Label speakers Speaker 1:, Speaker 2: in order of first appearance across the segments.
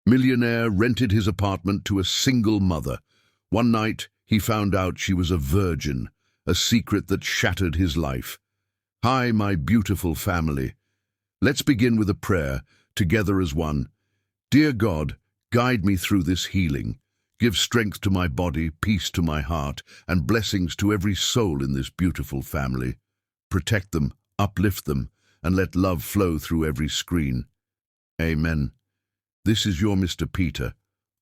Speaker 1: Millionaire rented his apartment to a single mother. One night, he found out she was a virgin, a secret that shattered his life. Hi, my beautiful family. Let's begin with a prayer, together as one. Dear God, guide me through this healing. Give strength to my body, peace to my heart, and blessings to every soul in this beautiful family. Protect them, uplift them, and let love flow through every screen. Amen. This is your Mr. Peter.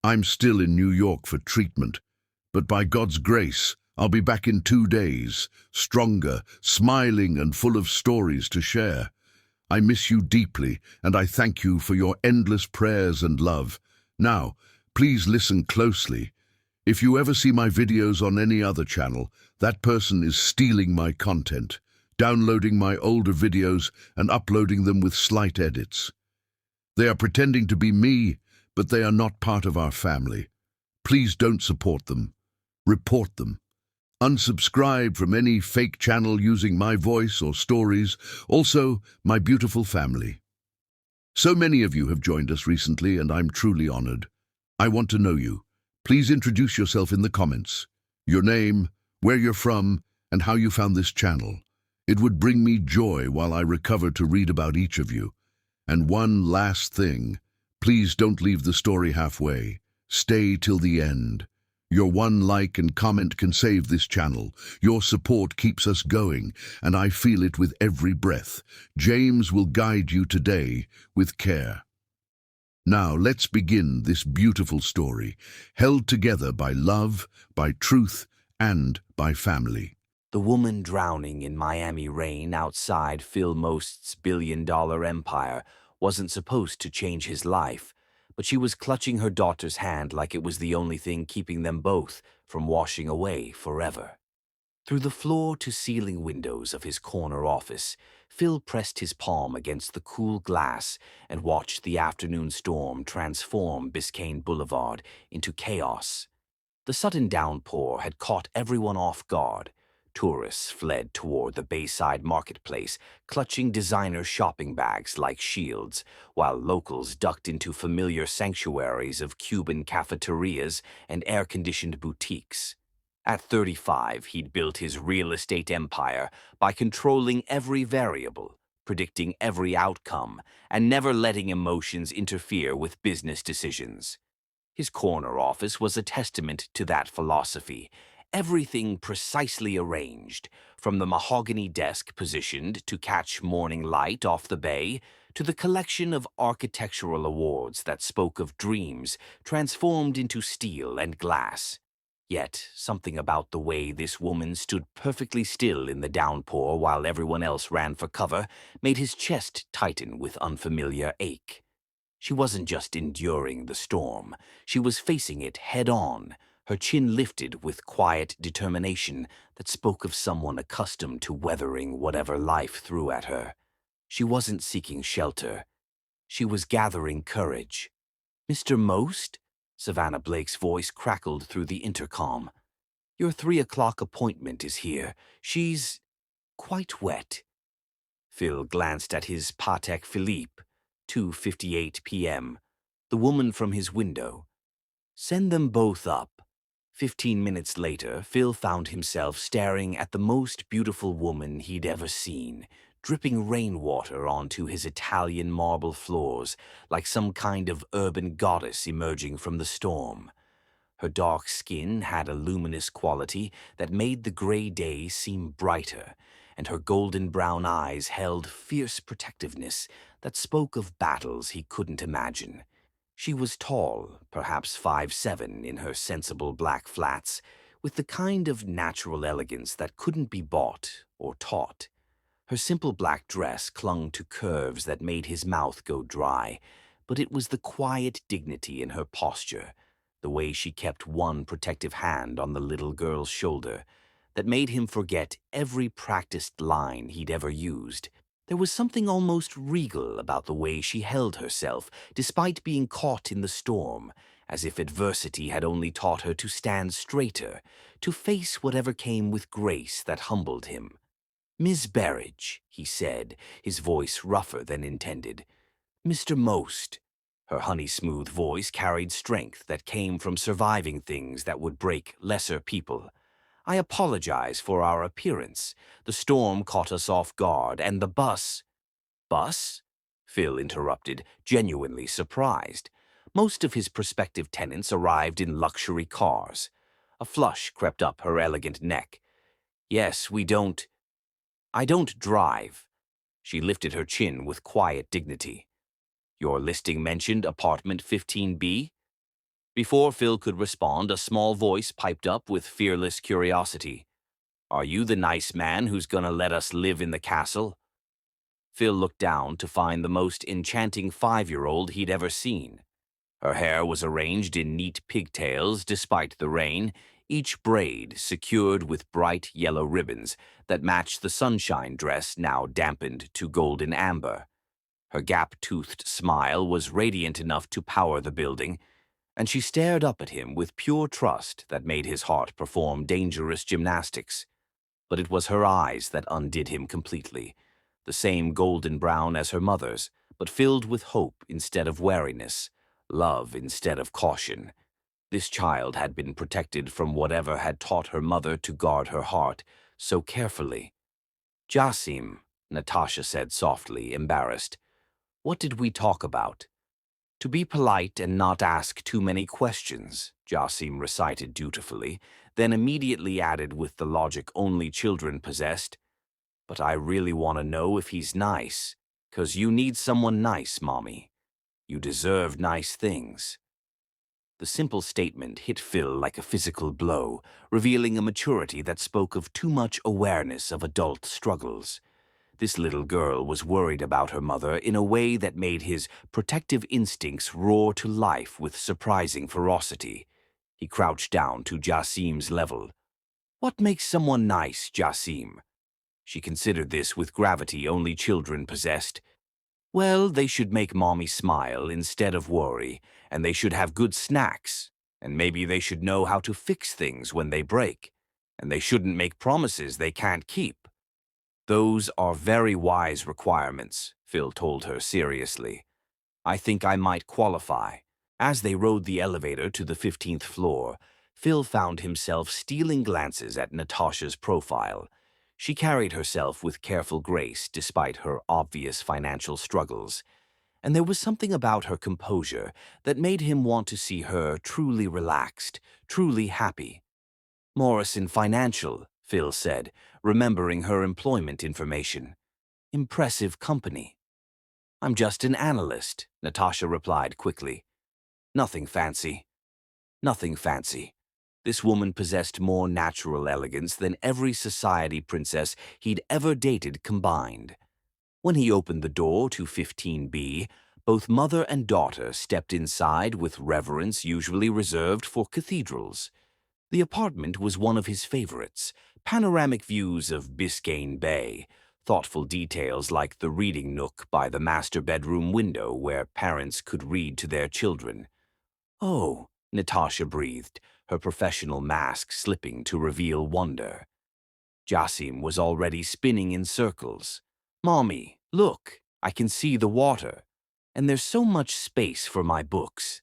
Speaker 1: I'm still in New York for treatment, but by God's grace, I'll be back in 2 days, stronger, smiling, and full of stories to share. I miss you deeply, and I thank you for your endless prayers and love. Now, please listen closely. If you ever see my videos on any other channel, that person is stealing my content, downloading my older videos and uploading them with slight edits. They are pretending to be me, but they are not part of our family. Please don't support them. Report them. Unsubscribe from any fake channel using my voice or stories. Also, my beautiful family. So many of you have joined us recently, and I'm truly honored. I want to know you. Please introduce yourself in the comments. Your name, where you're from, and how you found this channel. It would bring me joy while I recover to read about each of you. And one last thing, please don't leave the story halfway. Stay till the end. Your one like and comment can save this channel. Your support keeps us going, and I feel it with every breath. James will guide you today with care. Now let's begin this beautiful story, held together by love, by truth, and by family.
Speaker 2: The woman drowning in Miami rain outside Phil Most's billion-dollar empire wasn't supposed to change his life, but she was clutching her daughter's hand like it was the only thing keeping them both from washing away forever. Through the floor-to-ceiling windows of his corner office, Phil pressed his palm against the cool glass and watched the afternoon storm transform Biscayne Boulevard into chaos. The sudden downpour had caught everyone off guard. Tourists fled toward the Bayside marketplace, clutching designer shopping bags like shields, while locals ducked into familiar sanctuaries of Cuban cafeterias and air-conditioned boutiques. At 35, he'd built his real estate empire by controlling every variable, predicting every outcome, and never letting emotions interfere with business decisions. His corner office was a testament to that philosophy. Everything precisely arranged, from the mahogany desk positioned to catch morning light off the bay, to the collection of architectural awards that spoke of dreams transformed into steel and glass. Yet, something about the way this woman stood perfectly still in the downpour while everyone else ran for cover made his chest tighten with unfamiliar ache. She wasn't just enduring the storm, she was facing it head-on, her chin lifted with quiet determination that spoke of someone accustomed to weathering whatever life threw at her. She wasn't seeking shelter. She was gathering courage. "Mr. Most?" Savannah Blake's voice crackled through the intercom. "Your 3 o'clock appointment is here. She's quite wet." Phil glanced at his Patek Philippe, 2:58 p.m., the woman from his window. "Send them both up." 15 minutes later, Phil found himself staring at the most beautiful woman he'd ever seen, dripping rainwater onto his Italian marble floors like some kind of urban goddess emerging from the storm. Her dark skin had a luminous quality that made the gray day seem brighter, and her golden brown eyes held fierce protectiveness that spoke of battles he couldn't imagine. She was tall, perhaps 5'7" in her sensible black flats, with the kind of natural elegance that couldn't be bought or taught. Her simple black dress clung to curves that made his mouth go dry, but it was the quiet dignity in her posture, the way she kept one protective hand on the little girl's shoulder, that made him forget every practiced line he'd ever used. There was something almost regal about the way she held herself, despite being caught in the storm, as if adversity had only taught her to stand straighter, to face whatever came with grace that humbled him. "Miss Berridge," he said, his voice rougher than intended. "Mr. Most." Her honey-smooth voice carried strength that came from surviving things that would break lesser people. I apologize for our appearance. The storm caught us off guard, and the bus— Bus? Phil interrupted, genuinely surprised. Most of his prospective tenants arrived in luxury cars. A flush crept up her elegant neck. Yes, I don't drive. She lifted her chin with quiet dignity. Your listing mentioned apartment 15B? Before Phil could respond, a small voice piped up with fearless curiosity. Are you the nice man who's gonna let us live in the castle? Phil looked down to find the most enchanting 5-year-old he'd ever seen. Her hair was arranged in neat pigtails despite the rain, each braid secured with bright yellow ribbons that matched the sunshine dress now dampened to golden amber. Her gap-toothed smile was radiant enough to power the building, and she stared up at him with pure trust that made his heart perform dangerous gymnastics. But it was her eyes that undid him completely, the same golden brown as her mother's, but filled with hope instead of wariness, love instead of caution. This child had been protected from whatever had taught her mother to guard her heart so carefully. Jasim, Natasha said softly, embarrassed. What did we talk about? To be polite and not ask too many questions, Jasim recited dutifully, then immediately added with the logic only children possessed. But I really want to know if he's nice, 'cause you need someone nice, Mommy. You deserve nice things. The simple statement hit Phil like a physical blow, revealing a maturity that spoke of too much awareness of adult struggles. This little girl was worried about her mother in a way that made his protective instincts roar to life with surprising ferocity. He crouched down to Jasim's level. What makes someone nice, Jasim? She considered this with gravity only children possessed. Well, they should make Mommy smile instead of worry, and they should have good snacks, and maybe they should know how to fix things when they break, and they shouldn't make promises they can't keep. Those are very wise requirements, Phil told her seriously. I think I might qualify. As they rode the elevator to the 15th floor, Phil found himself stealing glances at Natasha's profile. She carried herself with careful grace despite her obvious financial struggles, and there was something about her composure that made him want to see her truly relaxed, truly happy. Morrison Financial, Phil said, remembering her employment information. Impressive company. I'm just an analyst, Natasha replied quickly. Nothing fancy. Nothing fancy. This woman possessed more natural elegance than every society princess he'd ever dated combined. When he opened the door to 15B, both mother and daughter stepped inside with reverence usually reserved for cathedrals. The apartment was one of his favorites, panoramic views of Biscayne Bay, thoughtful details like the reading nook by the master bedroom window where parents could read to their children. Oh, Natasha breathed, her professional mask slipping to reveal wonder. Jasim was already spinning in circles. Mommy, look, I can see the water, and there's so much space for my books.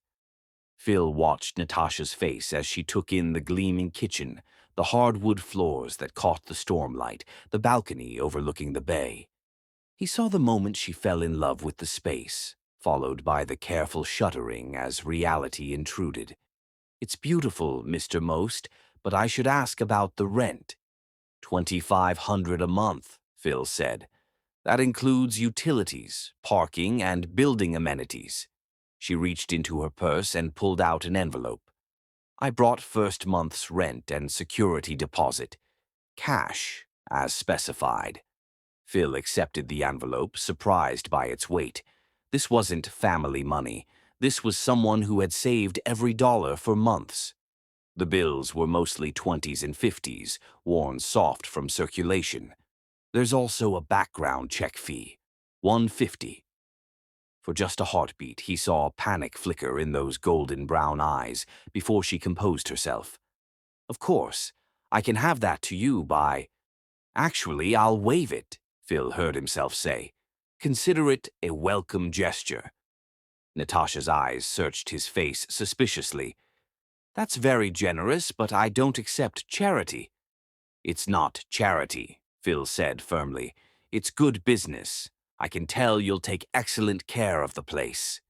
Speaker 2: Phil watched Natasha's face as she took in the gleaming kitchen, the hardwood floors that caught the stormlight, the balcony overlooking the bay. He saw the moment she fell in love with the space, followed by the careful shuddering as reality intruded. It's beautiful, Mr. Most, but I should ask about the rent. $2,500 a month, Phil said. That includes utilities, parking, and building amenities. She reached into her purse and pulled out an envelope. I brought first month's rent and security deposit. Cash, as specified. Phil accepted the envelope, surprised by its weight. This wasn't family money. This was someone who had saved every dollar for months. The bills were mostly 20s and 50s, worn soft from circulation. There's also a background check fee, $150. For just a heartbeat, he saw panic flicker in those golden brown eyes before she composed herself. Of course, I can have that to you by— Actually, I'll waive it, Phil heard himself say. Consider it a welcome gesture. Natasha's eyes searched his face suspiciously. That's very generous, but I don't accept charity. It's not charity, Phil said firmly. It's good business. I can tell you'll take excellent care of the place.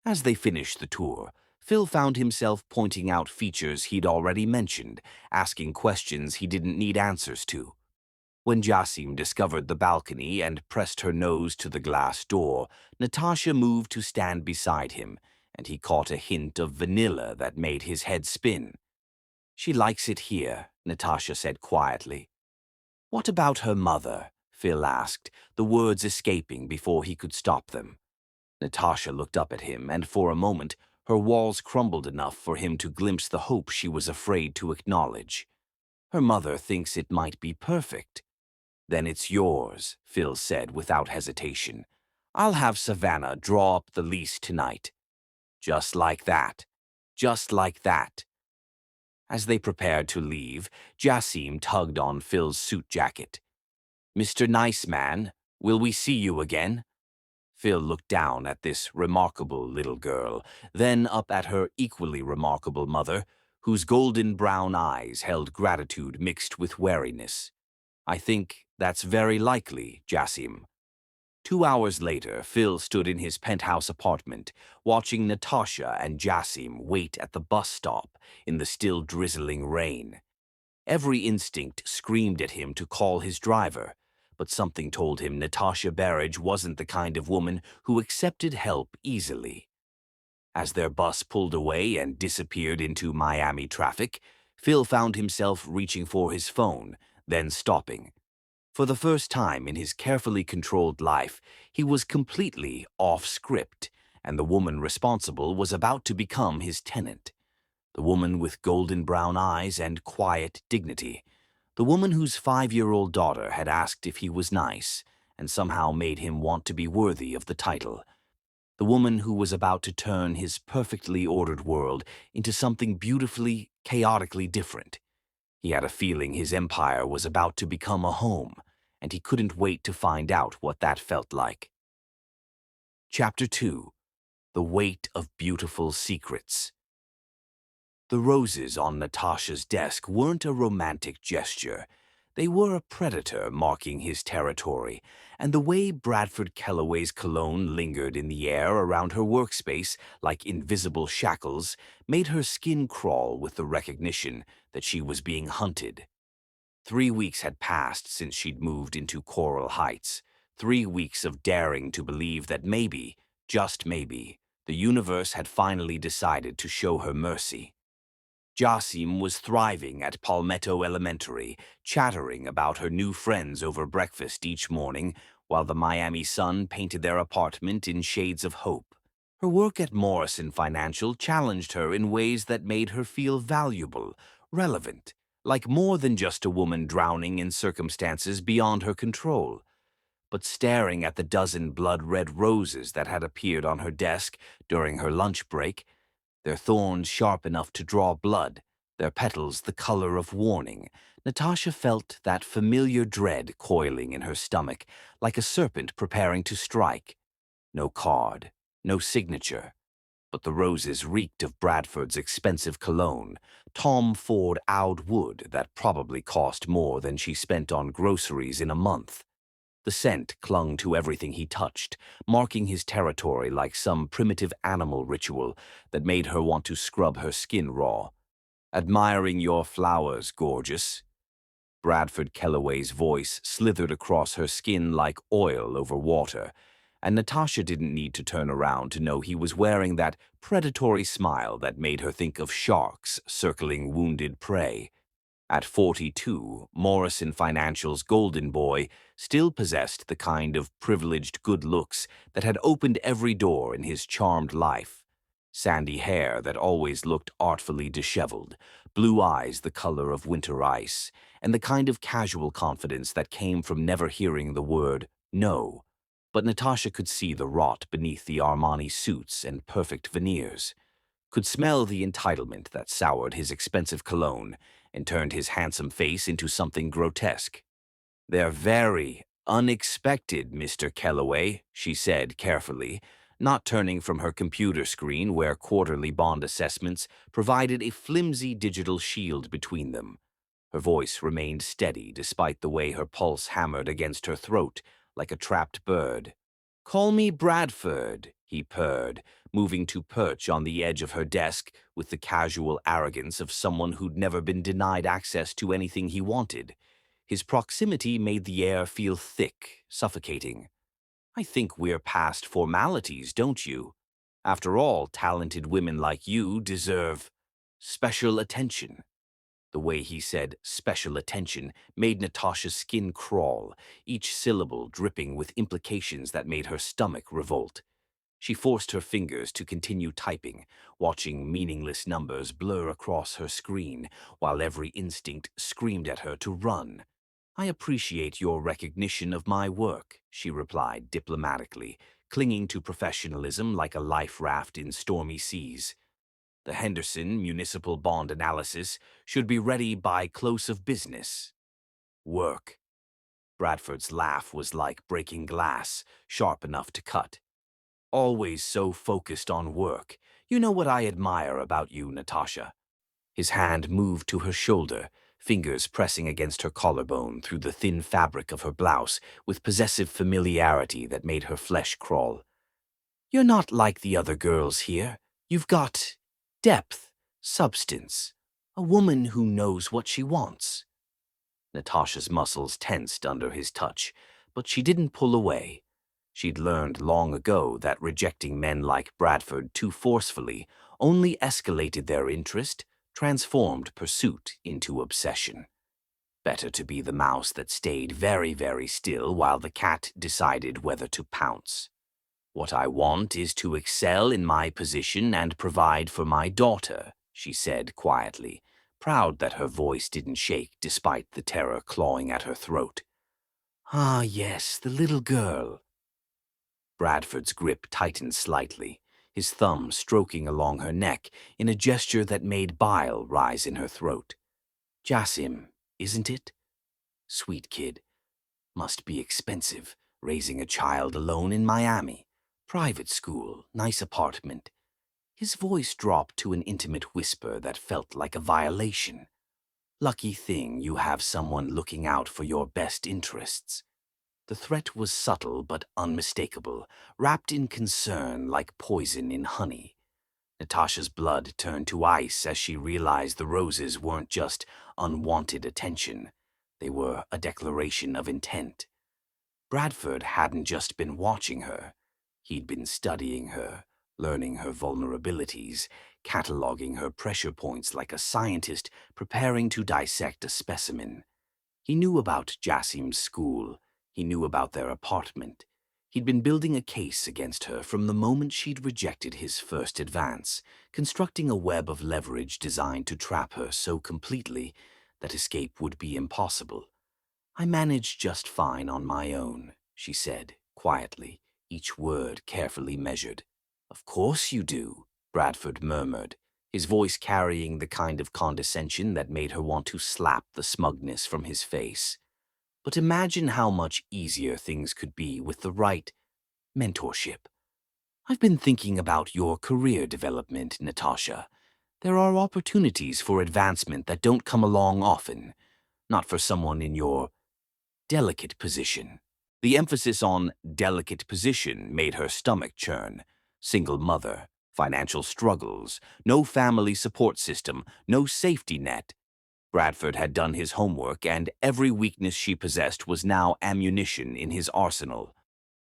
Speaker 2: As they finished the tour, Phil found himself pointing out features he'd already mentioned, asking questions he didn't need answers to. When Jassim discovered the balcony and pressed her nose to the glass door, Natasha moved to stand beside him, and he caught a hint of vanilla that made his head spin. She likes it here, Natasha said quietly. What about her mother? Phil asked, the words escaping before he could stop them. Natasha looked up at him, and for a moment her walls crumbled enough for him to glimpse the hope she was afraid to acknowledge. Her mother thinks it might be perfect. Then it's yours, Phil said without hesitation. I'll have Savannah draw up the lease tonight. Just like that. Just like that. As they prepared to leave, Jassim tugged on Phil's suit jacket. Mr. Nice Man, will we see you again? Phil looked down at this remarkable little girl, then up at her equally remarkable mother, whose golden brown eyes held gratitude mixed with wariness. I think that's very likely, Jassim. 2 hours later, Phil stood in his penthouse apartment, watching Natasha and Jassim wait at the bus stop in the still drizzling rain. Every instinct screamed at him to call his driver, but something told him Natasha Berridge wasn't the kind of woman who accepted help easily. As their bus pulled away and disappeared into Miami traffic, Phil found himself reaching for his phone, then stopping. For the first time in his carefully controlled life, he was completely off script, and the woman responsible was about to become his tenant. The woman with golden brown eyes and quiet dignity. The woman whose 5-year-old daughter had asked if he was nice, and somehow made him want to be worthy of the title. The woman who was about to turn his perfectly ordered world into something beautifully, chaotically different. He had a feeling his empire was about to become a home, and he couldn't wait to find out what that felt like. Chapter 2. The Weight of Beautiful Secrets. The roses on Natasha's desk weren't a romantic gesture. They were a predator marking his territory, and the way Bradford Kellaway's cologne lingered in the air around her workspace like invisible shackles made her skin crawl with the recognition that she was being hunted. 3 weeks had passed since she'd moved into Coral Heights. 3 weeks of daring to believe that maybe, just maybe, the universe had finally decided to show her mercy. Jassim was thriving at Palmetto Elementary, chattering about her new friends over breakfast each morning, while the Miami sun painted their apartment in shades of hope. Her work at Morrison Financial challenged her in ways that made her feel valuable, relevant, like more than just a woman drowning in circumstances beyond her control. But staring at the dozen blood-red roses that had appeared on her desk during her lunch break, their thorns sharp enough to draw blood, their petals the color of warning, Natasha felt that familiar dread coiling in her stomach, like a serpent preparing to strike. No card, no signature, but the roses reeked of Bradford's expensive cologne, Tom Ford Oud wood that probably cost more than she spent on groceries in a month. The scent clung to everything he touched, marking his territory like some primitive animal ritual that made her want to scrub her skin raw. "Admiring your flowers, gorgeous." Bradford Kellaway's voice slithered across her skin like oil over water, and Natasha didn't need to turn around to know he was wearing that predatory smile that made her think of sharks circling wounded prey. At 42, Morrison Financial's golden boy still possessed the kind of privileged good looks that had opened every door in his charmed life. Sandy hair that always looked artfully disheveled, blue eyes the color of winter ice, and the kind of casual confidence that came from never hearing the word no. But Natasha could see the rot beneath the Armani suits and perfect veneers, could smell the entitlement that soured his expensive cologne and turned his handsome face into something grotesque. "They're very unexpected, Mr. Kellaway," she said carefully, not turning from her computer screen where quarterly bond assessments provided a flimsy digital shield between them. Her voice remained steady despite the way her pulse hammered against her throat like a trapped bird. "Call me Bradford," he purred, moving to perch on the edge of her desk with the casual arrogance of someone who'd never been denied access to anything he wanted. His proximity made the air feel thick, suffocating. "I think we're past formalities, don't you? After all, talented women like you deserve special attention." The way he said special attention made Natasha's skin crawl, each syllable dripping with implications that made her stomach revolt. She forced her fingers to continue typing, watching meaningless numbers blur across her screen, while every instinct screamed at her to run. "I appreciate your recognition of my work," she replied diplomatically, clinging to professionalism like a life raft in stormy seas. "The Henderson Municipal Bond Analysis should be ready by close of business." "Work." Bradford's laugh was like breaking glass, sharp enough to cut. "Always so focused on work. You know what I admire about you, Natasha." His hand moved to her shoulder, fingers pressing against her collarbone through the thin fabric of her blouse with possessive familiarity that made her flesh crawl. "You're not like the other girls here. You've got depth, substance, a woman who knows what she wants." Natasha's muscles tensed under his touch, but she didn't pull away. She'd learned long ago that rejecting men like Bradford too forcefully only escalated their interest, transformed pursuit into obsession. Better to be the mouse that stayed very, very still while the cat decided whether to pounce. "What I want is to excel in my position and provide for my daughter," she said quietly, proud that her voice didn't shake despite the terror clawing at her throat. "Ah, yes, the little girl." Bradford's grip tightened slightly, his thumb stroking along her neck in a gesture that made bile rise in her throat. "Jasim, isn't it? Sweet kid. Must be expensive, raising a child alone in Miami. Private school, nice apartment." His voice dropped to an intimate whisper that felt like a violation. "Lucky thing you have someone looking out for your best interests." The threat was subtle but unmistakable, wrapped in concern like poison in honey. Natasha's blood turned to ice as she realized the roses weren't just unwanted attention. They were a declaration of intent. Bradford hadn't just been watching her. He'd been studying her, learning her vulnerabilities, cataloging her pressure points like a scientist preparing to dissect a specimen. He knew about Jasim's school. He knew about their apartment. He'd been building a case against her from the moment she'd rejected his first advance, constructing a web of leverage designed to trap her so completely that escape would be impossible. "I managed just fine on my own," she said, quietly, each word carefully measured. "Of course you do," Bradford murmured, his voice carrying the kind of condescension that made her want to slap the smugness from his face. "But imagine how much easier things could be with the right mentorship. I've been thinking about your career development, Natasha. There are opportunities for advancement that don't come along often, not for someone in your delicate position." The emphasis on delicate position made her stomach churn. Single mother, financial struggles, no family support system, no safety net. Bradford had done his homework, and every weakness she possessed was now ammunition in his arsenal.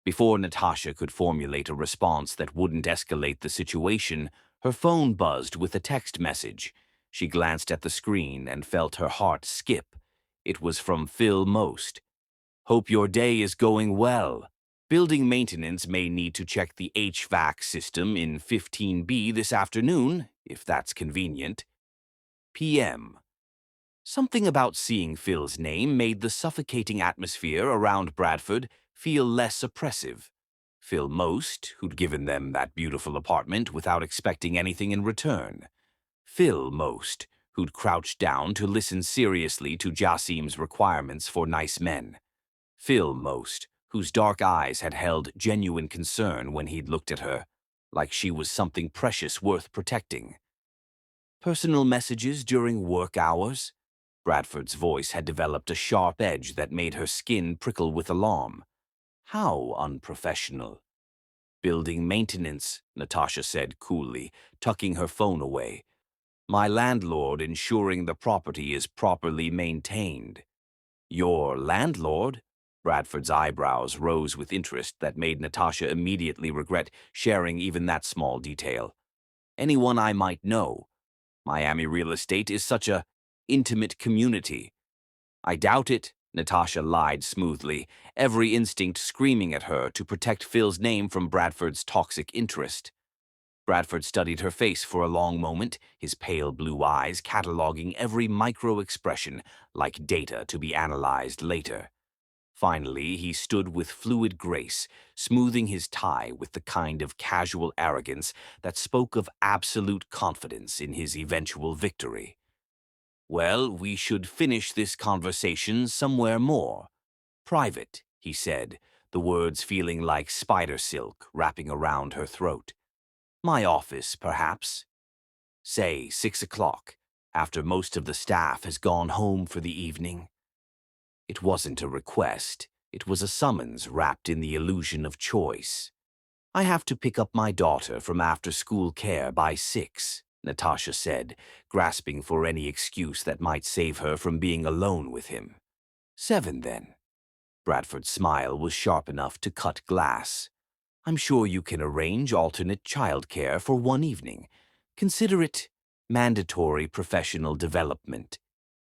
Speaker 2: Before Natasha could formulate a response that wouldn't escalate the situation, her phone buzzed with a text message. She glanced at the screen and felt her heart skip. It was from Phil Most. "Hope your day is going well. Building maintenance may need to check the HVAC system in 15B this afternoon, if that's convenient. PM." Something about seeing Phil's name made the suffocating atmosphere around Bradford feel less oppressive. Phil Most, who'd given them that beautiful apartment without expecting anything in return. Phil Most, who'd crouched down to listen seriously to Jasim's requirements for nice men. Phil Most, whose dark eyes had held genuine concern when he'd looked at her, like she was something precious worth protecting. Personal messages during work hours? Bradford's voice had developed a sharp edge that made her skin prickle with alarm. How unprofessional. Building maintenance, Natasha said coolly, tucking her phone away. My landlord ensuring the property is properly maintained. Your landlord? Bradford's eyebrows rose with interest that made Natasha immediately regret sharing even that small detail. Anyone I might know. Miami real estate is such a intimate community. I doubt it, Natasha lied smoothly, every instinct screaming at her to protect Phil's name from Bradford's toxic interest. Bradford studied her face for a long moment, his pale blue eyes cataloging every micro-expression like data to be analyzed later. Finally, he stood with fluid grace, smoothing his tie with the kind of casual arrogance that spoke of absolute confidence in his eventual victory. Well, we should finish this conversation somewhere more private, he said, the words feeling like spider silk wrapping around her throat. My office, perhaps. Say 6 o'clock, after most of the staff has gone home for the evening. It wasn't a request, it was a summons wrapped in the illusion of choice. I have to pick up my daughter from after-school care by 6, Natasha said, grasping for any excuse that might save her from being alone with him. 7, then. Bradford's smile was sharp enough to cut glass. I'm sure you can arrange alternate childcare for one evening. Consider it mandatory professional development.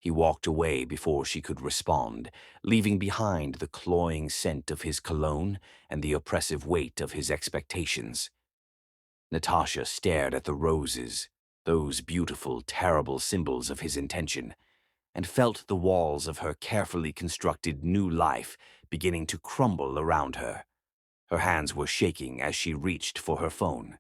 Speaker 2: He walked away before she could respond, leaving behind the cloying scent of his cologne and the oppressive weight of his expectations. Natasha stared at the roses, those beautiful, terrible symbols of his intention, and felt the walls of her carefully constructed new life beginning to crumble around her. Her hands were shaking as she reached for her phone.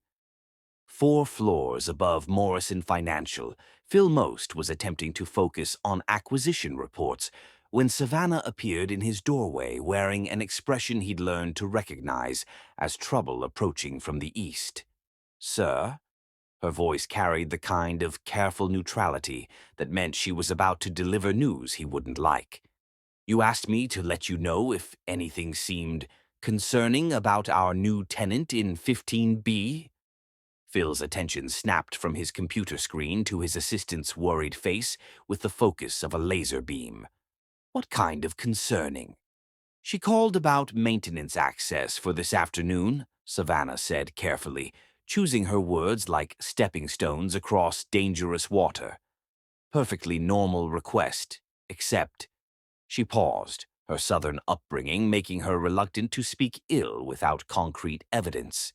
Speaker 2: 4 floors above Morrison Financial, Phil Most was attempting to focus on acquisition reports when Savannah appeared in his doorway wearing an expression he'd learned to recognize as trouble approaching from the east. Sir? Her voice carried the kind of careful neutrality that meant she was about to deliver news he wouldn't like. You asked me to let you know if anything seemed concerning about our new tenant in 15B? Phil's attention snapped from his computer screen to his assistant's worried face with the focus of a laser beam. What kind of concerning? She called about maintenance access for this afternoon, Savannah said carefully, choosing her words like stepping stones across dangerous water. Perfectly normal request, except... She paused, her southern upbringing making her reluctant to speak ill without concrete evidence.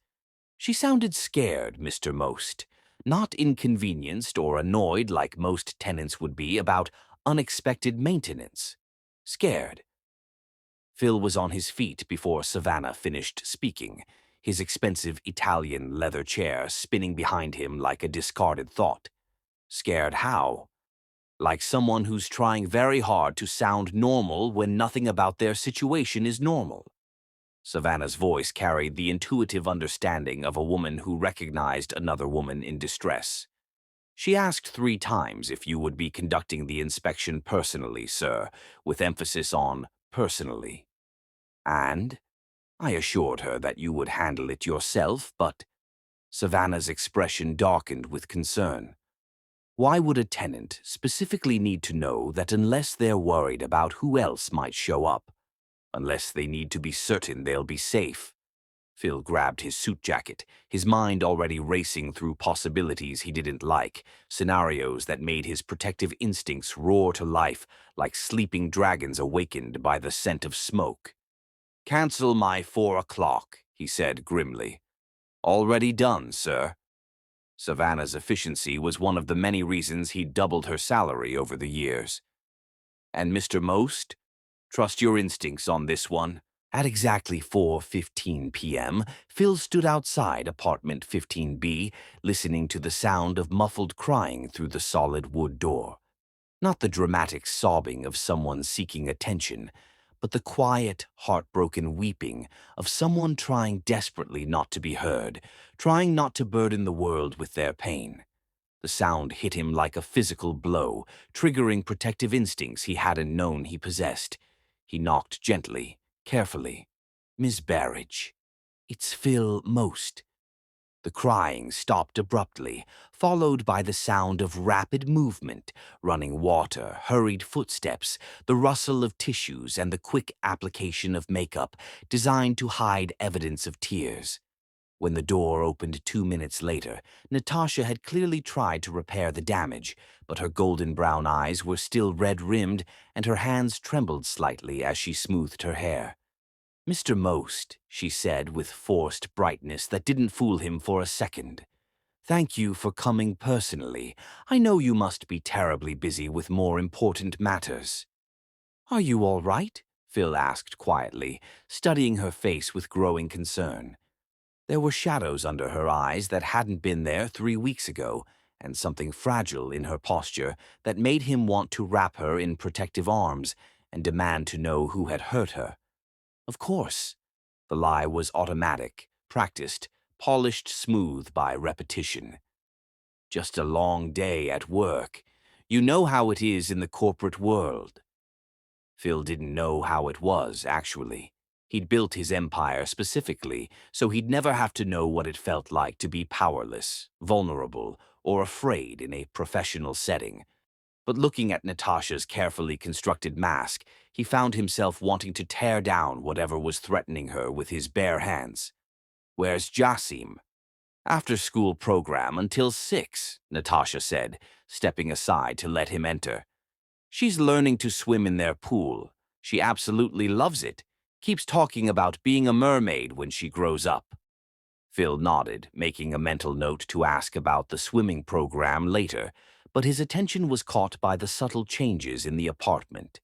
Speaker 2: She sounded scared, Mr. Most, not inconvenienced or annoyed like most tenants would be about unexpected maintenance. Scared. Phil was on his feet before Savannah finished speaking, his expensive Italian leather chair spinning behind him like a discarded thought. Scared how? Like someone who's trying very hard to sound normal when nothing about their situation is normal. Savannah's voice carried the intuitive understanding of a woman who recognized another woman in distress. She asked 3 times if you would be conducting the inspection personally, sir, with emphasis on personally. And I assured her that you would handle it yourself, but Savannah's expression darkened with concern. Why would a tenant specifically need to know that unless they're worried about who else might show up? Unless they need to be certain they'll be safe. Phil grabbed his suit jacket, his mind already racing through possibilities he didn't like, scenarios that made his protective instincts roar to life like sleeping dragons awakened by the scent of smoke. Cancel my 4 o'clock, he said grimly. Already done, sir. Savannah's efficiency was one of the many reasons he'd doubled her salary over the years. And Mr. Most? Trust your instincts on this one. At exactly 4:15 p.m., Phil stood outside apartment 15B, listening to the sound of muffled crying through the solid wood door. Not the dramatic sobbing of someone seeking attention, but the quiet, heartbroken weeping of someone trying desperately not to be heard, trying not to burden the world with their pain. The sound hit him like a physical blow, triggering protective instincts he hadn't known he possessed. He knocked gently, carefully. "Miss Barrage, it's Phil Most." The crying stopped abruptly, followed by the sound of rapid movement, running water, hurried footsteps, the rustle of tissues, and the quick application of makeup designed to hide evidence of tears. When the door opened 2 minutes later, Natasha had clearly tried to repair the damage, but her golden brown eyes were still red-rimmed and her hands trembled slightly as she smoothed her hair. "Mr. Most," she said with forced brightness that didn't fool him for a second. "Thank you for coming personally. I know you must be terribly busy with more important matters." "Are you all right?" Phil asked quietly, studying her face with growing concern. There were shadows under her eyes that hadn't been there 3 weeks ago, and something fragile in her posture that made him want to wrap her in protective arms and demand to know who had hurt her. Of course. The lie was automatic, practiced, polished smooth by repetition. "Just a long day at work. You know how it is in the corporate world." Phil didn't know how it was, actually. He'd built his empire specifically, so he'd never have to know what it felt like to be powerless, vulnerable, or afraid in a professional setting. But looking at Natasha's carefully constructed mask, he found himself wanting to tear down whatever was threatening her with his bare hands. "Where's Jasim?" "After-school program until 6, Natasha said, stepping aside to let him enter. "She's learning to swim in their pool. She absolutely loves it. Keeps talking about being a mermaid when she grows up." Phil nodded, making a mental note to ask about the swimming program later, but his attention was caught by the subtle changes in the apartment.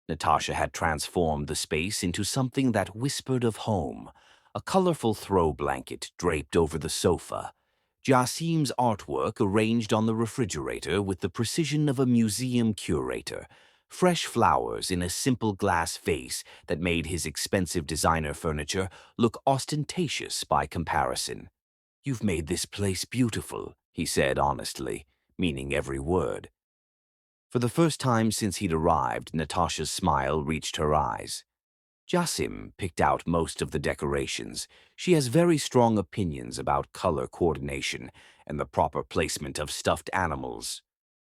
Speaker 2: Natasha had transformed the space into something that whispered of home, a colorful throw blanket draped over the sofa, Jasim's artwork arranged on the refrigerator with the precision of a museum curator, fresh flowers in a simple glass vase that made his expensive designer furniture look ostentatious by comparison. "You've made this place beautiful," he said honestly, meaning every word. For the first time since he'd arrived, Natasha's smile reached her eyes. "Jasim picked out most of the decorations. She has very strong opinions about color coordination and the proper placement of stuffed animals.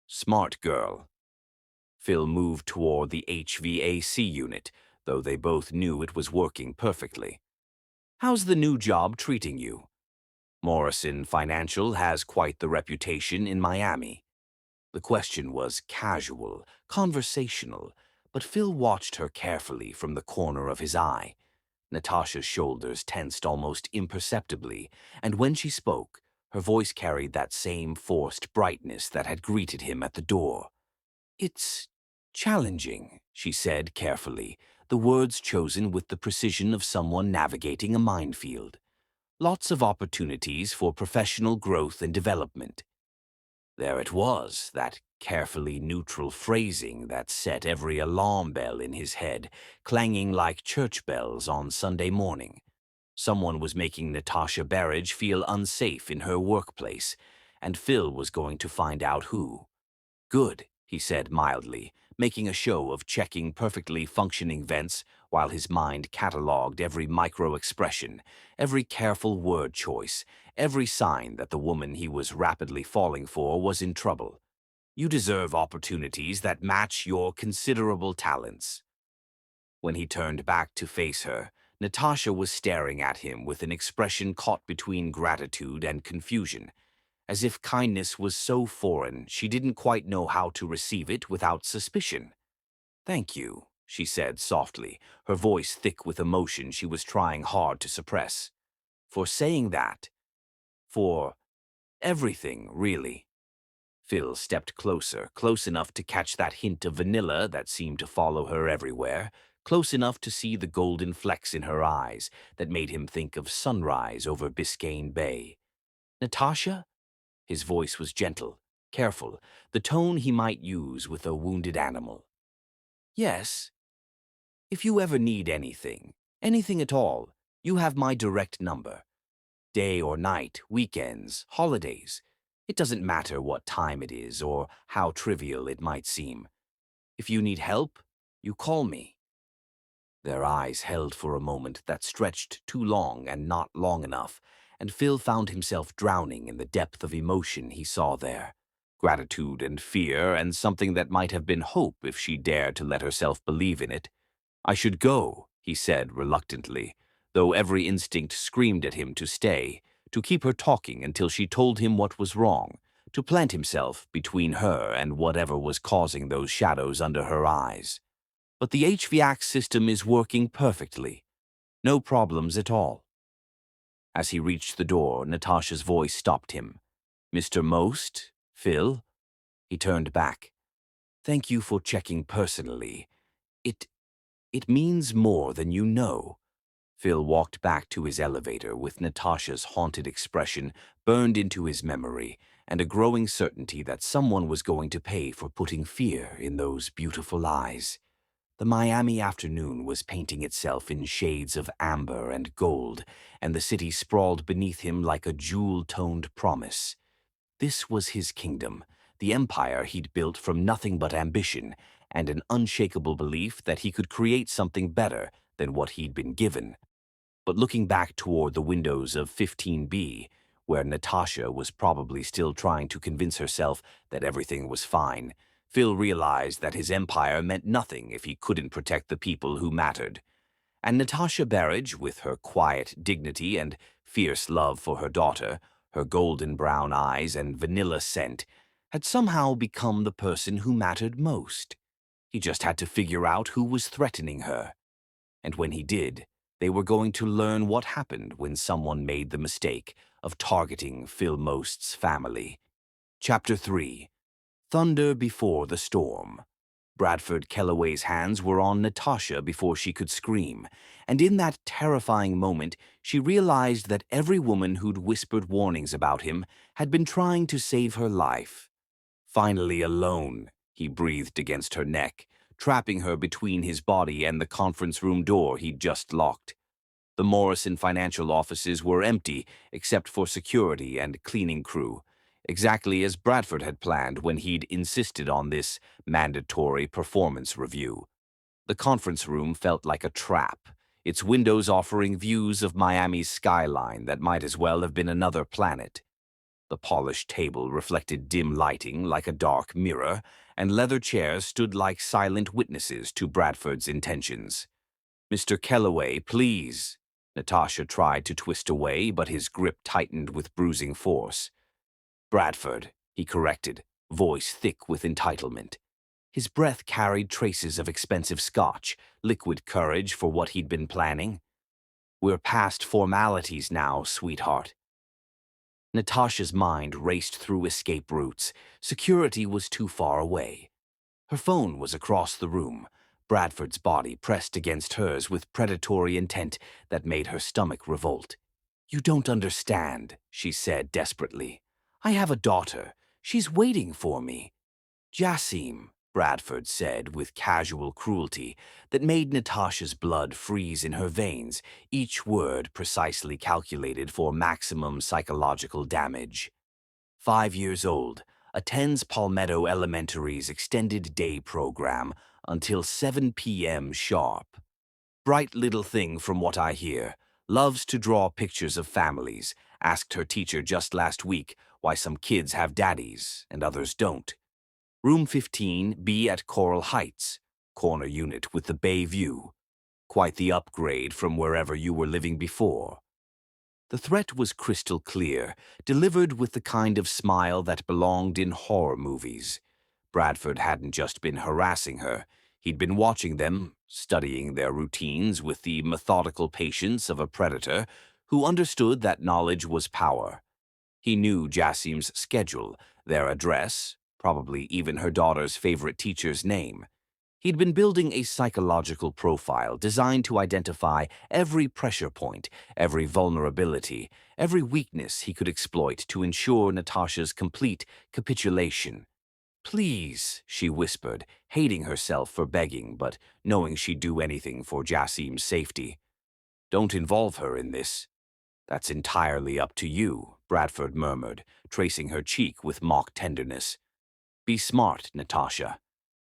Speaker 2: Smart girl." Phil moved toward the HVAC unit, though they both knew it was working perfectly. "How's the new job treating you?" "Morrison Financial has quite the reputation in Miami." The question was casual, conversational, but Phil watched her carefully from the corner of his eye. Natasha's shoulders tensed almost imperceptibly, and when she spoke, her voice carried that same forced brightness that had greeted him at the door. "It's challenging," she said carefully, the words chosen with the precision of someone navigating a minefield. "Lots of opportunities for professional growth and development." There it was, that carefully neutral phrasing that set every alarm bell in his head, clanging like church bells on Sunday morning. Someone was making Natasha Barrage feel unsafe in her workplace, and Phil was going to find out who. "Good," he said mildly, making a show of checking perfectly functioning vents while his mind catalogued every micro-expression, every careful word choice, every sign that the woman he was rapidly falling for was in trouble. "You deserve opportunities that match your considerable talents." When he turned back to face her, Natasha was staring at him with an expression caught between gratitude and confusion, as if kindness was so foreign she didn't quite know how to receive it without suspicion. "Thank you," she said softly, her voice thick with emotion she was trying hard to suppress. "For saying that. For everything, really." Phil stepped closer, close enough to catch that hint of vanilla that seemed to follow her everywhere, close enough to see the golden flecks in her eyes that made him think of sunrise over Biscayne Bay. "Natasha?" His voice was gentle, careful, the tone he might use with a wounded animal. "Yes." If you ever need anything at all, you have my direct number. Day or night, weekends, holidays. It doesn't matter what time it is or how trivial it might seem. If you need help, you call me." Their eyes held for a moment that stretched too long and not long enough, and Phil found himself drowning in the depth of emotion he saw there. Gratitude and fear, and something that might have been hope if she dared to let herself believe in it. "I should go," he said reluctantly, though every instinct screamed at him to stay, to keep her talking until she told him what was wrong, to plant himself between her and whatever was causing those shadows under her eyes. "But the HVAC system is working perfectly. No problems at all." As he reached the door, Natasha's voice stopped him. "Mr. Most? Phil?" He turned back. "Thank you for checking personally. It means more than you know." Phil walked back to his elevator with Natasha's haunted expression burned into his memory and a growing certainty that someone was going to pay for putting fear in those beautiful eyes. The Miami afternoon was painting itself in shades of amber and gold, and the city sprawled beneath him like a jewel-toned promise. This was his kingdom, the empire he'd built from nothing but ambition and an unshakable belief that he could create something better than what he'd been given. But looking back toward the windows of 15B, where Natasha was probably still trying to convince herself that everything was fine, Phil realized that his empire meant nothing if he couldn't protect the people who mattered. And Natasha Berridge, with her quiet dignity and fierce love for her daughter, her golden brown eyes and vanilla scent, had somehow become the person who mattered most. He just had to figure out who was threatening her. And when he did, they were going to learn what happened when someone made the mistake of targeting Phil Most's family. Chapter 3. Thunder Before the Storm. Bradford Kellaway's hands were on Natasha before she could scream, and in that terrifying moment she realized that every woman who'd whispered warnings about him had been trying to save her life. "Finally alone," he breathed against her neck, trapping her between his body and the conference room door he'd just locked. The Morrison financial offices were empty except for security and cleaning crew, exactly as Bradford had planned when he'd insisted on this mandatory performance review. The conference room felt like a trap, its windows offering views of Miami's skyline that might as well have been another planet. The polished table reflected dim lighting like a dark mirror, and leather chairs stood like silent witnesses to Bradford's intentions. "Mr. Kellaway, please." Natasha tried to twist away, but his grip tightened with bruising force. "Bradford," he corrected, voice thick with entitlement. His breath carried traces of expensive scotch, liquid courage for what he'd been planning. "We're past formalities now, sweetheart." Natasha's mind raced through escape routes. Security was too far away. Her phone was across the room, Bradford's body pressed against hers with predatory intent that made her stomach revolt. "You don't understand," she said desperately. "I have a daughter. She's waiting for me." "Jassim," Bradford said with casual cruelty that made Natasha's blood freeze in her veins, each word precisely calculated for maximum psychological damage. 5 years old, attends Palmetto Elementary's extended day program until 7 p.m. sharp. Bright little thing from what I hear. Loves to draw pictures of families. Asked her teacher just last week why some kids have daddies and others don't. Room 15, B at Coral Heights. Corner unit with the bay view. Quite the upgrade from wherever you were living before. The threat was crystal clear, delivered with the kind of smile that belonged in horror movies. Bradford hadn't just been harassing her. He'd been watching them, studying their routines with the methodical patience of a predator who understood that knowledge was power. He knew Jassim's schedule, their address, probably even her daughter's favorite teacher's name. He'd been building a psychological profile designed to identify every pressure point, every vulnerability, every weakness he could exploit to ensure Natasha's complete capitulation. Please, she whispered, hating herself for begging, but knowing she'd do anything for Jassim's safety. Don't involve her in this. That's entirely up to you, Bradford murmured, tracing her cheek with mock tenderness. Be smart, Natasha.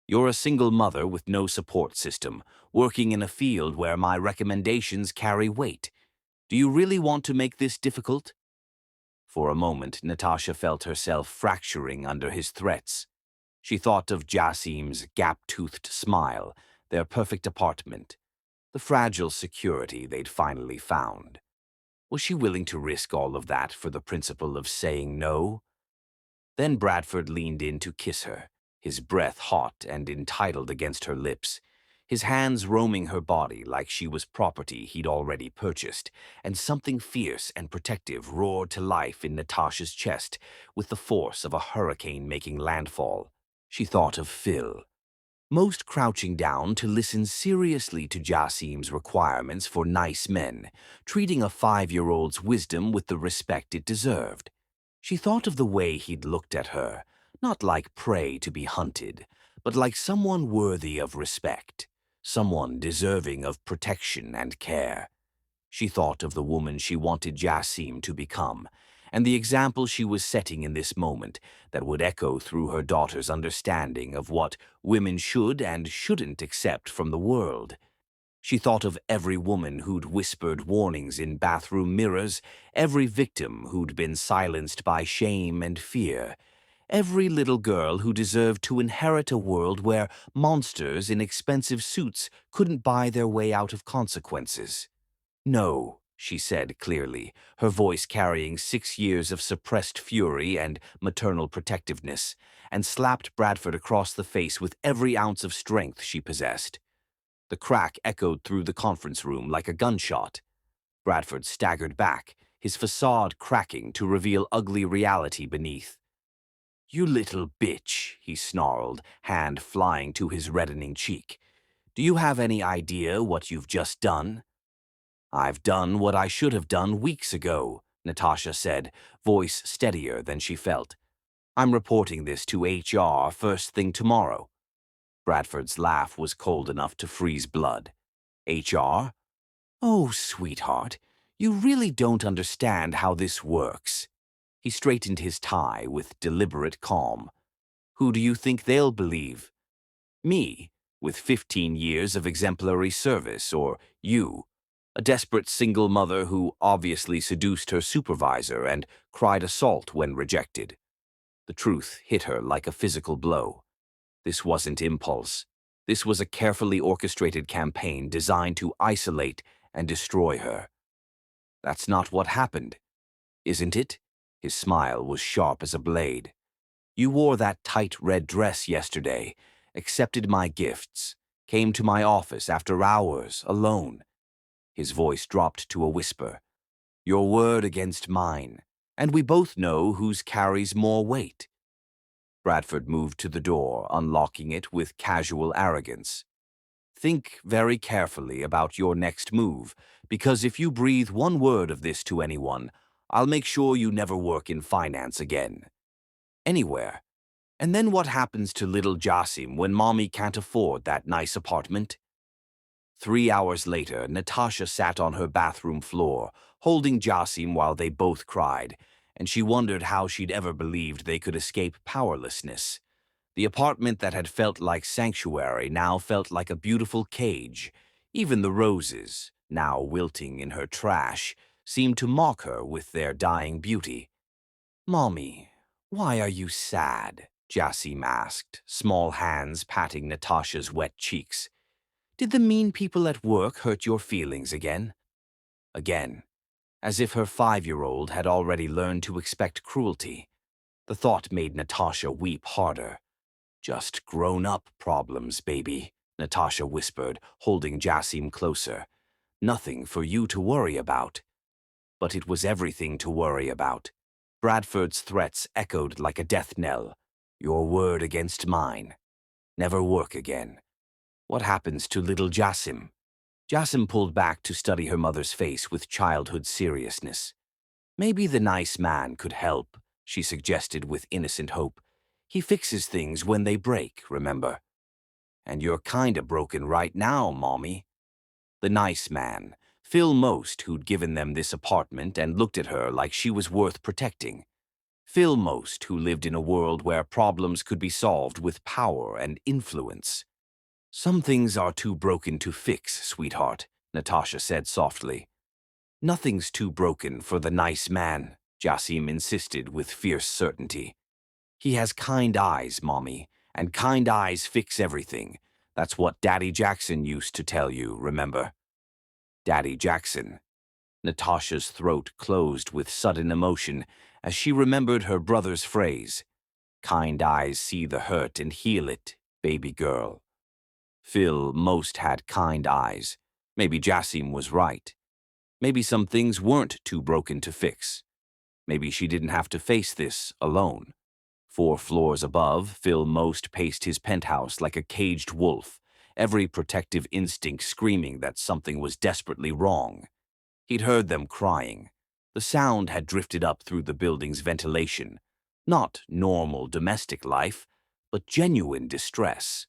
Speaker 2: You're a single mother with no support system, working in a field where my recommendations carry weight. Do you really want to make this difficult? For a moment, Natasha felt herself fracturing under his threats. She thought of Jassim's gap-toothed smile, their perfect apartment, the fragile security they'd finally found. Was she willing to risk all of that for the principle of saying no? Then Bradford leaned in to kiss her, his breath hot and entitled against her lips, his hands roaming her body like she was property he'd already purchased, and something fierce and protective roared to life in Natasha's chest with the force of a hurricane making landfall. She thought of Phil, most crouching down to listen seriously to Jassim's requirements for nice men, treating a 5-year-old's wisdom with the respect it deserved. She thought of the way he'd looked at her, not like prey to be hunted, but like someone worthy of respect, someone deserving of protection and care. She thought of the woman she wanted Jassim to become, and the example she was setting in this moment that would echo through her daughter's understanding of what women should and shouldn't accept from the world. She thought of every woman who'd whispered warnings in bathroom mirrors, every victim who'd been silenced by shame and fear, every little girl who deserved to inherit a world where monsters in expensive suits couldn't buy their way out of consequences. No, she said clearly, her voice carrying 6 years of suppressed fury and maternal protectiveness, and slapped Bradford across the face with every ounce of strength she possessed. The crack echoed through the conference room like a gunshot. Bradford staggered back, his facade cracking to reveal ugly reality beneath. "You little bitch," he snarled, hand flying to his reddening cheek. "Do you have any idea what you've just done?" "I've done what I should have done weeks ago," Natasha said, voice steadier than she felt. "I'm reporting this to HR first thing tomorrow." Bradford's laugh was cold enough to freeze blood. "HR? Oh, sweetheart, you really don't understand how this works." He straightened his tie with deliberate calm. "Who do you think they'll believe? Me, with 15 years of exemplary service, or you, a desperate single mother who obviously seduced her supervisor and cried assault when rejected?" The truth hit her like a physical blow. This wasn't impulse. This was a carefully orchestrated campaign designed to isolate and destroy her. "That's not what happened, isn't it?" His smile was sharp as a blade. "You wore that tight red dress yesterday, accepted my gifts, came to my office after hours, alone." His voice dropped to a whisper. "Your word against mine, and we both know whose carries more weight." Bradford moved to the door, unlocking it with casual arrogance. "Think very carefully about your next move, because if you breathe one word of this to anyone, I'll make sure you never work in finance again. Anywhere. And then what happens to little Jassim when mommy can't afford that nice apartment?" 3 hours later, Natasha sat on her bathroom floor, holding Jassim while they both cried, and she wondered how she'd ever believed they could escape powerlessness. The apartment that had felt like sanctuary now felt like a beautiful cage. Even the roses, now wilting in her trash, seemed to mock her with their dying beauty. "Mommy, why are you sad?" Jassim asked, small hands patting Natasha's wet cheeks. "Did the mean people at work hurt your feelings again?" Again, as if her 5-year-old had already learned to expect cruelty. The thought made Natasha weep harder. "Just grown-up problems, baby," Natasha whispered, holding Jassim closer. "Nothing for you to worry about." But it was everything to worry about. Bradford's threats echoed like a death knell. "Your word against mine. Never work again. What happens to little Jassim?" Jassim pulled back to study her mother's face with childhood seriousness. "Maybe the nice man could help," she suggested with innocent hope. He fixes things when they break, remember? And you're kinda broken right now, Mommy. The nice man, Phil Most, who'd given them this apartment and looked at her like she was worth protecting. Phil Most, who lived in a world where problems could be solved with power and influence. Some things are too broken to fix, sweetheart, Natasha said softly. Nothing's too broken for the nice man, Jassim insisted with fierce certainty. He has kind eyes, Mommy, and kind eyes fix everything. That's what Daddy Jackson used to tell you, remember? Daddy Jackson. Natasha's throat closed with sudden emotion as she remembered her brother's phrase. Kind eyes see the hurt and heal it, baby girl. Phil Most had kind eyes. Maybe Jassim was right. Maybe some things weren't too broken to fix. Maybe she didn't have to face this alone. 4 floors above, Phil Most paced his penthouse like a caged wolf, every protective instinct screaming that something was desperately wrong. He'd heard them crying. The sound had drifted up through the building's ventilation. Not normal domestic life, but genuine distress.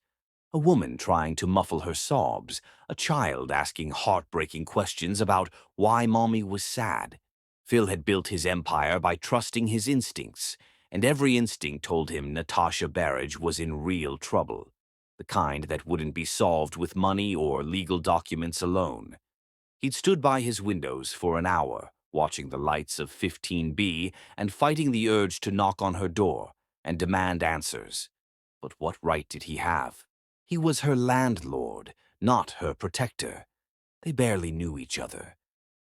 Speaker 2: A woman trying to muffle her sobs, a child asking heartbreaking questions about why Mommy was sad. Phil had built his empire by trusting his instincts, and every instinct told him Natasha Barrage was in real trouble, the kind that wouldn't be solved with money or legal documents alone. He'd stood by his windows for an hour, watching the lights of 15B and fighting the urge to knock on her door and demand answers. But what right did he have? He was her landlord, not her protector. They barely knew each other.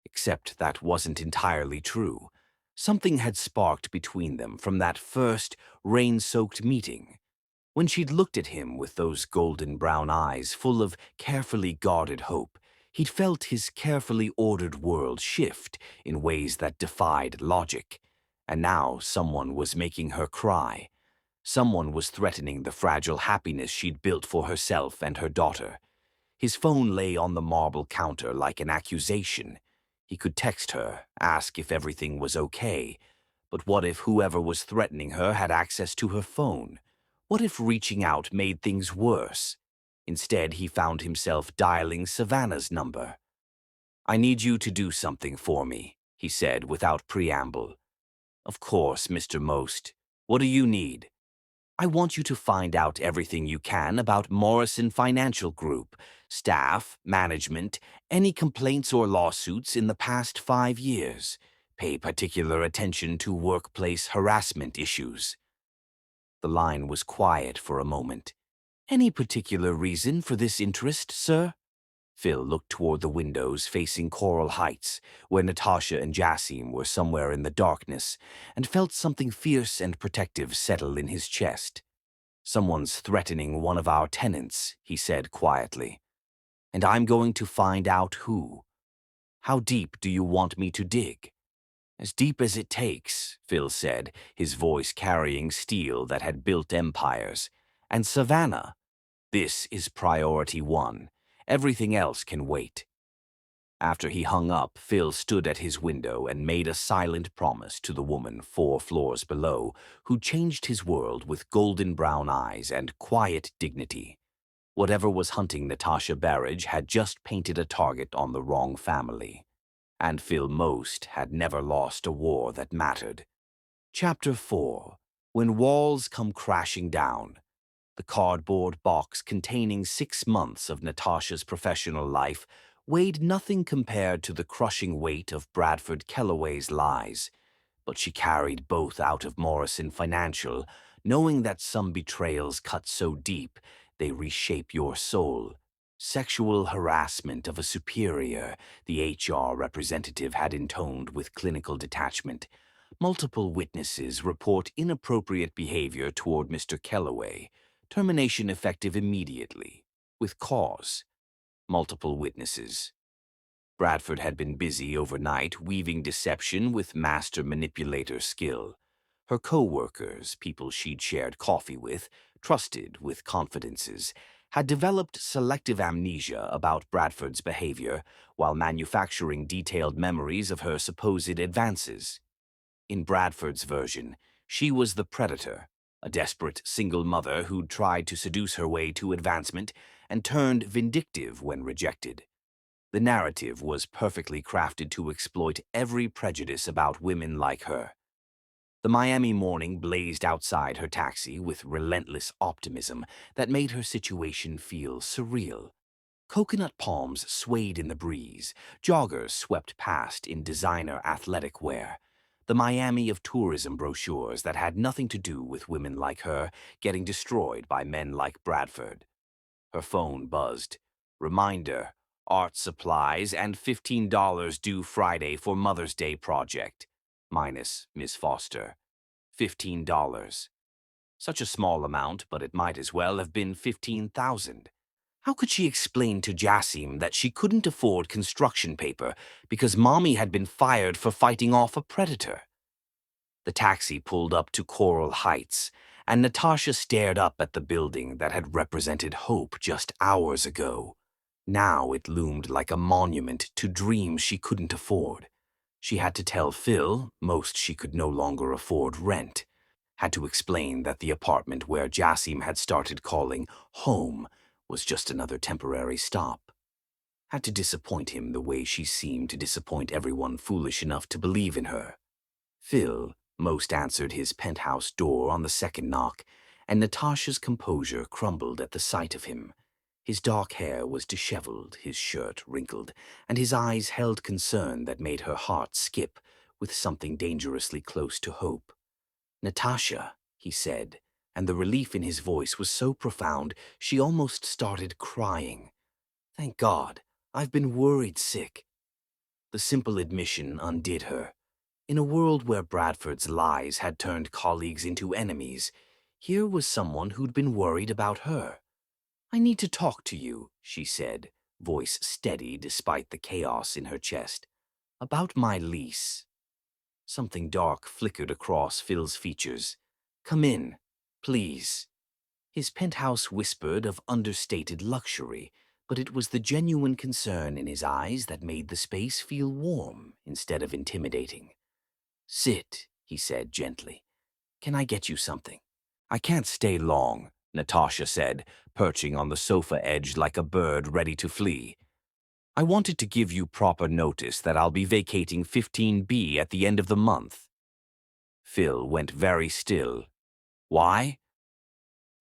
Speaker 2: Except that wasn't entirely true. Something had sparked between them from that first rain-soaked meeting. When she'd looked at him with those golden brown eyes full of carefully guarded hope, he'd felt his carefully ordered world shift in ways that defied logic. And now someone was making her cry. Someone was threatening the fragile happiness she'd built for herself and her daughter. His phone lay on the marble counter like an accusation. He could text her, ask if everything was okay. But what if whoever was threatening her had access to her phone? What if reaching out made things worse? Instead, he found himself dialing Savannah's number. "I need you to do something for me," he said without preamble. "Of course, Mr. Most. What do you need?" "I want you to find out everything you can about Morrison Financial Group, staff, management, any complaints or lawsuits in the past 5 years. Pay particular attention to workplace harassment issues." The line was quiet for a moment. "Any particular reason for this interest, sir?" Phil looked toward the windows facing Coral Heights, where Natasha and Jassim were somewhere in the darkness, and felt something fierce and protective settle in his chest. "Someone's threatening one of our tenants," he said quietly. "And I'm going to find out who. How deep do you want me to dig?" "As deep as it takes," Phil said, his voice carrying steel that had built empires. "And Savannah, this is priority 1. Everything else can wait." After he hung up, Phil stood at his window and made a silent promise to the woman 4 floors below, who changed his world with golden brown eyes and quiet dignity. Whatever was hunting Natasha Barrage had just painted a target on the wrong family. And Phil Most had never lost a war that mattered. Chapter 4. When Walls Come Crashing Down. The cardboard box containing 6 months of Natasha's professional life weighed nothing compared to the crushing weight of Bradford Kellaway's lies. But she carried both out of Morrison Financial, knowing that some betrayals cut so deep they reshape your soul. Sexual harassment of a superior, the HR representative had intoned with clinical detachment. Multiple witnesses report inappropriate behavior toward Mr. Kellaway. Termination effective immediately, with cause. Multiple witnesses. Bradford had been busy overnight weaving deception with master manipulator skill. Her co-workers, people she'd shared coffee with, trusted with confidences, had developed selective amnesia about Bradford's behavior while manufacturing detailed memories of her supposed advances. In Bradford's version, she was the predator, a desperate single mother who'd tried to seduce her way to advancement and turned vindictive when rejected. The narrative was perfectly crafted to exploit every prejudice about women like her. The Miami morning blazed outside her taxi with relentless optimism that made her situation feel surreal. Coconut palms swayed in the breeze, joggers swept past in designer athletic wear. The Miami of tourism brochures that had nothing to do with women like her getting destroyed by men like Bradford. Her phone buzzed. Reminder, art supplies and $15 due Friday for Mother's Day project. Minus Miss Foster. $15. Such a small amount, but it might as well have been 15,000. How could she explain to Jassim that she couldn't afford construction paper because Mommy had been fired for fighting off a predator? The taxi pulled up to Coral Heights, and Natasha stared up at the building that had represented hope just hours ago. Now it loomed like a monument to dreams she couldn't afford. She had to tell Phil most she could no longer afford rent. Had to explain that the apartment where Jassim had started calling home was just another temporary stop. Had to disappoint him the way she seemed to disappoint everyone foolish enough to believe in her. Phil most answered his penthouse door on the second knock, and Natasha's composure crumbled at the sight of him. His dark hair was disheveled, his shirt wrinkled, and his eyes held concern that made her heart skip with something dangerously close to hope. "Natasha," he said, and the relief in his voice was so profound she almost started crying. "Thank God, I've been worried sick." The simple admission undid her. In a world where Bradford's lies had turned colleagues into enemies, here was someone who'd been worried about her. "I need to talk to you," she said, voice steady despite the chaos in her chest. "About my lease." Something dark flickered across Phil's features. "Come in, please." His penthouse whispered of understated luxury, but it was the genuine concern in his eyes that made the space feel warm instead of intimidating. "Sit," he said gently. "Can I get you something?" "I can't stay long," Natasha said, perching on the sofa edge like a bird ready to flee. "I wanted to give you proper notice that I'll be vacating 15B at the end of the month." Phil went very still. "Why?"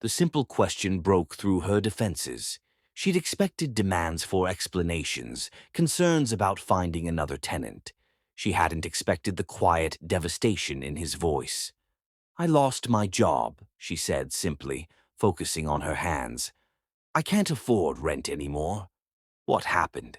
Speaker 2: The simple question broke through her defenses. She'd expected demands for explanations, concerns about finding another tenant. She hadn't expected the quiet devastation in his voice. "I lost my job," she said simply, focusing on her hands. "I can't afford rent anymore." What happened?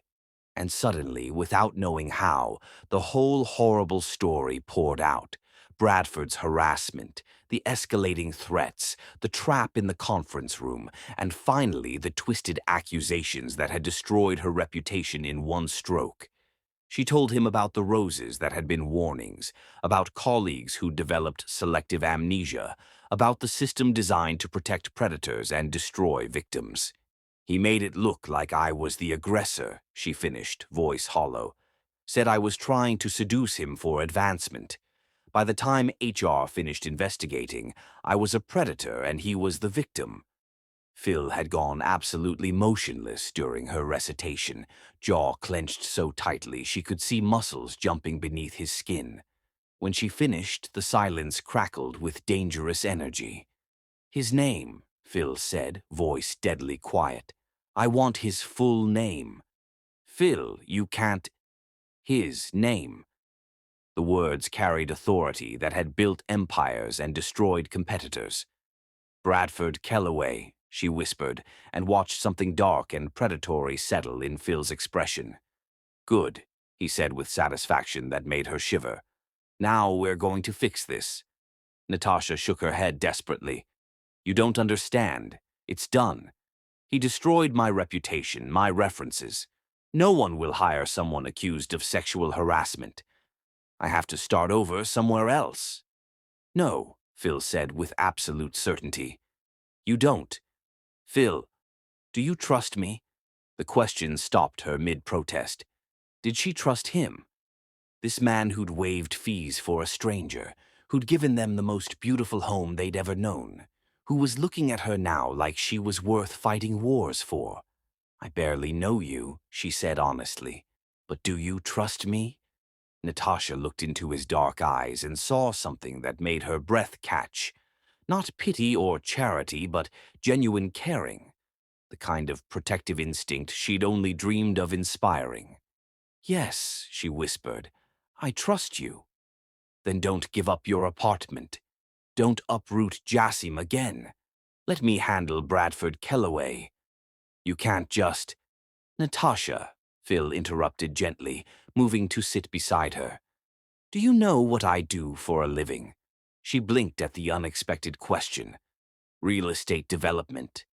Speaker 2: And suddenly, without knowing how, the whole horrible story poured out. Bradford's harassment, the escalating threats, the trap in the conference room, and finally the twisted accusations that had destroyed her reputation in one stroke. She told him about the roses that had been warnings, about colleagues who developed selective amnesia, about the system designed to protect predators and destroy victims. "He made it look like I was the aggressor," she finished, voice hollow. "Said I was trying to seduce him for advancement. By the time HR finished investigating, I was a predator and he was the victim." Phil had gone absolutely motionless during her recitation, jaw clenched so tightly she could see muscles jumping beneath his skin. When she finished, the silence crackled with dangerous energy. "His name," Phil said, voice deadly quiet. "I want his full name." "Phil, you can't—" "His name." The words carried authority that had built empires and destroyed competitors. "Bradford Kellaway," she whispered, and watched something dark and predatory settle in Phil's expression. "Good," he said with satisfaction that made her shiver. "Now we're going to fix this." Natasha shook her head desperately. "You don't understand. It's done. He destroyed my reputation, my references. No one will hire someone accused of sexual harassment. I have to start over somewhere else." "No," Phil said with absolute certainty. "You don't. Phil, do you trust me?" The question stopped her mid-protest. Did she trust him? This man who'd waived fees for a stranger, who'd given them the most beautiful home they'd ever known, who was looking at her now like she was worth fighting wars for. "I barely know you," she said honestly, "but do you trust me?" Natasha looked into his dark eyes and saw something that made her breath catch. Not pity or charity, but genuine caring, the kind of protective instinct she'd only dreamed of inspiring. "Yes," she whispered, "I trust you." "Then don't give up your apartment. Don't uproot Jassim again. Let me handle Bradford Kellaway. You can't just—" "Natasha," Phil interrupted gently, moving to sit beside her. "Do you know what I do for a living?" She blinked at the unexpected question. "Real estate development.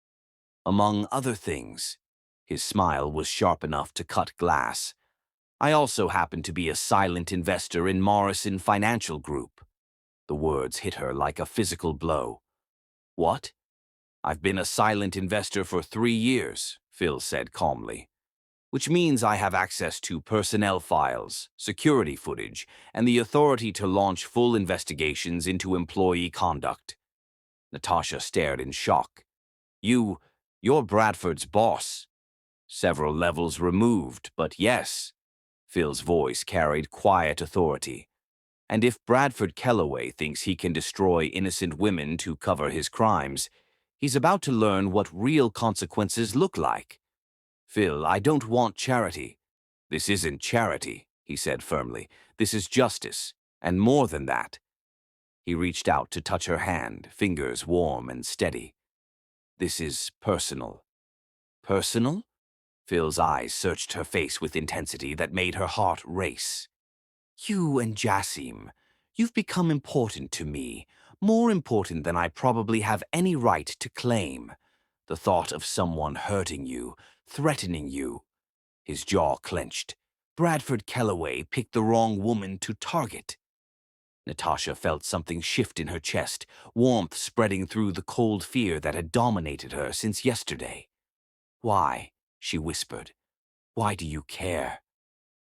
Speaker 2: Among other things." His smile was sharp enough to cut glass. "I also happen to be a silent investor in Morrison Financial Group." The words hit her like a physical blow. "What?" "I've been a silent investor for 3 years," Phil said calmly. "Which means I have access to personnel files, security footage, and the authority to launch full investigations into employee conduct." Natasha stared in shock. You're Bradford's boss." "Several levels removed, but yes." Phil's voice carried quiet authority. "And if Bradford Kellaway thinks he can destroy innocent women to cover his crimes, he's about to learn what real consequences look like." "Phil, I don't want charity." "This isn't charity," he said firmly. "This is justice, and more than that." He reached out to touch her hand, fingers warm and steady. "This is personal." "Personal?" Phil's eyes searched her face with intensity that made her heart race. "You and Jassim, you've become important to me, more important than I probably have any right to claim. The thought of someone hurting you, threatening you—" His jaw clenched. "Bradford Kellaway picked the wrong woman to target." Natasha felt something shift in her chest, warmth spreading through the cold fear that had dominated her since yesterday. "Why?" she whispered. "Why do you care?"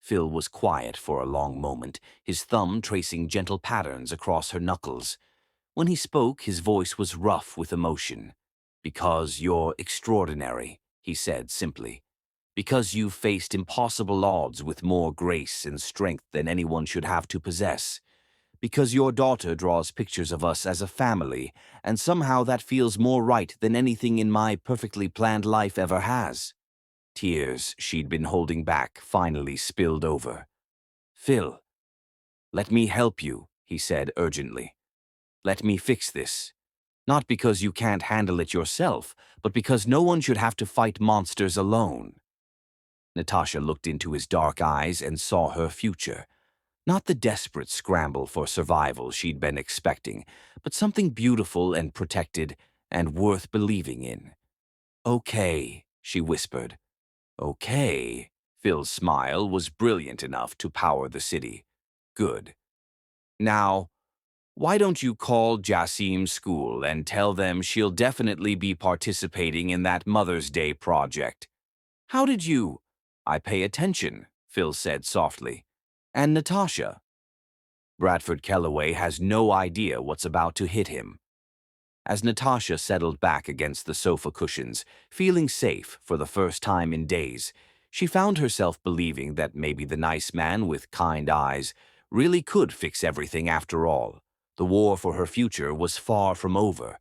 Speaker 2: Phil was quiet for a long moment, his thumb tracing gentle patterns across her knuckles. When he spoke, his voice was rough with emotion. "Because you're extraordinary," he said simply. "Because you've faced impossible odds with more grace and strength than anyone should have to possess. Because your daughter draws pictures of us as a family, and somehow that feels more right than anything in my perfectly planned life ever has." Tears she'd been holding back finally spilled over. "Phil, let me help you," he said urgently. "Let me fix this. Not because you can't handle it yourself, but because no one should have to fight monsters alone." Natasha looked into his dark eyes and saw her future. Not the desperate scramble for survival she'd been expecting, but something beautiful and protected and worth believing in. "Okay," she whispered. "Okay." Phil's smile was brilliant enough to power the city. "Good. Now, why don't you call Jassim's school and tell them she'll definitely be participating in that Mother's Day project?" "How did you—" "I pay attention," Phil said softly. "And Natasha?" "Bradford Kellaway has no idea what's about to hit him." As Natasha settled back against the sofa cushions, feeling safe for the first time in days, she found herself believing that maybe the nice man with kind eyes really could fix everything after all. The war for her future was far from over,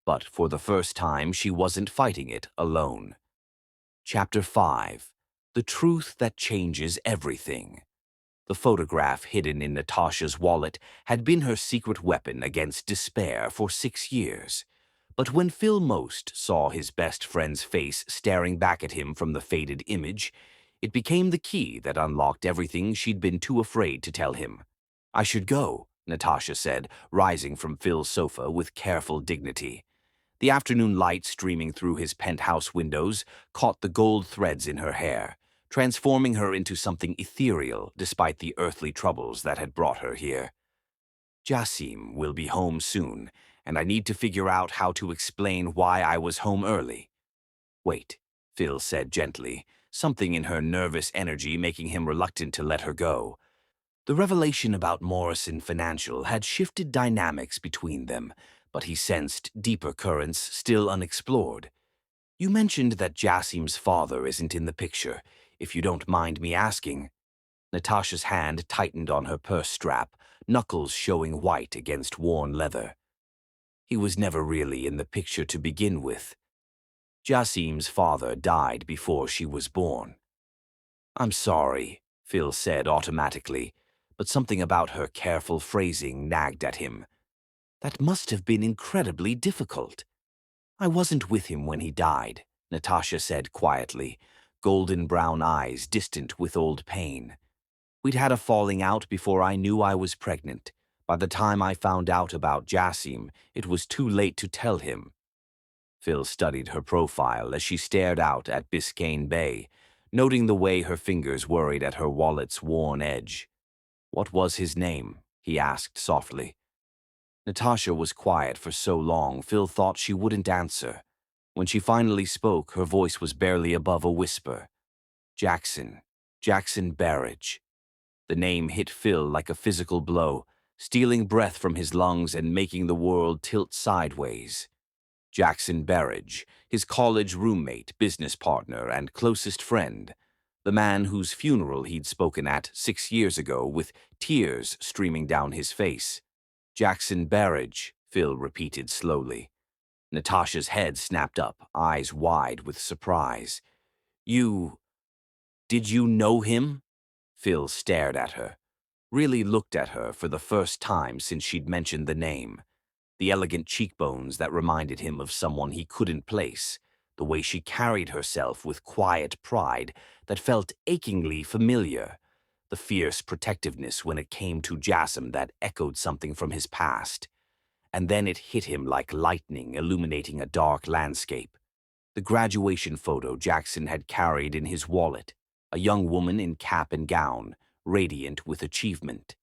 Speaker 2: but for the first time she wasn't fighting it alone. Chapter 5. The Truth That Changes Everything. The photograph hidden in Natasha's wallet had been her secret weapon against despair for 6 years. But when Phil Most saw his best friend's face staring back at him from the faded image, it became the key that unlocked everything she'd been too afraid to tell him. "I should go," Natasha said, rising from Phil's sofa with careful dignity. The afternoon light streaming through his penthouse windows caught the gold threads in her hair, transforming her into something ethereal despite the earthly troubles that had brought her here. "Jassim will be home soon, and I need to figure out how to explain why I was home early." "Wait," Phil said gently, something in her nervous energy making him reluctant to let her go. The revelation about Morrison Financial had shifted dynamics between them, but he sensed deeper currents still unexplored. You mentioned that Jassim's father isn't in the picture, if you don't mind me asking. Natasha's hand tightened on her purse strap, knuckles showing white against worn leather. He was never really in the picture to begin with. Jassim's father died before she was born. I'm sorry, Phil said automatically, but something about her careful phrasing nagged at him. That must have been incredibly difficult. I wasn't with him when he died, Natasha said quietly, golden brown eyes distant with old pain. We'd had a falling out before I knew I was pregnant. By the time I found out about Jassim, it was too late to tell him. Phil studied her profile as she stared out at Biscayne Bay, noting the way her fingers worried at her wallet's worn edge. What was his name? He asked softly. Natasha was quiet for so long, Phil thought she wouldn't answer. When she finally spoke, her voice was barely above a whisper. Jackson Barrage. The name hit Phil like a physical blow, stealing breath from his lungs and making the world tilt sideways. Jackson Barrage, his college roommate, business partner, and closest friend, the man whose funeral he'd spoken at 6 years ago with tears streaming down his face. Jackson Barrage, Phil repeated slowly. Natasha's head snapped up, eyes wide with surprise. Did you know him? Phil stared at her, really looked at her for the first time since she'd mentioned the name. The elegant cheekbones that reminded him of someone he couldn't place, the way she carried herself with quiet pride that felt achingly familiar, the fierce protectiveness when it came to Jassim that echoed something from his past. And then it hit him like lightning illuminating a dark landscape. The graduation photo Jackson had carried in his wallet, a young woman in cap and gown, radiant with achievement.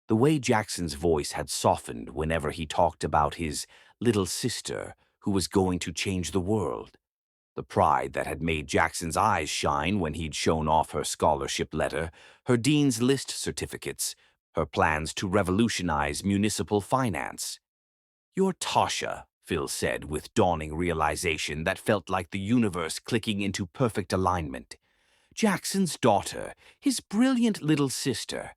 Speaker 2: The way Jackson's voice had softened whenever he talked about his little sister who was going to change the world. The pride that had made Jackson's eyes shine when he'd shown off her scholarship letter, her dean's list certificates, her plans to revolutionize municipal finance. You're Tasha, Phil said with dawning realization that felt like the universe clicking into perfect alignment. Jackson's daughter, his brilliant little sister.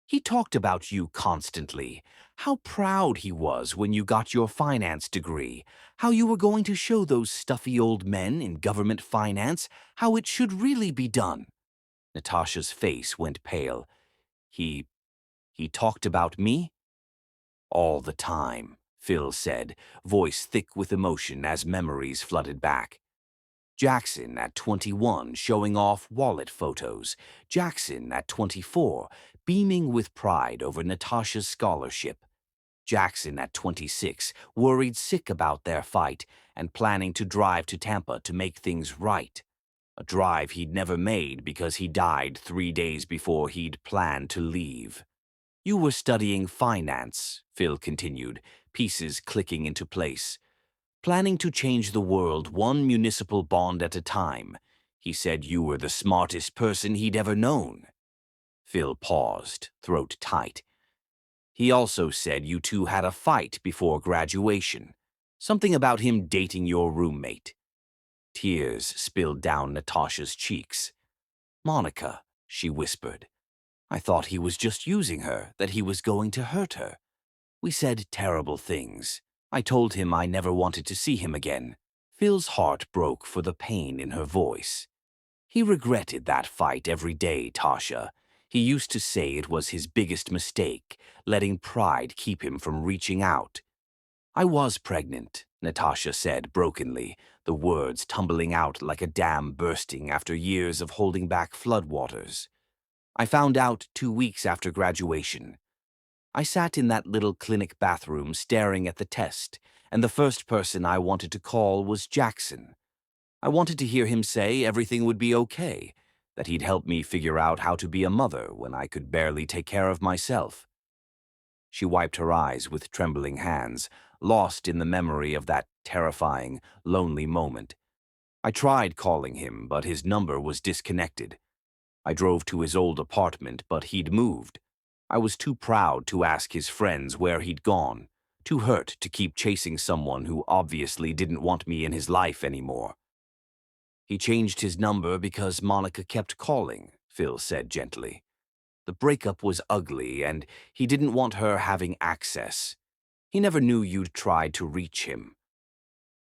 Speaker 2: He talked about you constantly, how proud he was when you got your finance degree, how you were going to show those stuffy old men in government finance how it should really be done. Natasha's face went pale. He talked about me? All the time, Phil said, voice thick with emotion as memories flooded back. Jackson at 21 showing off wallet photos. Jackson at 24 beaming with pride over Natasha's scholarship. Jackson at 26 worried sick about their fight and planning to drive to Tampa to make things right. A drive he'd never made because he died 3 days before he'd planned to leave. You were studying finance, Phil continued, pieces clicking into place. Planning to change the world one municipal bond at a time. He said you were the smartest person he'd ever known. Phil paused, throat tight. He also said you two had a fight before graduation. Something about him dating your roommate. Tears spilled down Natasha's cheeks. Monica, she whispered. I thought he was just using her, that he was going to hurt her. We said terrible things. I told him I never wanted to see him again. Phil's heart broke for the pain in her voice. He regretted that fight every day, Tasha. He used to say it was his biggest mistake, letting pride keep him from reaching out. I was pregnant, Natasha said brokenly, the words tumbling out like a dam bursting after years of holding back floodwaters. I found out 2 weeks after graduation. I sat in that little clinic bathroom staring at the test, and the first person I wanted to call was Jackson. I wanted to hear him say everything would be okay, that he'd help me figure out how to be a mother when I could barely take care of myself. She wiped her eyes with trembling hands, lost in the memory of that terrifying, lonely moment. I tried calling him, but his number was disconnected. I drove to his old apartment, but he'd moved. I was too proud to ask his friends where he'd gone, too hurt to keep chasing someone who obviously didn't want me in his life anymore. He changed his number because Monica kept calling, Phil said gently. The breakup was ugly, and he didn't want her having access. He never knew you'd tried to reach him.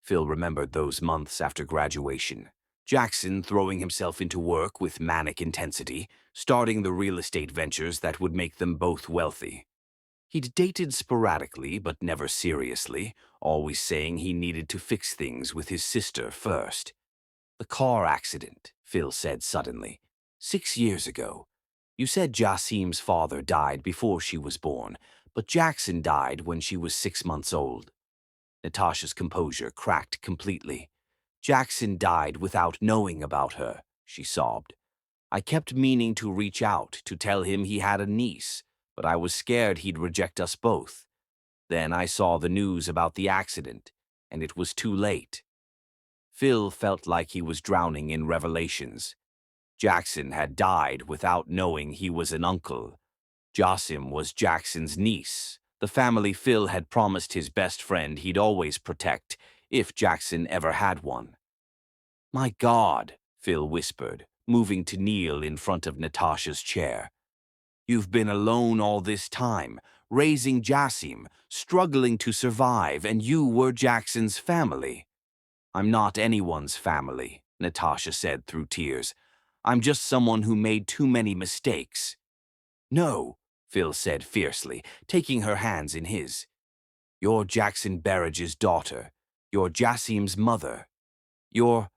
Speaker 2: Phil remembered those months after graduation. Jackson throwing himself into work with manic intensity, starting the real estate ventures that would make them both wealthy. He'd dated sporadically, but never seriously, always saying he needed to fix things with his sister first. The car accident, Phil said suddenly. 6 years ago. You said Jasim's father died before she was born, but Jackson died when she was 6 months old. Natasha's composure cracked completely. Jackson died without knowing about her, she sobbed. I kept meaning to reach out to tell him he had a niece, but I was scared he'd reject us both. Then I saw the news about the accident, and it was too late. Phil felt like he was drowning in revelations. Jackson had died without knowing he was an uncle. Jasim was Jackson's niece, the family Phil had promised his best friend he'd always protect if Jackson ever had one. My God, Phil whispered, moving to kneel in front of Natasha's chair. You've been alone all this time, raising Jasim, struggling to survive, and you were Jackson's family. I'm not anyone's family, Natasha said through tears. I'm just someone who made too many mistakes. No, Phil said fiercely, taking her hands in his. You're Jackson Berridge's daughter. You're Jasim's mother. You're...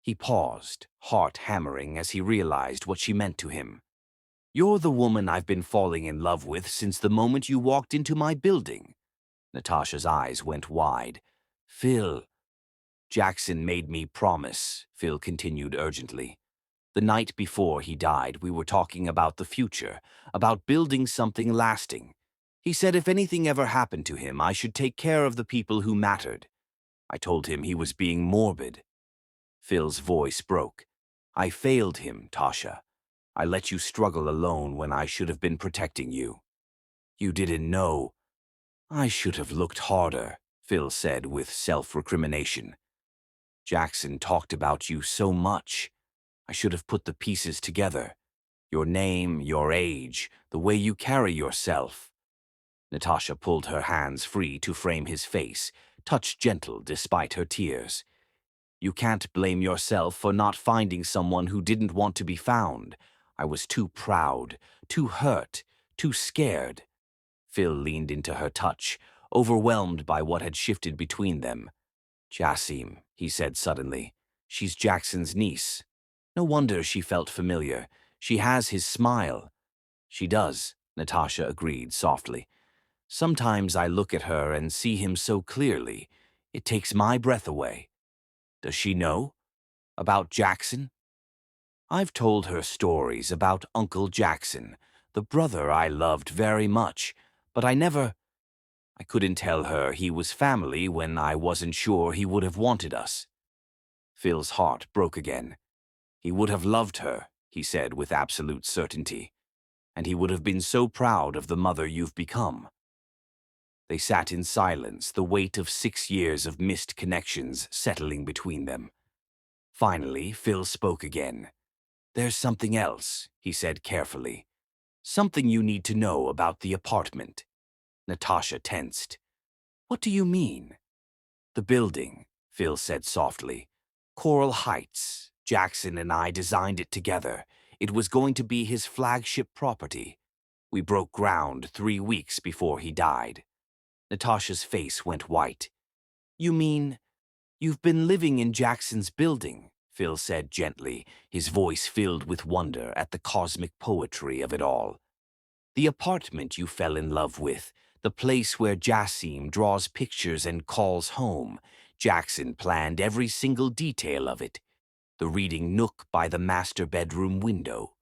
Speaker 2: He paused, heart hammering as he realized what she meant to him. You're the woman I've been falling in love with since the moment you walked into my building. Natasha's eyes went wide. Phil... Jackson made me promise, Phil continued urgently. The night before he died, we were talking about the future, about building something lasting. He said if anything ever happened to him, I should take care of the people who mattered. I told him he was being morbid. Phil's voice broke. I failed him, Tasha. I let you struggle alone when I should have been protecting you. You didn't know. I should have looked harder, Phil said with self-recrimination. Jackson talked about you so much. I should have put the pieces together. Your name, your age, the way you carry yourself. Natasha pulled her hands free to frame his face, touch gentle despite her tears. You can't blame yourself for not finding someone who didn't want to be found. I was too proud, too hurt, too scared. Phil leaned into her touch, overwhelmed by what had shifted between them. Jasim, he said suddenly. She's Jackson's niece. No wonder she felt familiar. She has his smile. She does, Natasha agreed softly. Sometimes I look at her and see him so clearly. It takes my breath away. Does she know? About Jackson? I've told her stories about Uncle Jackson, the brother I loved very much, but I couldn't tell her he was family when I wasn't sure he would have wanted us. Phil's heart broke again. He would have loved her, he said with absolute certainty, and he would have been so proud of the mother you've become. They sat in silence, the weight of 6 years of missed connections settling between them. Finally, Phil spoke again. There's something else, he said carefully. Something you need to know about the apartment. Natasha tensed. What do you mean? The building, Phil said softly. Coral Heights. Jackson and I designed it together. It was going to be his flagship property. We broke ground 3 weeks before he died. Natasha's face went white. You mean, you've been living in Jackson's building, Phil said gently, his voice filled with wonder at the cosmic poetry of it all. The apartment you fell in love with, the place where Jasim draws pictures and calls home. Jackson planned every single detail of it. The reading nook by the master bedroom window.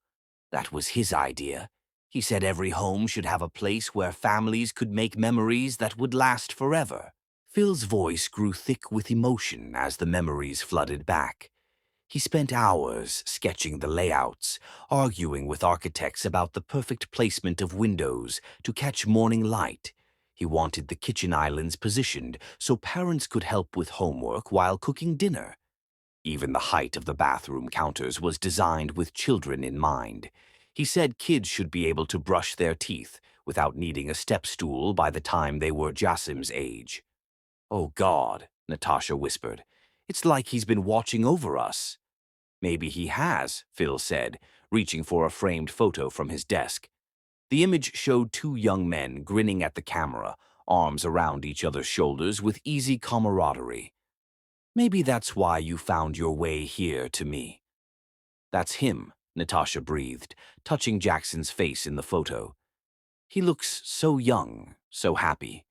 Speaker 2: That was his idea. He said every home should have a place where families could make memories that would last forever. Phil's voice grew thick with emotion as the memories flooded back. He spent hours sketching the layouts, arguing with architects about the perfect placement of windows to catch morning light. He wanted the kitchen islands positioned so parents could help with homework while cooking dinner. Even the height of the bathroom counters was designed with children in mind. He said kids should be able to brush their teeth without needing a step stool by the time they were Jasim's age. "Oh God," Natasha whispered. "It's like he's been watching over us." "Maybe he has," Phil said, reaching for a framed photo from his desk. The image showed two young men grinning at the camera, arms around each other's shoulders with easy camaraderie. "Maybe that's why you found your way here to me." "That's him," Natasha breathed, touching Jackson's face in the photo. "He looks so young, so happy."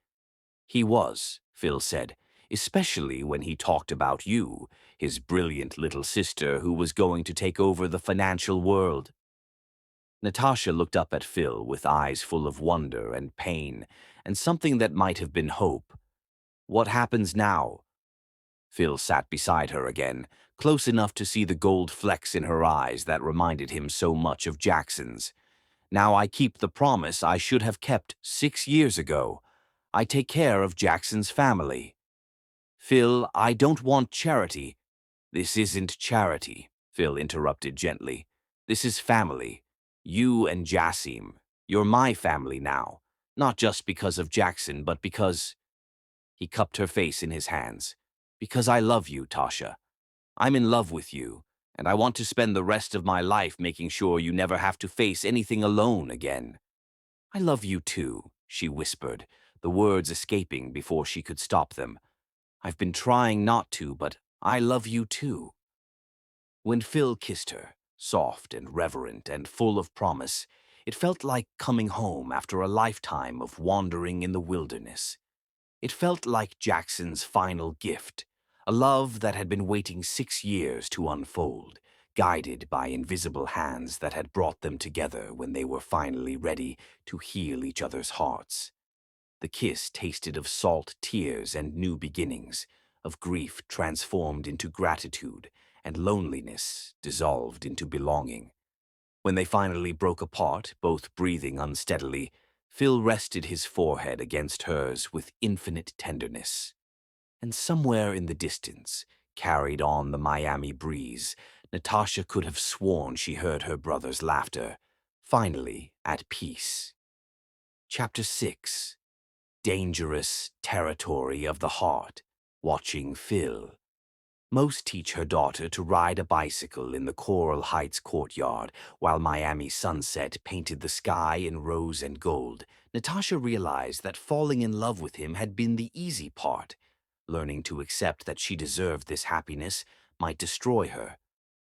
Speaker 2: "He was," Phil said, "especially when he talked about you, his brilliant little sister who was going to take over the financial world." Natasha looked up at Phil with eyes full of wonder and pain, and something that might have been hope. "What happens now?" Phil sat beside her again, close enough to see the gold flecks in her eyes that reminded him so much of Jackson's. "Now I keep the promise I should have kept 6 years ago. I take care of Jackson's family." "Phil, I don't want charity." "This isn't charity," Phil interrupted gently. "This is family. You and Jasim. You're my family now. Not just because of Jackson, but because—" He cupped her face in his hands. "Because I love you, Tasha. I'm in love with you, and I want to spend the rest of my life making sure you never have to face anything alone again." "I love you too," she whispered, the words escaping before she could stop them. "I've been trying not to, but I love you too." When Phil kissed her, soft and reverent and full of promise, it felt like coming home after a lifetime of wandering in the wilderness. It felt like Jackson's final gift, a love that had been waiting 6 years to unfold, guided by invisible hands that had brought them together when they were finally ready to heal each other's hearts. The kiss tasted of salt tears and new beginnings, of grief transformed into gratitude, and loneliness dissolved into belonging. When they finally broke apart, both breathing unsteadily, Phil rested his forehead against hers with infinite tenderness. And somewhere in the distance, carried on the Miami breeze, Natasha could have sworn she heard her brother's laughter, finally at peace. Chapter 6. Dangerous Territory of the Heart. Watching Phil. Most teach her daughter to ride a bicycle in the Coral Heights courtyard, while Miami sunset painted the sky in rose and gold. Natasha realized that falling in love with him had been the easy part. Learning to accept that she deserved this happiness might destroy her.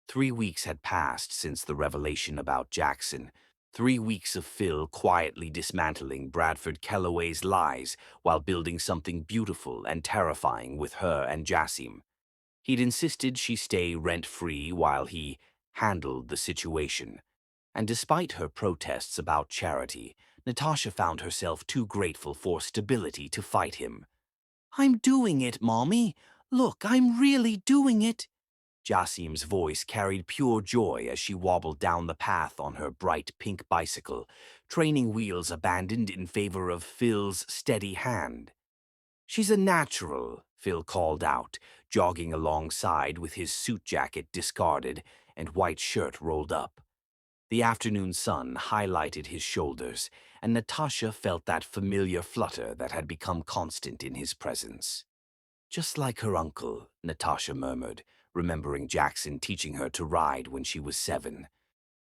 Speaker 2: 3 weeks had passed since the revelation about Jackson. 3 weeks of Phil quietly dismantling Bradford Kellaway's lies while building something beautiful and terrifying with her and Jasim. He'd insisted she stay rent-free while he handled the situation. And despite her protests about charity, Natasha found herself too grateful for stability to fight him. "I'm doing it, Mommy. Look, I'm really doing it." Jasim's voice carried pure joy as she wobbled down the path on her bright pink bicycle, training wheels abandoned in favor of Phil's steady hand. "She's a natural," Phil called out, jogging alongside with his suit jacket discarded and white shirt rolled up. The afternoon sun highlighted his shoulders, and Natasha felt that familiar flutter that had become constant in his presence. "Just like her uncle," Natasha murmured, remembering Jackson teaching her to ride when she was 7.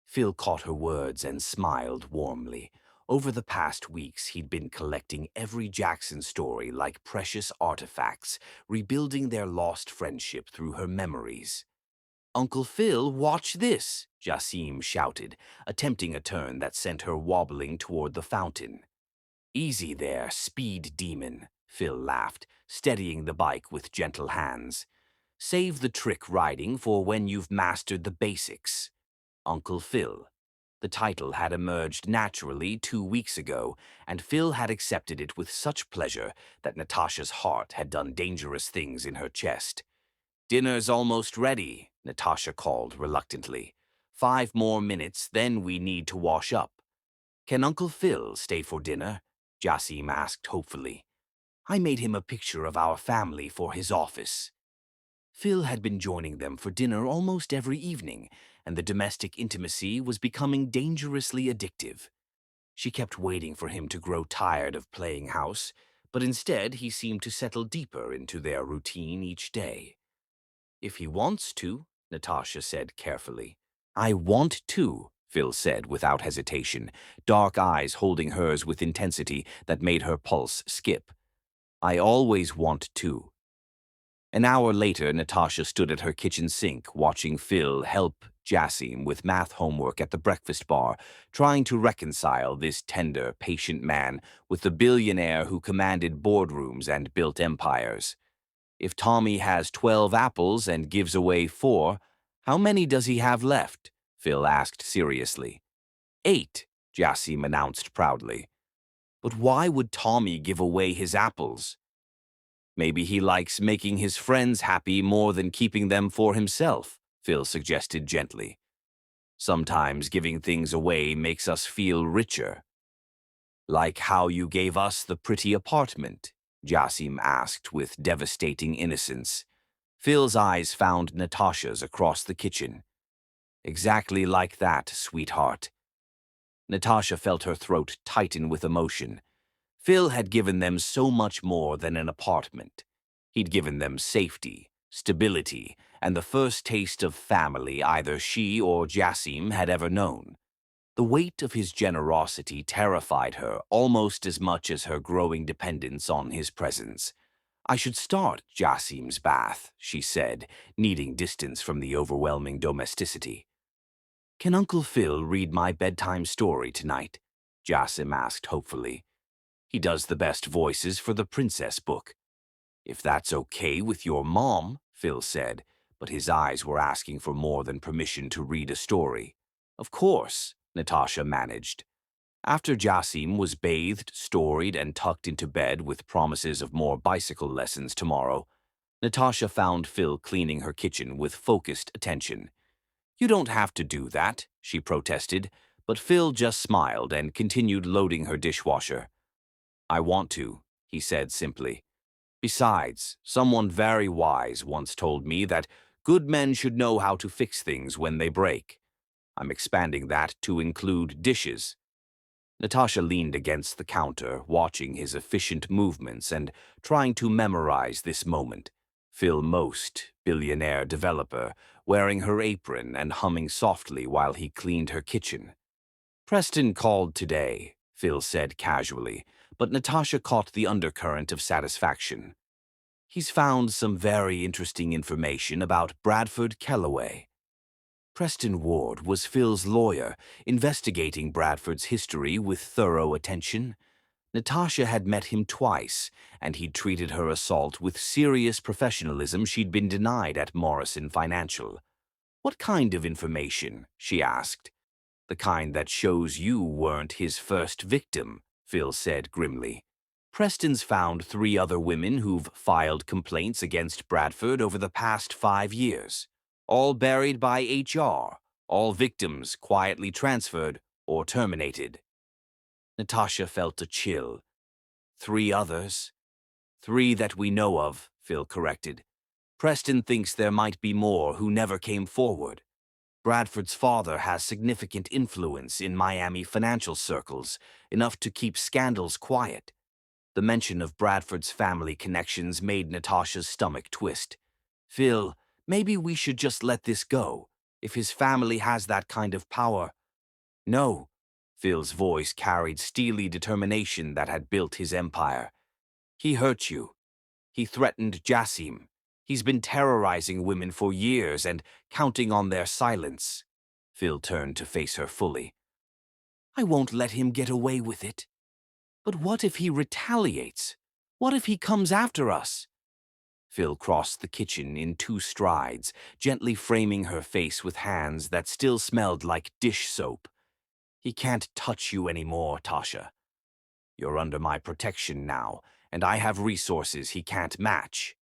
Speaker 2: Phil caught her words and smiled warmly. Over the past weeks, he'd been collecting every Jackson story like precious artifacts, rebuilding their lost friendship through her memories. "Uncle Phil, watch this!" Jasim shouted, attempting a turn that sent her wobbling toward the fountain. "Easy there, speed demon," Phil laughed, steadying the bike with gentle hands. "Save the trick riding for when you've mastered the basics." Uncle Phil. The title had emerged naturally 2 weeks ago, and Phil had accepted it with such pleasure that Natasha's heart had done dangerous things in her chest. Dinner's almost ready, Natasha called reluctantly. 5 more minutes, then we need to wash up. Can Uncle Phil stay for dinner? Jassim asked hopefully. I made him a picture of our family for his office. Phil had been joining them for dinner almost every evening, and the domestic intimacy was becoming dangerously addictive. She kept waiting for him to grow tired of playing house, but instead he seemed to settle deeper into their routine each day. If he wants to, Natasha said carefully. I want to, Phil said without hesitation, dark eyes holding hers with intensity that made her pulse skip. I always want to. An hour later, Natasha stood at her kitchen sink, watching Phil help Jassim with math homework at the breakfast bar, trying to reconcile this tender, patient man with the billionaire who commanded boardrooms and built empires. If Tommy has 12 apples and gives away 4, how many does he have left? Phil asked seriously. 8, Jassim announced proudly. But why would Tommy give away his apples? Maybe he likes making his friends happy more than keeping them for himself, Phil suggested gently. Sometimes giving things away makes us feel richer. Like how you gave us the pretty apartment, Jassim asked with devastating innocence. Phil's eyes found Natasha's across the kitchen. Exactly like that, sweetheart. Natasha felt her throat tighten with emotion. Phil had given them so much more than an apartment. He'd given them safety, stability, and the first taste of family either she or Jassim had ever known. The weight of his generosity terrified her almost as much as her growing dependence on his presence. I should start Jassim's bath, she said, needing distance from the overwhelming domesticity. Can Uncle Phil read my bedtime story tonight? Jassim asked hopefully. He does the best voices for the princess book. If that's okay with your mom, Phil said, but his eyes were asking for more than permission to read a story. Of course, Natasha managed. After Jassim was bathed, storied, and tucked into bed with promises of more bicycle lessons tomorrow, Natasha found Phil cleaning her kitchen with focused attention. You don't have to do that, she protested, but Phil just smiled and continued loading her dishwasher. I want to, he said simply. Besides, someone very wise once told me that good men should know how to fix things when they break. I'm expanding that to include dishes. Natasha leaned against the counter, watching his efficient movements and trying to memorize this moment. Phil Most, billionaire developer, wearing her apron and humming softly while he cleaned her kitchen. Preston called today, Phil said casually, but Natasha caught the undercurrent of satisfaction. He's found some very interesting information about Bradford Kellaway. Preston Ward was Phil's lawyer, investigating Bradford's history with thorough attention. Natasha had met him twice, and he'd treated her assault with serious professionalism she'd been denied at Morrison Financial. What kind of information? She asked. The kind that shows you weren't his first victim, Phil said grimly. Preston's found 3 other women who've filed complaints against Bradford over the past 5 years. All buried by HR, all victims quietly transferred or terminated. Natasha felt a chill. 3 others? 3 that we know of, Phil corrected. Preston thinks there might be more who never came forward. Bradford's father has significant influence in Miami financial circles, enough to keep scandals quiet. The mention of Bradford's family connections made Natasha's stomach twist. Phil, maybe we should just let this go, if his family has that kind of power. No, Phil's voice carried steely determination that had built his empire. He hurt you. He threatened Jassim. He's been terrorizing women for years and counting on their silence. Phil turned to face her fully. I won't let him get away with it. But what if he retaliates? What if he comes after us? Phil crossed the kitchen in 2 strides, gently framing her face with hands that still smelled like dish soap. He can't touch you anymore, Tasha. You're under my protection now, and I have resources he can't match.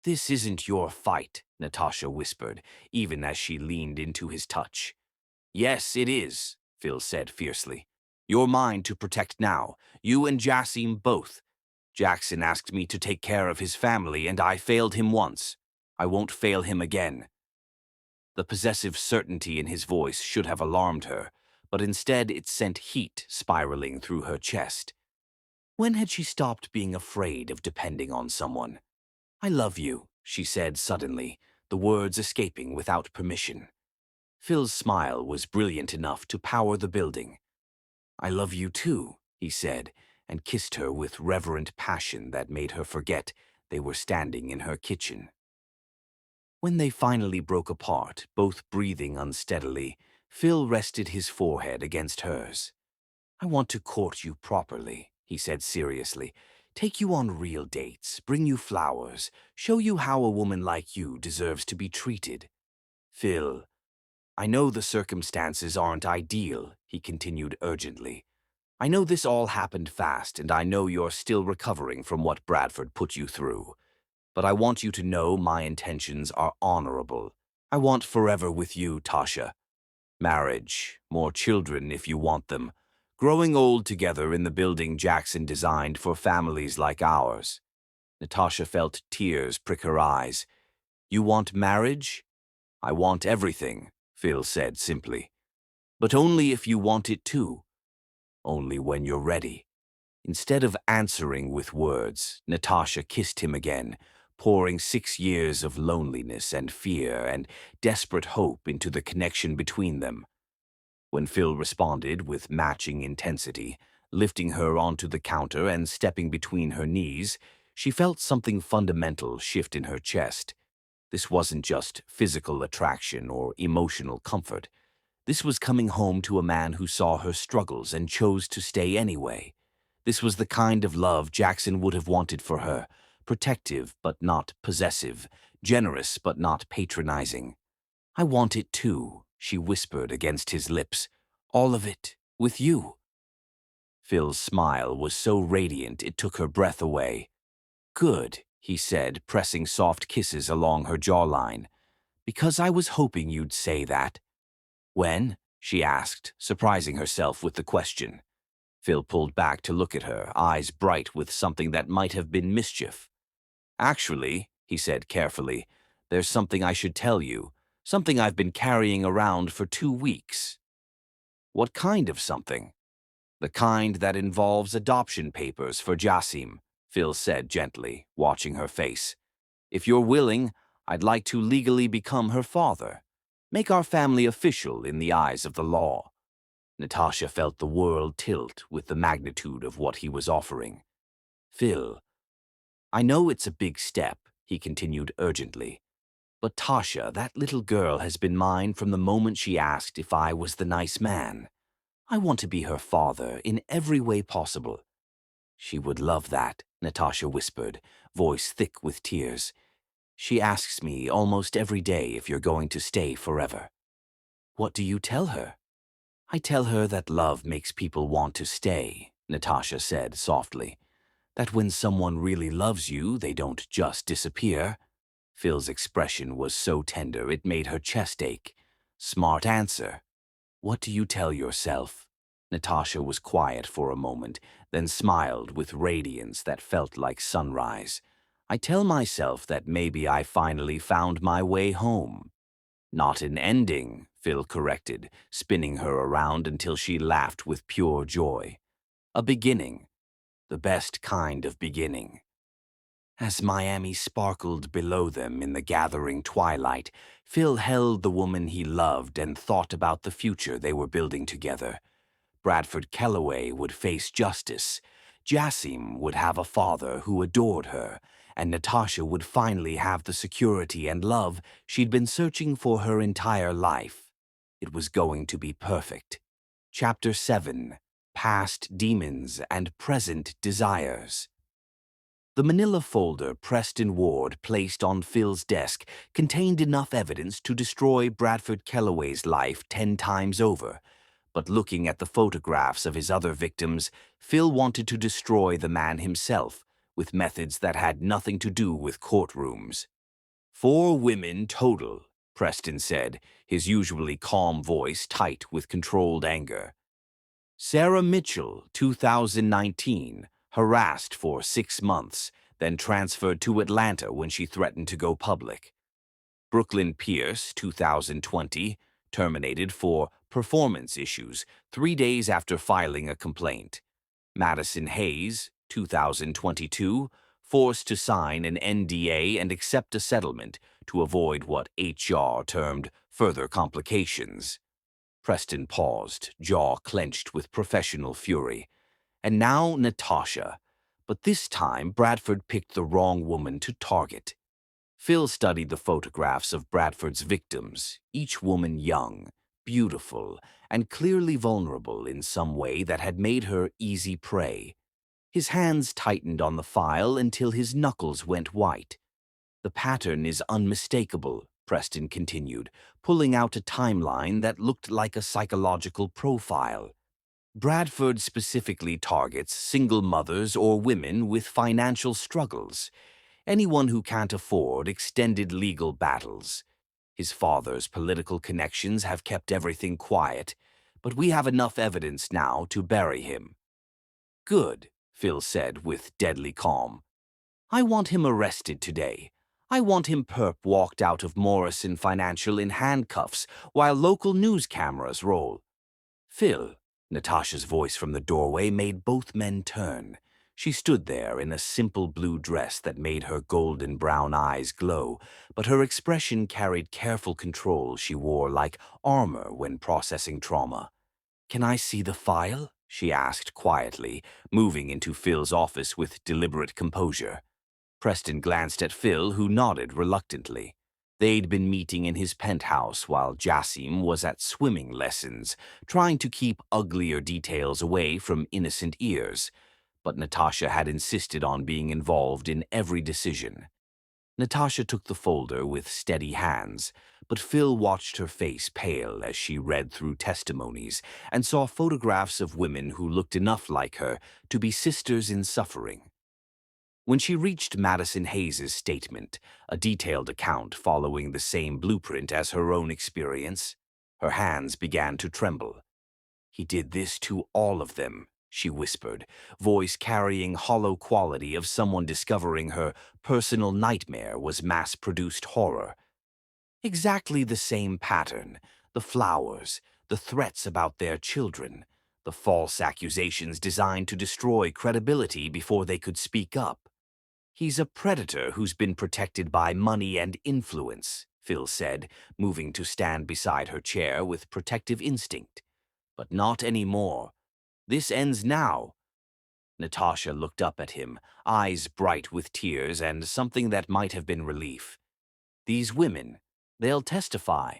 Speaker 2: This isn't your fight, Natasha whispered, even as she leaned into his touch. Yes, it is, Phil said fiercely. You're mine to protect now, you and Jassim both. Jackson asked me to take care of his family, and I failed him once. I won't fail him again. The possessive certainty in his voice should have alarmed her, but instead it sent heat spiraling through her chest. When had she stopped being afraid of depending on someone? I love you, she said suddenly, the words escaping without permission. Phil's smile was brilliant enough to power the building. I love you too, he said, and kissed her with reverent passion that made her forget they were standing in her kitchen. When they finally broke apart, both breathing unsteadily, Phil rested his forehead against hers. I want to court you properly, he said seriously. Take you on real dates, bring you flowers, show you how a woman like you deserves to be treated. Phil, I know the circumstances aren't ideal, he continued urgently. I know this all happened fast, and I know you're still recovering from what Bradford put you through. But I want you to know my intentions are honorable. I want forever with you, Tasha. Marriage, more children if you want them, growing old together in the building Jackson designed for families like ours. Natasha felt tears prick her eyes. You want marriage? I want everything, Phil said simply. But only if you want it too. Only when you're ready. Instead of answering with words, Natasha kissed him again, pouring 6 years of loneliness and fear and desperate hope into the connection between them. When Phil responded with matching intensity, lifting her onto the counter and stepping between her knees, she felt something fundamental shift in her chest. This wasn't just physical attraction or emotional comfort. This was coming home to a man who saw her struggles and chose to stay anyway. This was the kind of love Jackson would have wanted for her, protective but not possessive, generous but not patronizing. I want it too, she whispered against his lips. All of it, with you. Phil's smile was so radiant it took her breath away. Good, he said, pressing soft kisses along her jawline. Because I was hoping you'd say that. When? She asked, surprising herself with the question. Phil pulled back to look at her, eyes bright with something that might have been mischief. Actually, he said carefully, there's something I should tell you, something I've been carrying around for 2 weeks. What kind of something? The kind that involves adoption papers for Jassim, Phil said gently, watching her face. If you're willing, I'd like to legally become her father. Make our family official in the eyes of the law. Natasha felt the world tilt with the magnitude of what he was offering. Phil, I know it's a big step, he continued urgently. But Tasha, that little girl has been mine from the moment she asked if I was the nice man. I want to be her father in every way possible. She would love that, Natasha whispered, voice thick with tears. She asks me almost every day if you're going to stay forever. What do you tell her? I tell her that love makes people want to stay, Natasha said softly. That when someone really loves you, they don't just disappear. Phil's expression was so tender it made her chest ache. Smart answer. What do you tell yourself? Natasha was quiet for a moment, then smiled with radiance that felt like sunrise. I tell myself that maybe I finally found my way home. Not an ending, Phil corrected, spinning her around until she laughed with pure joy. A beginning. The best kind of beginning. As Miami sparkled below them in the gathering twilight, Phil held the woman he loved and thought about the future they were building together. Bradford Kellaway would face justice. Jassim would have a father who adored her, and Natasha would finally have the security and love she'd been searching for her entire life. It was going to be perfect. Chapter 7. Past Demons and Present Desires. The manila folder Preston Ward placed on Phil's desk contained enough evidence to destroy Bradford Kellaway's life 10 times over. But looking at the photographs of his other victims, Phil wanted to destroy the man himself, with methods that had nothing to do with courtrooms. 4 women total, Preston said, his usually calm voice tight with controlled anger. Sarah Mitchell, 2019, harassed for 6 months, then transferred to Atlanta when she threatened to go public. Brooklyn Pierce, 2020, terminated for performance issues 3 days after filing a complaint. Madison Hayes, 2022, forced to sign an NDA and accept a settlement to avoid what HR termed further complications. Preston paused, jaw clenched with professional fury. And now Natasha. But this time Bradford picked the wrong woman to target. Phil studied the photographs of Bradford's victims, each woman young, beautiful, and clearly vulnerable in some way that had made her easy prey. His hands tightened on the file until his knuckles went white. The pattern is unmistakable, Preston continued, pulling out a timeline that looked like a psychological profile. Bradford specifically targets single mothers or women with financial struggles, anyone who can't afford extended legal battles. His father's political connections have kept everything quiet, but we have enough evidence now to bury him. Good, Phil said with deadly calm. I want him arrested today. I want him perp walked out of Morrison Financial in handcuffs while local news cameras roll. Phil, Natasha's voice from the doorway made both men turn. She stood there in a simple blue dress that made her golden brown eyes glow, but her expression carried careful control she wore like armor when processing trauma. Can I see the file? She asked quietly, moving into Phil's office with deliberate composure. Preston glanced at Phil, who nodded reluctantly. They'd been meeting in his penthouse while Jassim was at swimming lessons, trying to keep uglier details away from innocent ears. But Natasha had insisted on being involved in every decision. Natasha took the folder with steady hands, but Phil watched her face pale as she read through testimonies and saw photographs of women who looked enough like her to be sisters in suffering. When she reached Madison Hayes's statement, a detailed account following the same blueprint as her own experience, her hands began to tremble. He did this to all of them, she whispered, voice carrying hollow quality of someone discovering her personal nightmare was mass-produced horror. Exactly the same pattern, the flowers, the threats about their children, the false accusations designed to destroy credibility before they could speak up. He's a predator who's been protected by money and influence, Phil said, moving to stand beside her chair with protective instinct. But not anymore. This ends now. Natasha looked up at him, eyes bright with tears and something that might have been relief. These women, they'll testify.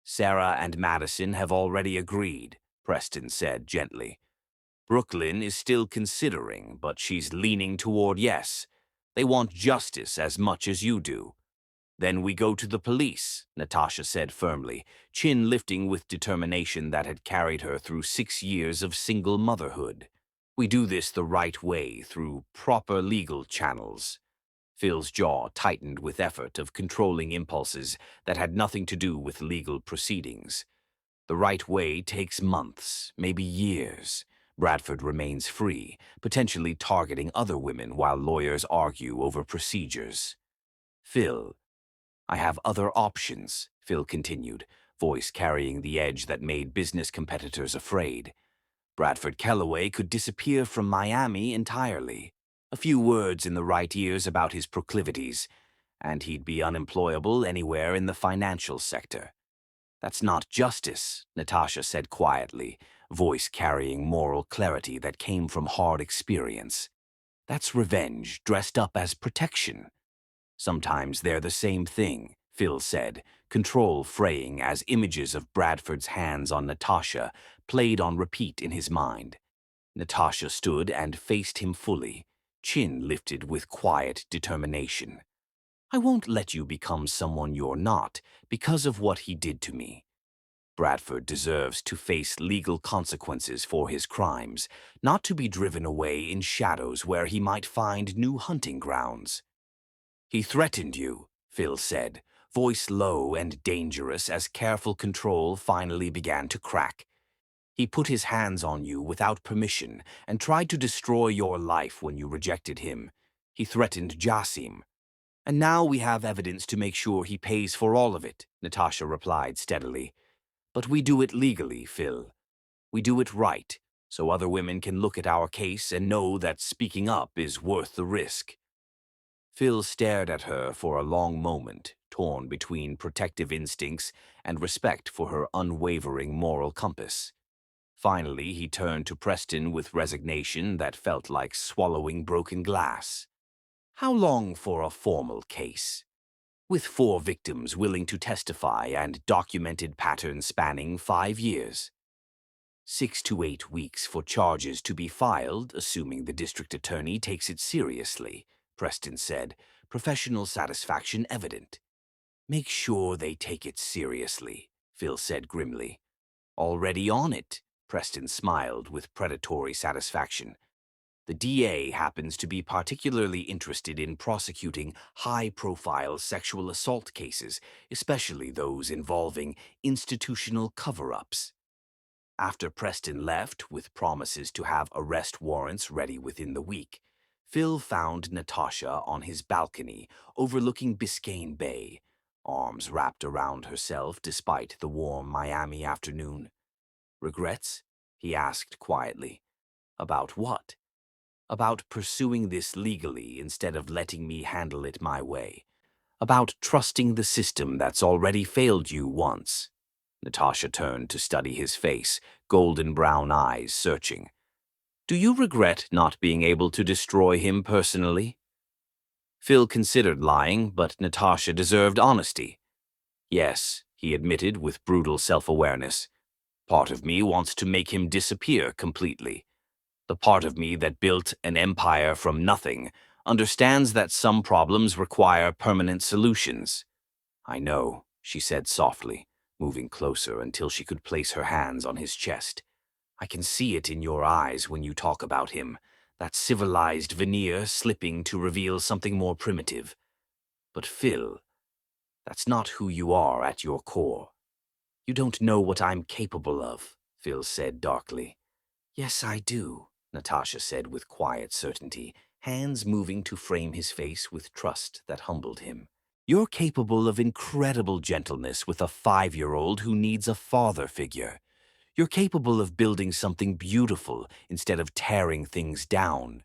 Speaker 2: Sarah and Madison have already agreed, Preston said gently. Brooklyn is still considering, but she's leaning toward yes. They want justice as much as you do. Then we go to the police, Natasha said firmly, chin lifting with determination that had carried her through 6 years of single motherhood. We do this the right way, through proper legal channels. Phil's jaw tightened with effort of controlling impulses that had nothing to do with legal proceedings. The right way takes months, maybe years. Bradford remains free, potentially targeting other women while lawyers argue over procedures. Phil, I have other options, Phil continued, voice carrying the edge that made business competitors afraid. Bradford Kellaway could disappear from Miami entirely. A few words in the right ears about his proclivities, and he'd be unemployable anywhere in the financial sector. That's not justice, Natasha said quietly, voice carrying moral clarity that came from hard experience. That's revenge dressed up as protection. Sometimes they're the same thing, Phil said, control fraying as images of Bradford's hands on Natasha played on repeat in his mind. Natasha stood and faced him fully, chin lifted with quiet determination. I won't let you become someone you're not because of what he did to me. Bradford deserves to face legal consequences for his crimes, not to be driven away in shadows where he might find new hunting grounds. He threatened you, Phil said, voice low and dangerous as careful control finally began to crack. He put his hands on you without permission and tried to destroy your life when you rejected him. He threatened Jassim. And now we have evidence to make sure he pays for all of it, Natasha replied steadily. But we do it legally, Phil. We do it right, so other women can look at our case and know that speaking up is worth the risk. Phil stared at her for a long moment, torn between protective instincts and respect for her unwavering moral compass. Finally, he turned to Preston with resignation that felt like swallowing broken glass. How long for a formal case? With 4 victims willing to testify and documented patterns spanning 5 years. 6 to 8 weeks for charges to be filed, assuming the district attorney takes it seriously, Preston said, professional satisfaction evident. Make sure they take it seriously, Phil said grimly. Already on it, Preston smiled with predatory satisfaction. The DA happens to be particularly interested in prosecuting high-profile sexual assault cases, especially those involving institutional cover-ups. After Preston left, with promises to have arrest warrants ready within the week, Phil found Natasha on his balcony overlooking Biscayne Bay, arms wrapped around herself despite the warm Miami afternoon. Regrets? He asked quietly. About what? About pursuing this legally instead of letting me handle it my way. About trusting the system that's already failed you once. Natasha turned to study his face, golden brown eyes searching. Do you regret not being able to destroy him personally? Phil considered lying, but Natasha deserved honesty. Yes, he admitted with brutal self-awareness. Part of me wants to make him disappear completely. The part of me that built an empire from nothing understands that some problems require permanent solutions. I know, she said softly, moving closer until she could place her hands on his chest. I can see it in your eyes when you talk about him, that civilized veneer slipping to reveal something more primitive. But Phil, that's not who you are at your core. You don't know what I'm capable of, Phil said darkly. Yes, I do, Natasha said with quiet certainty, hands moving to frame his face with trust that humbled him. You're capable of incredible gentleness with a 5-year-old who needs a father figure. You're capable of building something beautiful instead of tearing things down.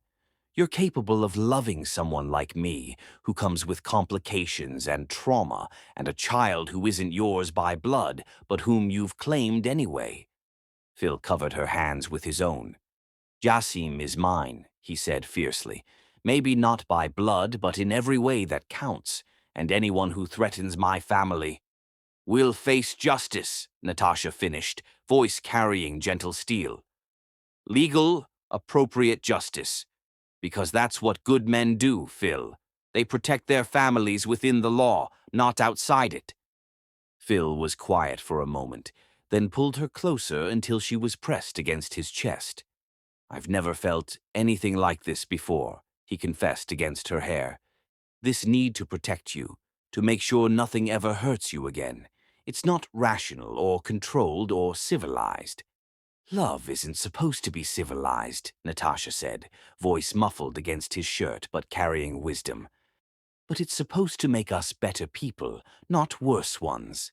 Speaker 2: You're capable of loving someone like me, who comes with complications and trauma, and a child who isn't yours by blood, but whom you've claimed anyway. Phil covered her hands with his own. Jassim is mine, he said fiercely. Maybe not by blood, but in every way that counts, and anyone who threatens my family will face justice, Natasha finished, voice carrying gentle steel. Legal, appropriate justice. Because that's what good men do, Phil. They protect their families within the law, not outside it. Phil was quiet for a moment, then pulled her closer until she was pressed against his chest. I've never felt anything like this before, he confessed against her hair. This need to protect you, to make sure nothing ever hurts you again. It's not rational or controlled or civilized. Love isn't supposed to be civilized, Natasha said, voice muffled against his shirt but carrying wisdom. But it's supposed to make us better people, not worse ones.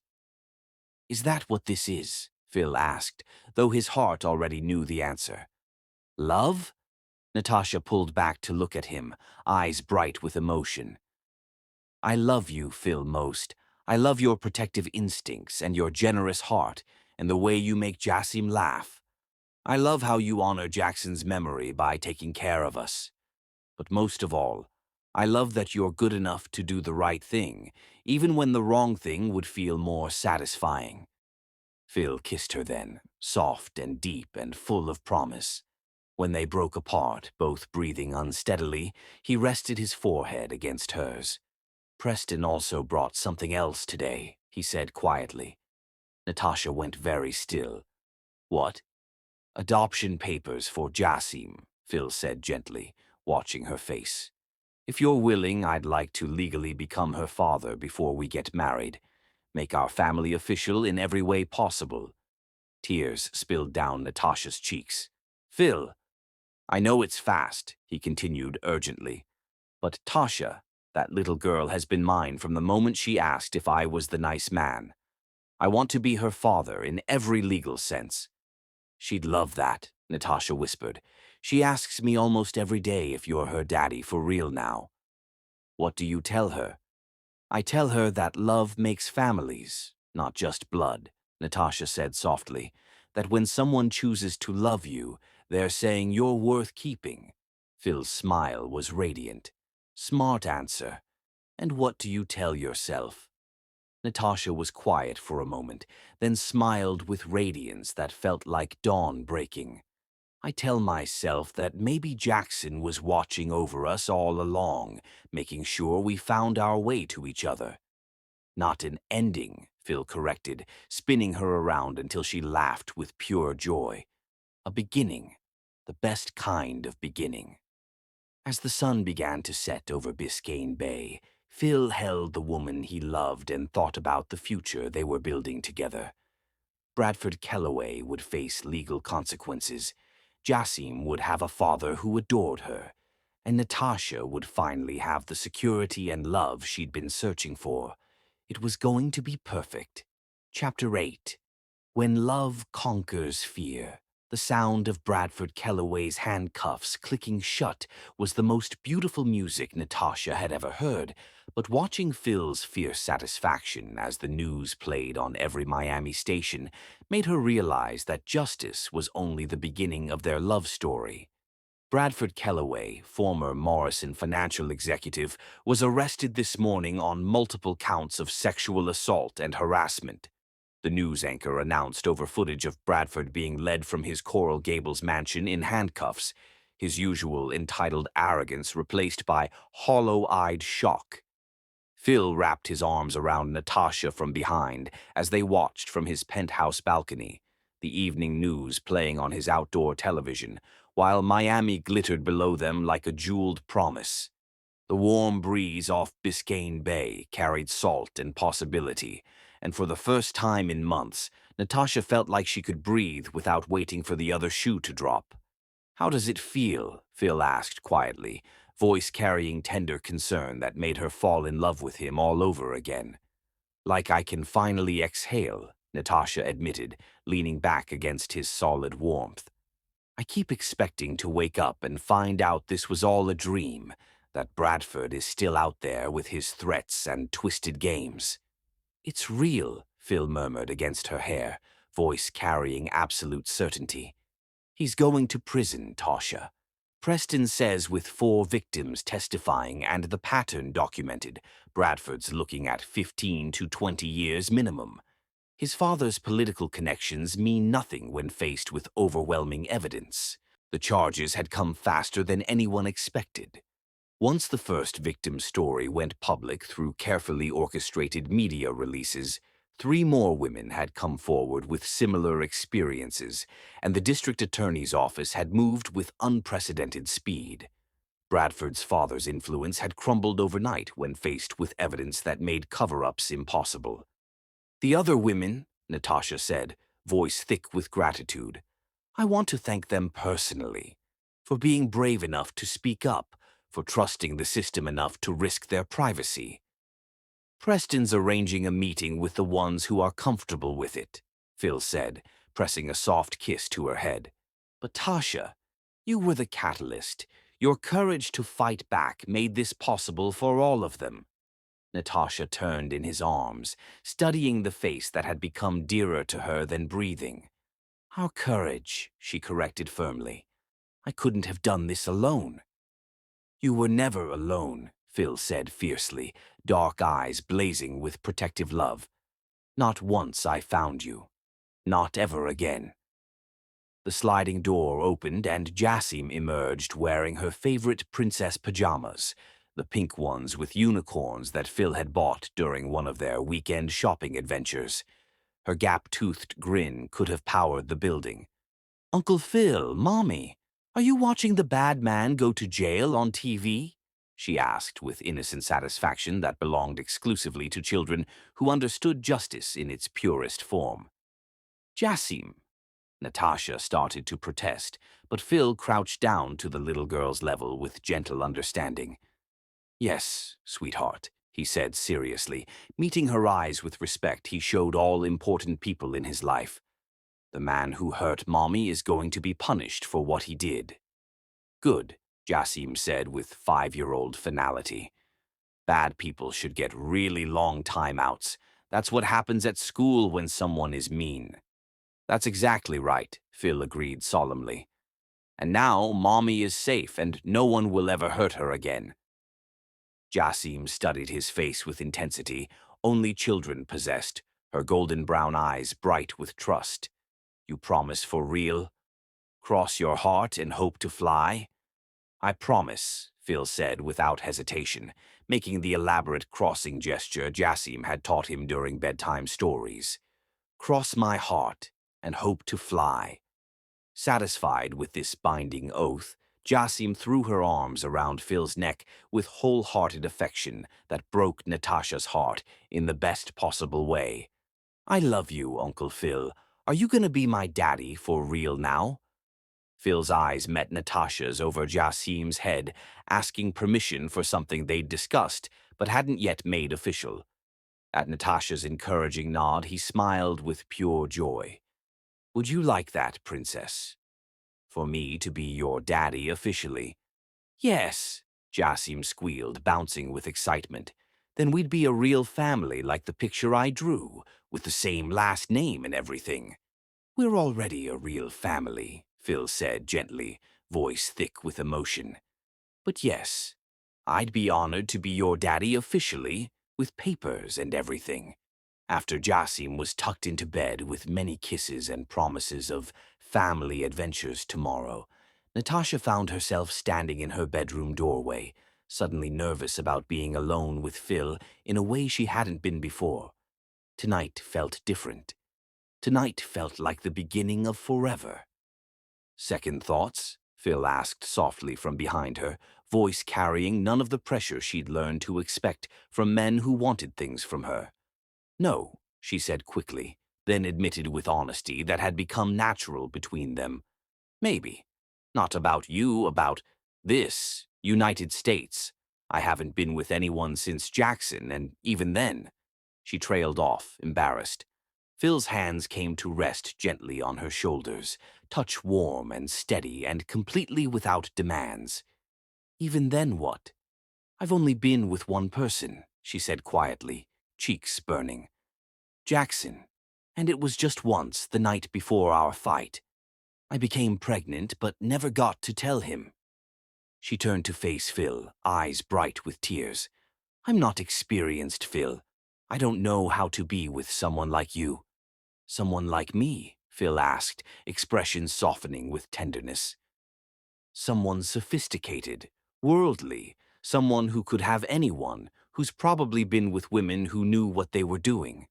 Speaker 2: Is that what this is? Phil asked, though his heart already knew the answer. Love? Natasha pulled back to look at him, eyes bright with emotion. I love you, Phil, most. I love your protective instincts and your generous heart and the way you make Jassim laugh. I love how you honor Jackson's memory by taking care of us. But most of all, I love that you're good enough to do the right thing, even when the wrong thing would feel more satisfying. Phil kissed her then, soft and deep and full of promise. When they broke apart, both breathing unsteadily, he rested his forehead against hers. Preston also brought something else today, he said quietly. Natasha went very still. What? Adoption papers for Jassim, Phil said gently, watching her face. If you're willing, I'd like to legally become her father before we get married. Make our family official in every way possible. Tears spilled down Natasha's cheeks. Phil, I know it's fast, he continued urgently, but Tasha, that little girl, has been mine from the moment she asked if I was the nice man. I want to be her father in every legal sense. She'd love that, Natasha whispered. She asks me almost every day if you're her daddy for real now. What do you tell her? I tell her that love makes families, not just blood, Natasha said softly. That when someone chooses to love you, they're saying you're worth keeping. Phil's smile was radiant. Smart answer. And what do you tell yourself? Natasha was quiet for a moment, then smiled with radiance that felt like dawn breaking. I tell myself that maybe Jackson was watching over us all along, making sure we found our way to each other. Not an ending, Phil corrected, spinning her around until she laughed with pure joy. A beginning, the best kind of beginning. As the sun began to set over Biscayne Bay, Phil held the woman he loved and thought about the future they were building together. Bradford Kellaway would face legal consequences. Jassim would have a father who adored her, and Natasha would finally have the security and love she'd been searching for. It was going to be perfect. Chapter 8. When Love Conquers Fear. The sound of Bradford Kellaway's handcuffs clicking shut was the most beautiful music Natasha had ever heard, but watching Phil's fierce satisfaction as the news played on every Miami station made her realize that justice was only the beginning of their love story. Bradford Kellaway, former Morrison financial executive, was arrested this morning on multiple counts of sexual assault and harassment. The news anchor announced over footage of Bradford being led from his Coral Gables mansion in handcuffs, his usual entitled arrogance replaced by hollow-eyed shock. Phil wrapped his arms around Natasha from behind as they watched from his penthouse balcony, the evening news playing on his outdoor television, while Miami glittered below them like a jeweled promise. The warm breeze off Biscayne Bay carried salt and possibility, and for the first time in months, Natasha felt like she could breathe without waiting for the other shoe to drop. "How does it feel?" Phil asked quietly, voice carrying tender concern that made her fall in love with him all over again. "Like I can finally exhale," Natasha admitted, leaning back against his solid warmth. "I keep expecting to wake up and find out this was all a dream, that Bradford is still out there with his threats and twisted games." "It's real," Phil murmured against her hair, voice carrying absolute certainty. "He's going to prison, Tasha. Preston says with 4 victims testifying and the pattern documented, Bradford's looking at 15 to 20 years minimum. His father's political connections mean nothing when faced with overwhelming evidence. The charges had come faster than anyone expected. Once the first victim story went public through carefully orchestrated media releases, 3 more women had come forward with similar experiences, and the district attorney's office had moved with unprecedented speed. Bradford's father's influence had crumbled overnight when faced with evidence that made cover-ups impossible. "The other women," Natasha said, voice thick with gratitude, "I want to thank them personally, for being brave enough to speak up, for trusting the system enough to risk their privacy. Preston's arranging a meeting with the ones who are comfortable with it," Phil said, pressing a soft kiss to her head. "But Tasha, you were the catalyst. Your courage to fight back made this possible for all of them." Natasha turned in his arms, studying the face that had become dearer to her than breathing. "Our courage," she corrected firmly. "I couldn't have done this alone." "You were never alone," Phil said fiercely, dark eyes blazing with protective love. "Not once I found you. Not ever again." The sliding door opened and Jassim emerged wearing her favorite princess pajamas, the pink ones with unicorns that Phil had bought during one of their weekend shopping adventures. Her gap-toothed grin could have powered the building. "Uncle Phil, Mommy, are you watching the bad man go to jail on TV?" she asked with innocent satisfaction that belonged exclusively to children who understood justice in its purest form. Jassim. Natasha started to protest, but Phil crouched down to the little girl's level with gentle understanding. Yes, sweetheart, he said seriously. Meeting her eyes with respect, he showed all important people in his life. The man who hurt Mommy is going to be punished for what he did. Good, Jassim said with 5-year-old finality. Bad people should get really long timeouts. That's what happens at school when someone is mean. That's exactly right, Phil agreed solemnly. And now Mommy is safe and no one will ever hurt her again. Jassim studied his face with intensity only children possessed, her golden brown eyes bright with trust. You promise for real? Cross your heart and hope to fly? I promise, Phil said without hesitation, making the elaborate crossing gesture Jassim had taught him during bedtime stories. Cross my heart and hope to fly. Satisfied with this binding oath, Jassim threw her arms around Phil's neck with wholehearted affection that broke Natasha's heart in the best possible way. I love you, Uncle Phil. Are you gonna be my daddy for real now? Phil's eyes met Natasha's over Jassim's head, asking permission for something they'd discussed but hadn't yet made official. At Natasha's encouraging nod, he smiled with pure joy. Would you like that, princess? For me to be your daddy officially? Yes, Jassim squealed, bouncing with excitement. Then we'd be a real family like the picture I drew, with the same last name and everything. We're already a real family, Phil said gently, voice thick with emotion. But yes, I'd be honored to be your daddy officially, with papers and everything. After Jassim was tucked into bed with many kisses and promises of family adventures tomorrow, Natasha found herself standing in her bedroom doorway, suddenly nervous about being alone with Phil in a way she hadn't been before. Tonight felt different. Tonight felt like the beginning of forever. Second thoughts? Phil asked softly from behind her, voice carrying none of the pressure she'd learned to expect from men who wanted things from her. No, she said quickly, then admitted with honesty that had become natural between them. Maybe. Not about you, about this, United States. I haven't been with anyone since Jackson, and even then. She trailed off, embarrassed. Phil's hands came to rest gently on her shoulders, touch warm and steady and completely without demands. Even then what? I've only been with one person, she said quietly, cheeks burning. Jackson. And it was just once, the night before our fight. I became pregnant but never got to tell him. She turned to face Phil, eyes bright with tears. I'm not experienced, Phil. I don't know how to be with someone like you. Someone like me? Phil asked, expression softening with tenderness. Someone sophisticated, worldly, someone who could have anyone, who's probably been with women who knew what they were doing.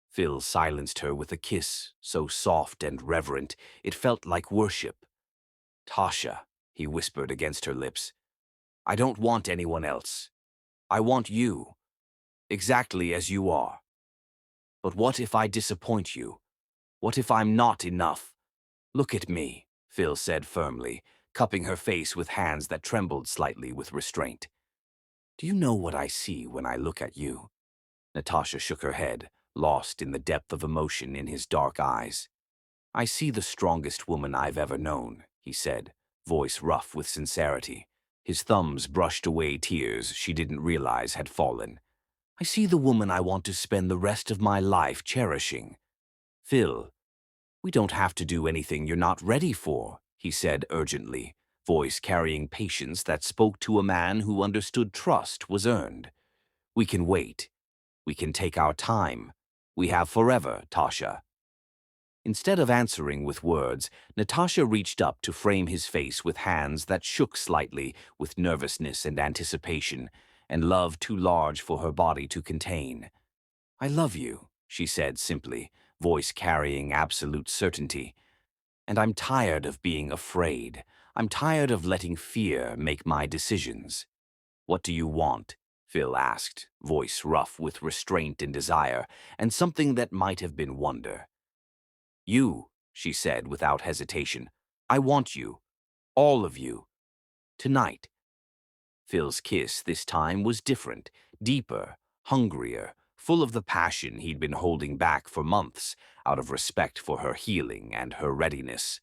Speaker 2: Phil silenced her with a kiss, so soft and reverent, it felt like worship. Tasha, he whispered against her lips, I don't want anyone else. I want you, exactly as you are. But what if I disappoint you? What if I'm not enough? Look at me, Phil said firmly, cupping her face with hands that trembled slightly with restraint. Do you know what I see when I look at you? Natasha shook her head, lost in the depth of emotion in his dark eyes. I see the strongest woman I've ever known, he said, voice rough with sincerity. His thumbs brushed away tears she didn't realize had fallen. I see the woman I want to spend the rest of my life cherishing. Phil, we don't have to do anything you're not ready for, he said urgently, voice carrying patience that spoke to a man who understood trust was earned. We can wait. We can take our time. We have forever, Tasha. Instead of answering with words, Natasha reached up to frame his face with hands that shook slightly with nervousness and anticipation, and love too large for her body to contain. I love you, she said simply, voice carrying absolute certainty. And I'm tired of being afraid. I'm tired of letting fear make my decisions. "What do you want?" Phil asked, voice rough with restraint and desire, and something that might have been wonder. "You," she said without hesitation. "I want you. All of you. Tonight." Phil's kiss this time was different, deeper, hungrier, full of the passion he'd been holding back for months out of respect for her healing and her readiness.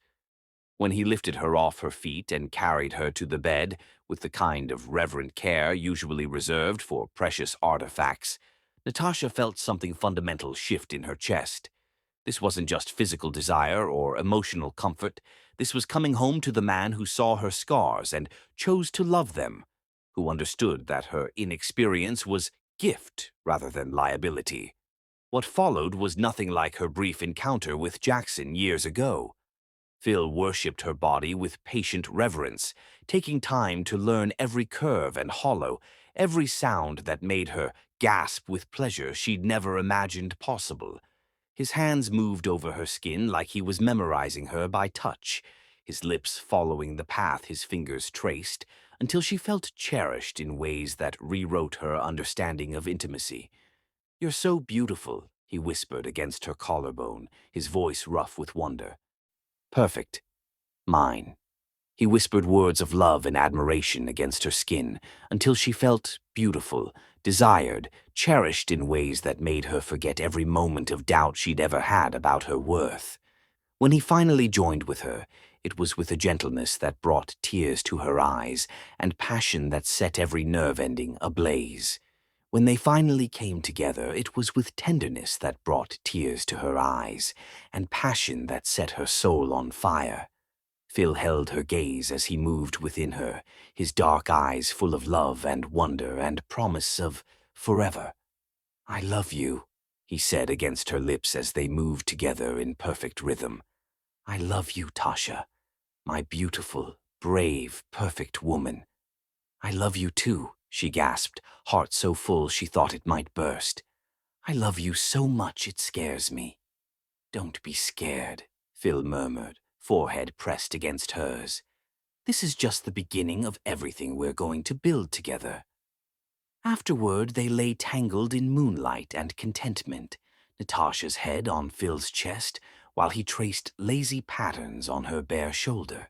Speaker 2: When he lifted her off her feet and carried her to the bed with the kind of reverent care usually reserved for precious artifacts, Natasha felt something fundamental shift in her chest. This wasn't just physical desire or emotional comfort. This was coming home to the man who saw her scars and chose to love them, who understood that her inexperience was gift rather than liability. What followed was nothing like her brief encounter with Jackson years ago. Phil worshipped her body with patient reverence, taking time to learn every curve and hollow, every sound that made her gasp with pleasure she'd never imagined possible. His hands moved over her skin like he was memorizing her by touch, his lips following the path his fingers traced, until she felt cherished in ways that rewrote her understanding of intimacy. "You're so beautiful," he whispered against her collarbone, his voice rough with wonder. "Perfect. Mine." He whispered words of love and admiration against her skin until she felt beautiful, desired, cherished in ways that made her forget every moment of doubt she'd ever had about her worth. When he finally joined with her, it was with a gentleness that brought tears to her eyes and passion that set every nerve ending ablaze. When they finally came together, it was with tenderness that brought tears to her eyes and passion that set her soul on fire. Phil held her gaze as he moved within her, his dark eyes full of love and wonder and promise of forever. "I love you," he said against her lips as they moved together in perfect rhythm. "I love you, Tasha, my beautiful, brave, perfect woman." "I love you too," she gasped, heart so full she thought it might burst. "I love you so much it scares me." "Don't be scared," Phil murmured, forehead pressed against hers. "This is just the beginning of everything we're going to build together." Afterward, they lay tangled in moonlight and contentment, Natasha's head on Phil's chest, while he traced lazy patterns on her bare shoulder.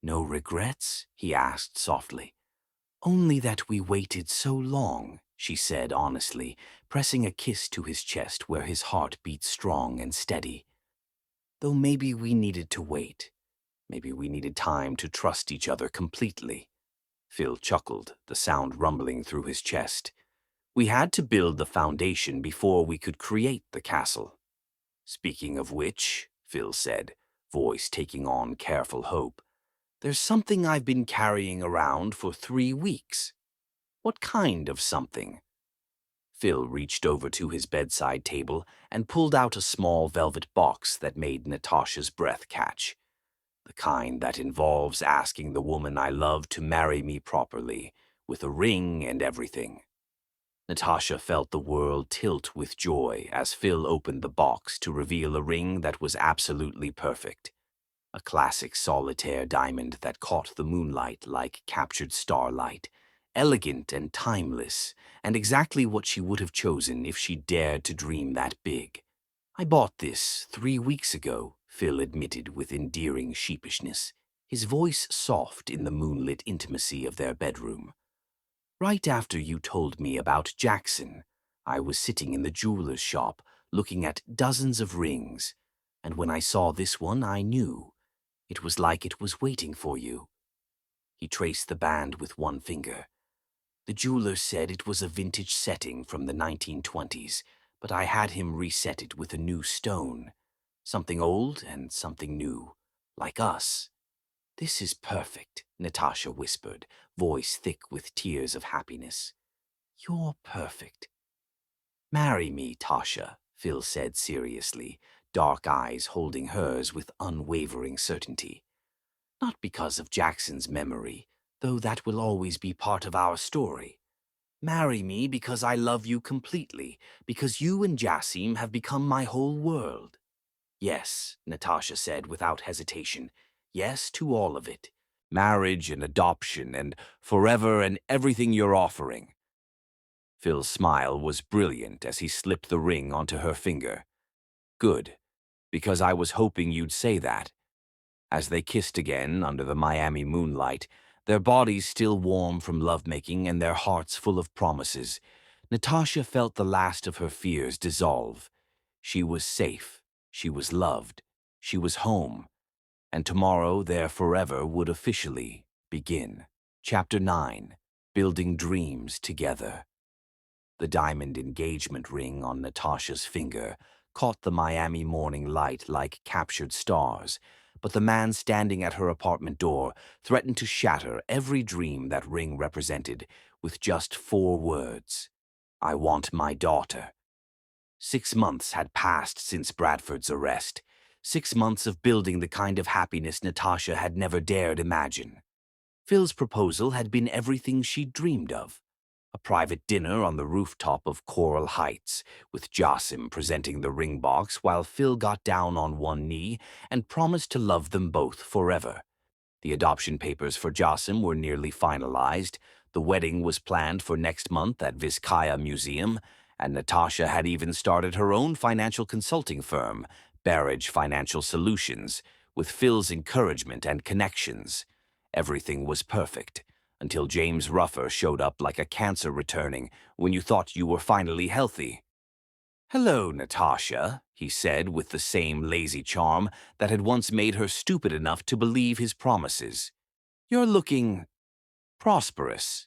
Speaker 2: "No regrets?" he asked softly. "Only that we waited so long," she said honestly, pressing a kiss to his chest where his heart beat strong and steady. "Though maybe we needed to wait. Maybe we needed time to trust each other completely." Phil chuckled, the sound rumbling through his chest. "We had to build the foundation before we could create the castle." "Speaking of which," Phil said, voice taking on careful hope, "there's something I've been carrying around for 3 weeks." "What kind of something?" Phil reached over to his bedside table and pulled out a small velvet box that made Natasha's breath catch. "The kind that involves asking the woman I love to marry me properly, with a ring and everything." Natasha felt the world tilt with joy as Phil opened the box to reveal a ring that was absolutely perfect. A classic solitaire diamond that caught the moonlight like captured starlight, elegant and timeless, and exactly what she would have chosen if she dared to dream that big. "I bought this 3 weeks ago," Phil admitted with endearing sheepishness, his voice soft in the moonlit intimacy of their bedroom. "Right after you told me about Jackson, I was sitting in the jeweler's shop looking at dozens of rings, and when I saw this one, I knew. It was like it was waiting for you." He traced the band with one finger. "The jeweler said it was a vintage setting from the 1920s, but I had him reset it with a new stone. Something old and something new, like us." "This is perfect," Natasha whispered, voice thick with tears of happiness. "You're perfect." "Marry me, Tasha," Phil said seriously, dark eyes holding hers with unwavering certainty. "Not because of Jackson's memory, though that will always be part of our story. Marry me because I love you completely, because you and Jassim have become my whole world." "Yes," Natasha said without hesitation. "Yes to all of it. Marriage and adoption and forever and everything you're offering. Phil's smile was brilliant as he slipped the ring onto her finger. Good, because I was hoping you'd say that. As they kissed again under the Miami moonlight, their bodies still warm from lovemaking and their hearts full of promises, Natasha felt the last of her fears dissolve. She was safe, she was loved, she was home, and tomorrow their forever would officially begin. Chapter 9. Building Dreams Together. The diamond engagement ring on Natasha's finger caught the Miami morning light like captured stars, but the man standing at her apartment door threatened to shatter every dream that ring represented with just 4 words. I want my daughter. 6 months had passed since Bradford's arrest. 6 months of building the kind of happiness Natasha had never dared imagine. Phil's proposal had been everything she'd dreamed of. A private dinner on the rooftop of Coral Heights, with Jassim presenting the ring box while Phil got down on one knee and promised to love them both forever. The adoption papers for Jassim were nearly finalized, the wedding was planned for next month at Vizcaya Museum, and Natasha had even started her own financial consulting firm, Barrage Financial Solutions, with Phil's encouragement and connections. Everything was perfect, until James Ruffer showed up like a cancer returning when you thought you were finally healthy. "Hello, Natasha," he said with the same lazy charm that had once made her stupid enough to believe his promises. "You're looking prosperous."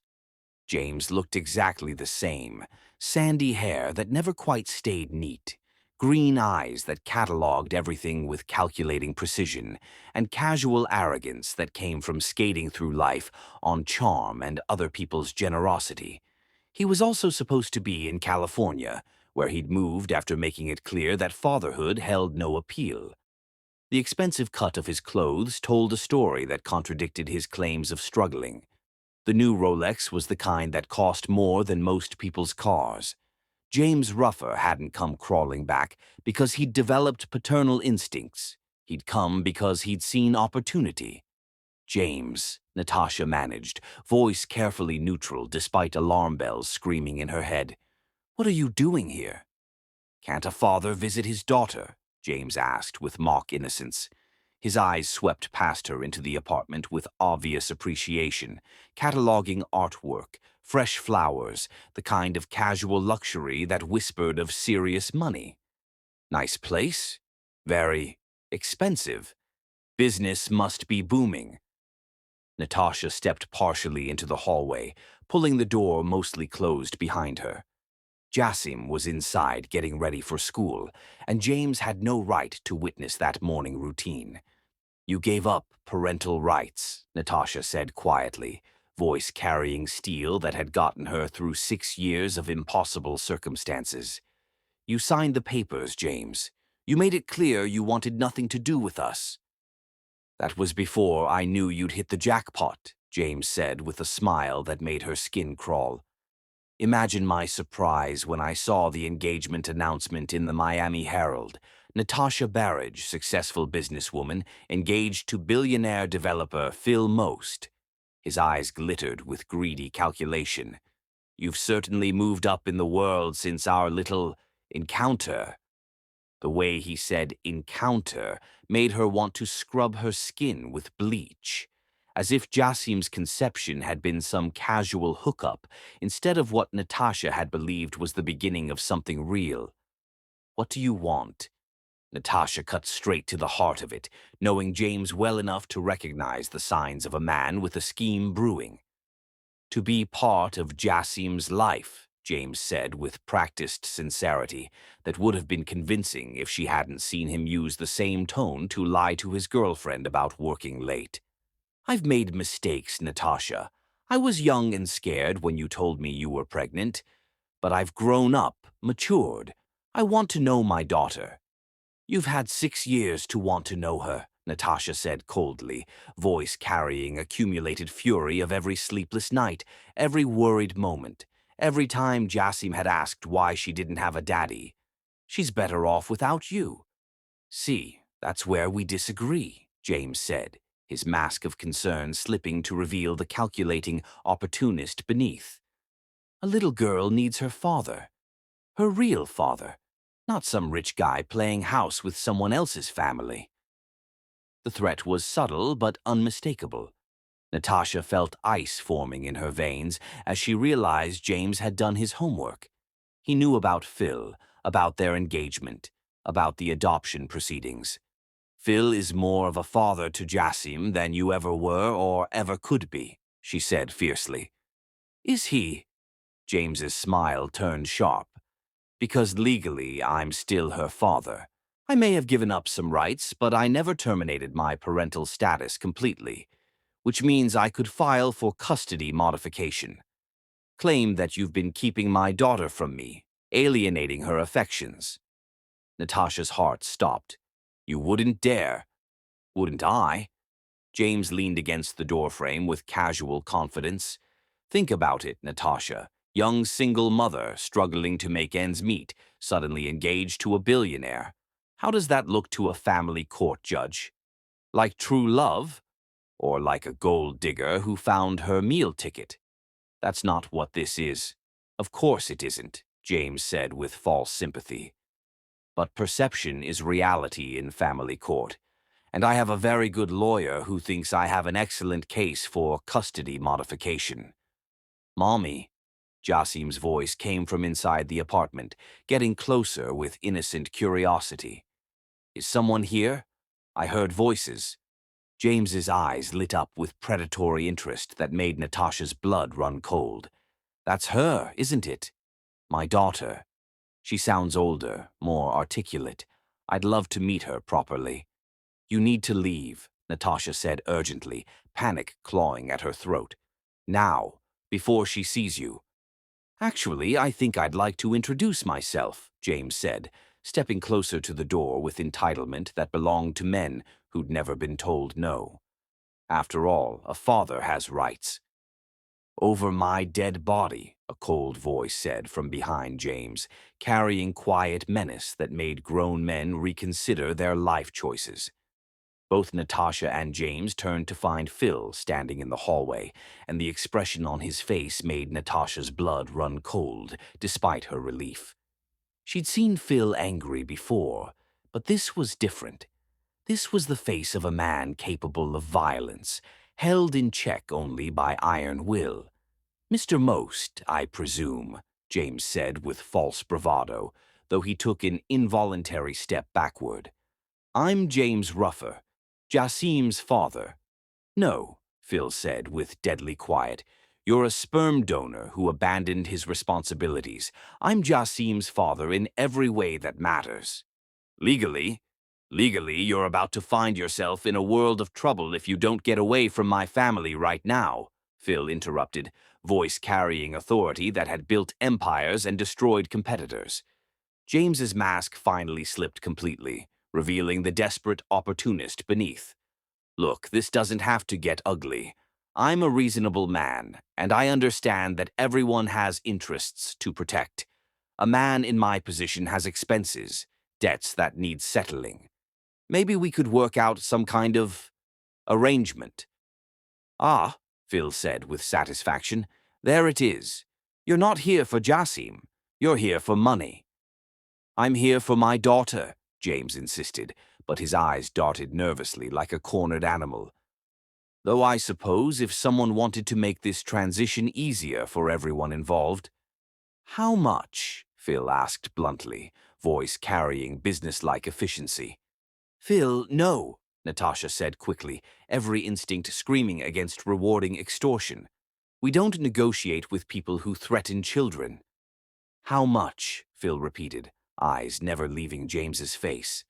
Speaker 2: James looked exactly the same, sandy hair that never quite stayed neat, green eyes that catalogued everything with calculating precision, and casual arrogance that came from skating through life on charm and other people's generosity. He was also supposed to be in California, where he'd moved after making it clear that fatherhood held no appeal. The expensive cut of his clothes told a story that contradicted his claims of struggling. The new Rolex was the kind that cost more than most people's cars. James Ruffer hadn't come crawling back because he'd developed paternal instincts. He'd come because he'd seen opportunity. "James," Natasha managed, voice carefully neutral despite alarm bells screaming in her head. "What are you doing here?" "Can't a father visit his daughter?" James asked with mock innocence. His eyes swept past her into the apartment with obvious appreciation, cataloging artwork, fresh flowers, the kind of casual luxury that whispered of serious money. "Nice place? Very expensive. Business must be booming." Natasha stepped partially into the hallway, pulling the door mostly closed behind her. Jassim was inside getting ready for school, and James had no right to witness that morning routine. "You gave up parental rights," Natasha said quietly, voice carrying steel that had gotten her through 6 years of impossible circumstances. "You signed the papers, James. You made it clear you wanted nothing to do with us." "That was before I knew you'd hit the jackpot," James said with a smile that made her skin crawl. Imagine my surprise when I saw the engagement announcement in the Miami Herald. Natasha Barrage, successful businesswoman, engaged to billionaire developer Phil Most. His eyes glittered with greedy calculation. "You've certainly moved up in the world since our little encounter." The way he said encounter made her want to scrub her skin with bleach, as if Jassim's conception had been some casual hookup instead of what Natasha had believed was the beginning of something real. "What do you want?" Natasha cut straight to the heart of it, knowing James well enough to recognize the signs of a man with a scheme brewing. "To be part of Jassim's life," James said with practiced sincerity that would have been convincing if she hadn't seen him use the same tone to lie to his girlfriend about working late. "I've made mistakes, Natasha. I was young and scared when you told me you were pregnant. But I've grown up, matured. I want to know my daughter." "You've had 6 years to want to know her," Natasha said coldly, voice carrying accumulated fury of every sleepless night, every worried moment, every time Jassim had asked why she didn't have a daddy. "She's better off without you." "See, that's where we disagree," James said. his mask of concern slipping to reveal the calculating opportunist beneath. A little girl needs her father, her real father, not some rich guy playing house with someone else's family. The threat was subtle but unmistakable. Natasha felt ice forming in her veins as she realized James had done his homework. He knew about Phil, about their engagement, about the adoption proceedings. Phil is more of a father to Jassim than you ever were or ever could be, she said fiercely. Is he? James's smile turned sharp. Because legally I'm still her father. I may have given up some rights, but I never terminated my parental status completely, which means I could file for custody modification. Claim that you've been keeping my daughter from me, alienating her affections. Natasha's heart stopped. You wouldn't dare. Wouldn't I? James leaned against the doorframe with casual confidence. Think about it, Natasha. Young single mother struggling to make ends meet, suddenly engaged to a billionaire. How does that look to a family court judge? Like true love? Or like a gold digger who found her meal ticket? That's not what this is. Of course it isn't, James said with false sympathy. But perception is reality in family court, and I have a very good lawyer who thinks I have an excellent case for custody modification. Mommy, Jassim's voice came from inside the apartment, getting closer with innocent curiosity. Is someone here? I heard voices. James's eyes lit up with predatory interest that made Natasha's blood run cold. That's her, isn't it? My daughter. She sounds older, more articulate. I'd love to meet her properly. You need to leave, Natasha said urgently, panic clawing at her throat. Now, before she sees you. Actually, I think I'd like to introduce myself, James said, stepping closer to the door with entitlement that belonged to men who'd never been told no. After all, a father has rights. Over my dead body, a cold voice said from behind James, carrying quiet menace that made grown men reconsider their life choices. Both Natasha and James turned to find Phil standing in the hallway, and the expression on his face made Natasha's blood run cold, despite her relief. She'd seen Phil angry before, but this was different. This was the face of a man capable of violence, held in check only by iron will. Mr. Most, I presume, James said with false bravado, though he took an involuntary step backward. I'm James Ruffer, Jassim's father. No, Phil said with deadly quiet. You're a sperm donor who abandoned his responsibilities. I'm Jassim's father in every way that matters. Legally, you're about to find yourself in a world of trouble if you don't get away from my family right now, Phil interrupted, voice carrying authority that had built empires and destroyed competitors. James's mask finally slipped completely, revealing the desperate opportunist beneath. Look, this doesn't have to get ugly. I'm a reasonable man, and I understand that everyone has interests to protect. A man in my position has expenses, debts that need settling. Maybe we could work out some kind of arrangement. Ah, Phil said with satisfaction, there it is. You're not here for Jassim. You're here for money. I'm here for my daughter, James insisted, but his eyes darted nervously like a cornered animal. Though I suppose if someone wanted to make this transition easier for everyone involved. How much? Phil asked bluntly, voice carrying businesslike efficiency. Phil, no, Natasha said quickly, every instinct screaming against rewarding extortion. We don't negotiate with people who threaten children. How much? Phil repeated, eyes never leaving James's face.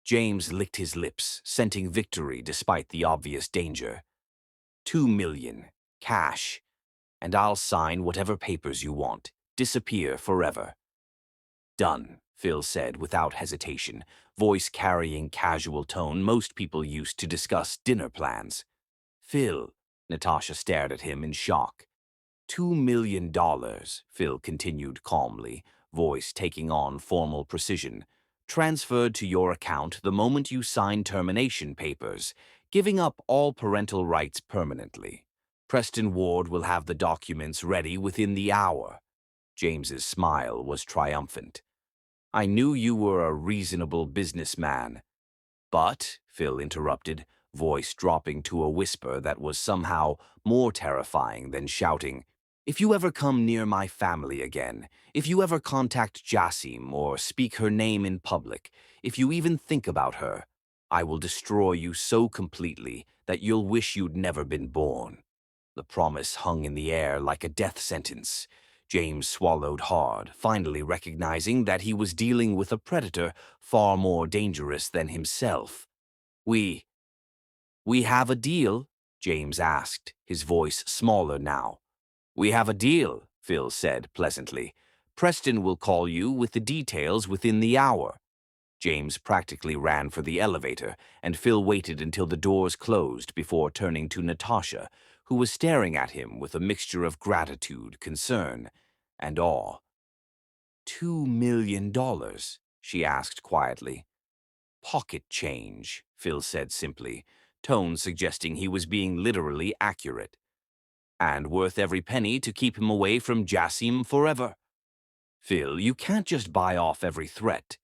Speaker 2: James licked his lips, scenting victory despite the obvious danger. 2 million, cash, and I'll sign whatever papers you want. Disappear forever. Done, Phil said without hesitation, voice carrying casual tone most people used to discuss dinner plans. Phil, Natasha stared at him in shock. $2 million, Phil continued calmly, voice taking on formal precision. Transferred to your account the moment you sign termination papers, giving up all parental rights permanently. Preston Ward will have the documents ready within the hour. James's smile was triumphant. I knew you were a reasonable businessman. But, Phil interrupted, voice dropping to a whisper that was somehow more terrifying than shouting, if you ever come near my family again, if you ever contact Jassim or speak her name in public, if you even think about her, I will destroy you so completely that you'll wish you'd never been born. The promise hung in the air like a death sentence. James swallowed hard, finally recognizing that he was dealing with a predator far more dangerous than himself. We have a deal? James asked, his voice smaller now. We have a deal, Phil said pleasantly. Preston will call you with the details within the hour. James practically ran for the elevator, and Phil waited until the doors closed before turning to Natasha, who was staring at him with a mixture of gratitude, concern, and awe. $2 million, she asked quietly. Pocket change, Phil said simply, tone suggesting he was being literally accurate. And worth every penny to keep him away from Jassim forever. Phil, you can't just buy off every threat.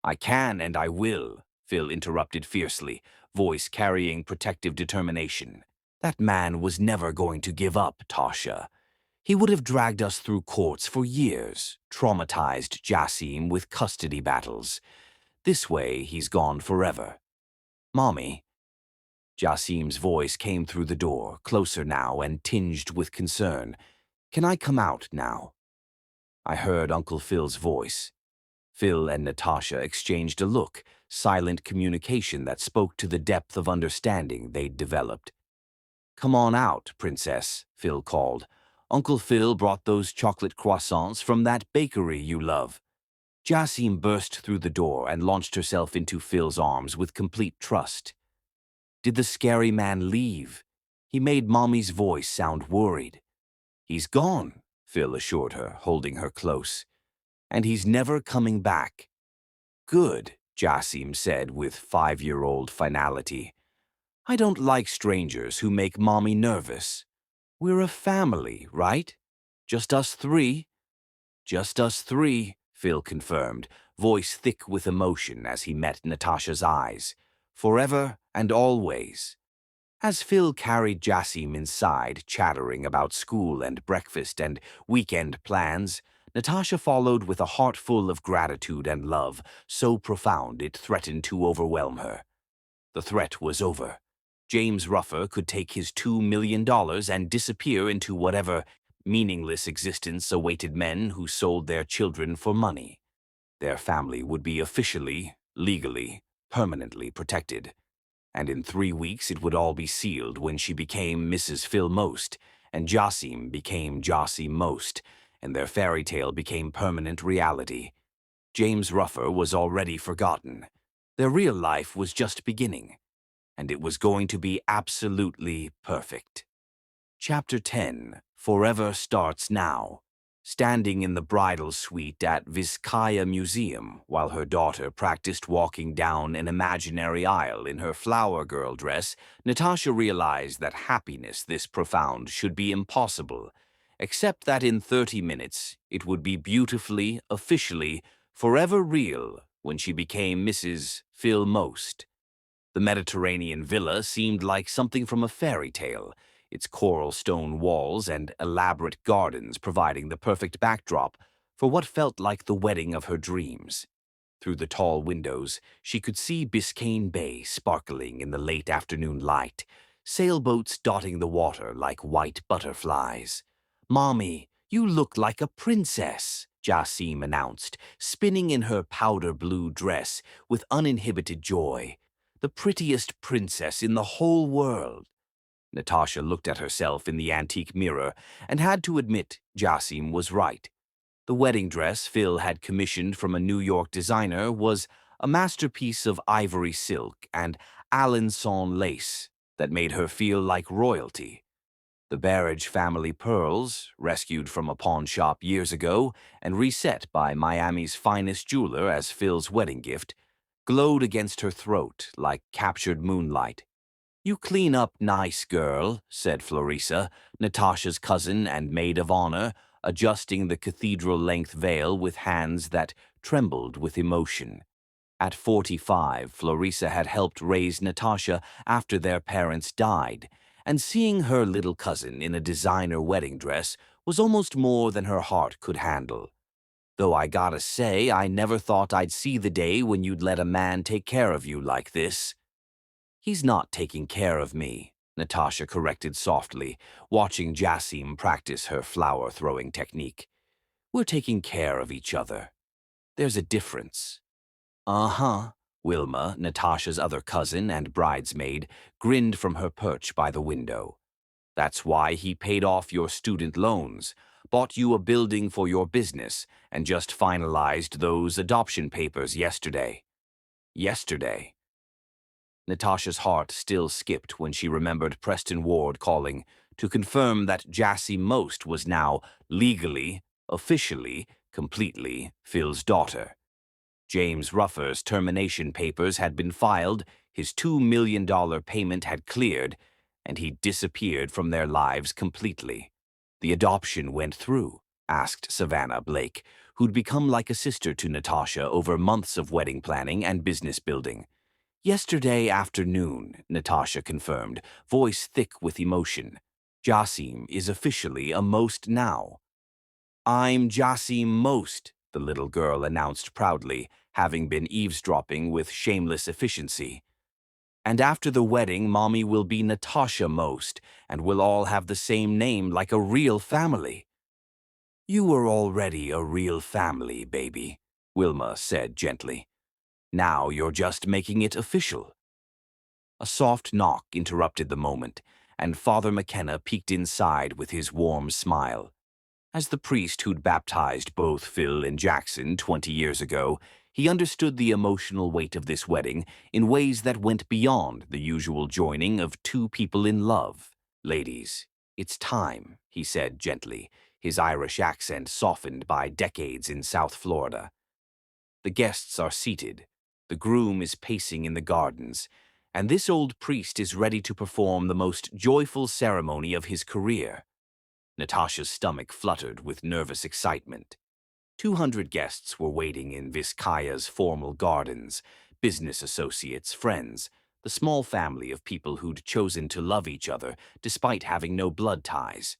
Speaker 2: I can and I will, Phil interrupted fiercely, voice carrying protective determination. That man was never going to give up, Tasha. He would have dragged us through courts for years, traumatized Jassim with custody battles. This way, he's gone forever. Mommy. Jassim's voice came through the door, closer now and tinged with concern. Can I come out now? I heard Uncle Phil's voice. Phil and Natasha exchanged a look, silent communication that spoke to the depth of understanding they'd developed. Come on out, Princess, Phil called. Uncle Phil brought those chocolate croissants from that bakery you love. Jassim burst through the door and launched herself into Phil's arms with complete trust. Did the scary man leave? He made Mommy's voice sound worried. He's gone, Phil assured her, holding her close. And he's never coming back. Good, Jassim said with 5-year-old finality. I don't like strangers who make Mommy nervous. We're a family, right? Just us three? Just us three, Phil confirmed, voice thick with emotion as he met Natasha's eyes. Forever and always. As Phil carried Jassim inside, chattering about school and breakfast and weekend plans, Natasha followed with a heart full of gratitude and love, so profound it threatened to overwhelm her. The threat was over. James Ruffer could take his $2 million and disappear into whatever meaningless existence awaited men who sold their children for money. Their family would be officially, legally, permanently protected. And in 3 weeks it would all be sealed when she became Mrs. Phil Most, and Jassim became Jassim Most, and their fairy tale became permanent reality. James Ruffer was already forgotten. Their real life was just beginning, and it was going to be absolutely perfect. Chapter 10, Forever Starts Now. Standing in the bridal suite at Vizcaya Museum while her daughter practiced walking down an imaginary aisle in her flower girl dress, Natasha realized that happiness this profound should be impossible, except that in 30 minutes it would be beautifully, officially, forever real when she became Mrs. Phil Most. The Mediterranean villa seemed like something from a fairy tale, its coral stone walls and elaborate gardens providing the perfect backdrop for what felt like the wedding of her dreams. Through the tall windows, she could see Biscayne Bay sparkling in the late afternoon light, sailboats dotting the water like white butterflies. Mommy, you look like a princess, Jassim announced, spinning in her powder blue dress with uninhibited joy. The prettiest princess in the whole world. Natasha looked at herself in the antique mirror and had to admit Jassim was right. The wedding dress Phil had commissioned from a New York designer was a masterpiece of ivory silk and Alençon lace that made her feel like royalty. The Barrage family pearls, rescued from a pawn shop years ago and reset by Miami's finest jeweler as Phil's wedding gift, glowed against her throat like captured moonlight. "You clean up nice, girl," said Florissa, Natasha's cousin and maid of honor, adjusting the cathedral-length veil with hands that trembled with emotion. At 45, Florissa had helped raise Natasha after their parents died, and seeing her little cousin in a designer wedding dress was almost more than her heart could handle. "Though I gotta say, I never thought I'd see the day when you'd let a man take care of you like this." "He's not taking care of me," Natasha corrected softly, watching Jassim practice her flower-throwing technique. "We're taking care of each other. There's a difference." "Uh-huh." Wilma, Natasha's other cousin and bridesmaid, grinned from her perch by the window. "That's why he paid off your student loans, bought you a building for your business, and just finalized those adoption papers yesterday." Yesterday. Natasha's heart still skipped when she remembered Preston Ward calling to confirm that Jassy Most was now legally, officially, completely Phil's daughter. James Ruffer's termination papers had been filed, his $2 million payment had cleared, and he disappeared from their lives completely. "The adoption went through?" asked Savannah Blake, who'd become like a sister to Natasha over months of wedding planning and business building. "Yesterday afternoon," Natasha confirmed, voice thick with emotion. "Jassim is officially a Most now." "I'm Jassim Most," the little girl announced proudly, having been eavesdropping with shameless efficiency. "And after the wedding, Mommy will be Natasha Most, and we'll all have the same name like a real family." "You were already a real family, baby," Wilma said gently. "Now you're just making it official." A soft knock interrupted the moment, and Father McKenna peeked inside with his warm smile. As the priest who'd baptized both Phil and Jackson 20 years ago, he understood the emotional weight of this wedding in ways that went beyond the usual joining of two people in love. "Ladies, it's time," he said gently, his Irish accent softened by decades in South Florida. "The guests are seated, the groom is pacing in the gardens, and this old priest is ready to perform the most joyful ceremony of his career." Natasha's stomach fluttered with nervous excitement. 200 guests were waiting in Vizcaya's formal gardens, business associates, friends, the small family of people who'd chosen to love each other despite having no blood ties.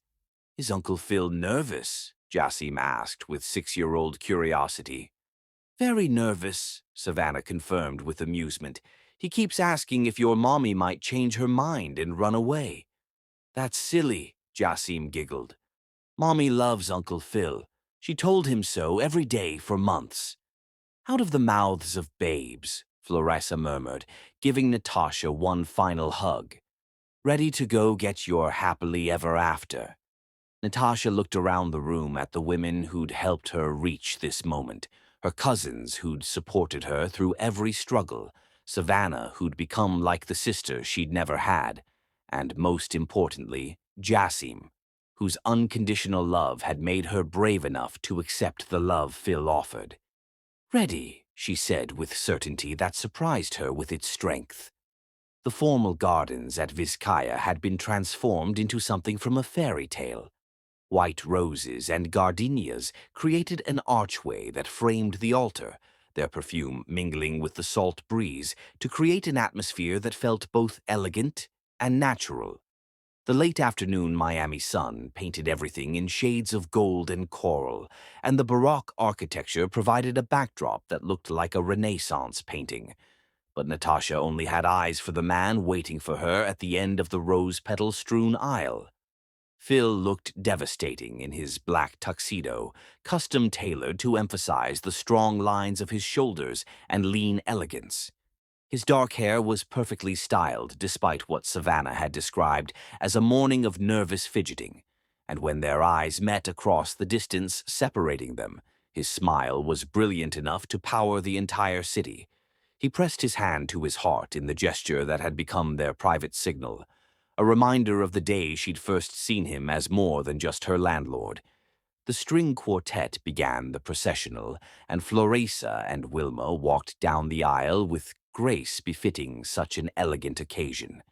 Speaker 2: "Is Uncle Phil nervous?" Jassim asked with 6-year-old curiosity. "Very nervous," Savannah confirmed with amusement. "He keeps asking if your mommy might change her mind and run away." "That's silly," Jassim giggled. "Mommy loves Uncle Phil. She told him so every day for months." "Out of the mouths of babes," Florissa murmured, giving Natasha one final hug. "Ready to go get your happily ever after." Natasha looked around the room at the women who'd helped her reach this moment, her cousins who'd supported her through every struggle, Savannah who'd become like the sister she'd never had, and most importantly, Jassim, whose unconditional love had made her brave enough to accept the love Phil offered. "Ready," she said with certainty that surprised her with its strength. The formal gardens at Vizcaya had been transformed into something from a fairy tale. White roses and gardenias created an archway that framed the altar, their perfume mingling with the salt breeze to create an atmosphere that felt both elegant and natural. The late afternoon Miami sun painted everything in shades of gold and coral, and the Baroque architecture provided a backdrop that looked like a Renaissance painting. But Natasha only had eyes for the man waiting for her at the end of the rose-petal-strewn aisle. Phil looked devastating in his black tuxedo, custom-tailored to emphasize the strong lines of his shoulders and lean elegance. His dark hair was perfectly styled despite what Savannah had described as a morning of nervous fidgeting, and when their eyes met across the distance separating them, his smile was brilliant enough to power the entire city. He pressed his hand to his heart in the gesture that had become their private signal, a reminder of the day she'd first seen him as more than just her landlord. The string quartet began the processional, and Florissa and Wilma walked down the aisle with grace befitting such an elegant occasion.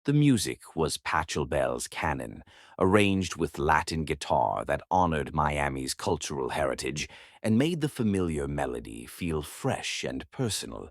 Speaker 2: The music was Pachelbel's canon, arranged with Latin guitar that honored Miami's cultural heritage and made the familiar melody feel fresh and personal.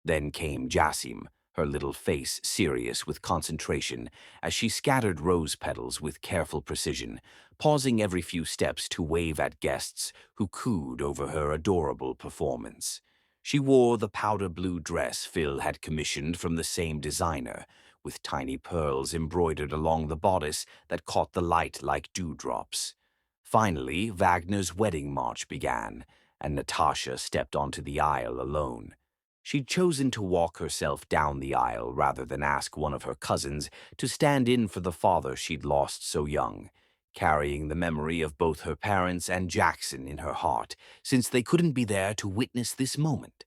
Speaker 2: Then came Jassim, her little face serious with concentration as she scattered rose petals with careful precision, pausing every few steps to wave at guests who cooed over her adorable performance. She wore the powder blue dress Phil had commissioned from the same designer, with tiny pearls embroidered along the bodice that caught the light like dewdrops. Finally, Wagner's wedding march began, and Natasha stepped onto the aisle alone. She'd chosen to walk herself down the aisle rather than ask one of her cousins to stand in for the father she'd lost so young, carrying the memory of both her parents and Jackson in her heart, since they couldn't be there to witness this moment.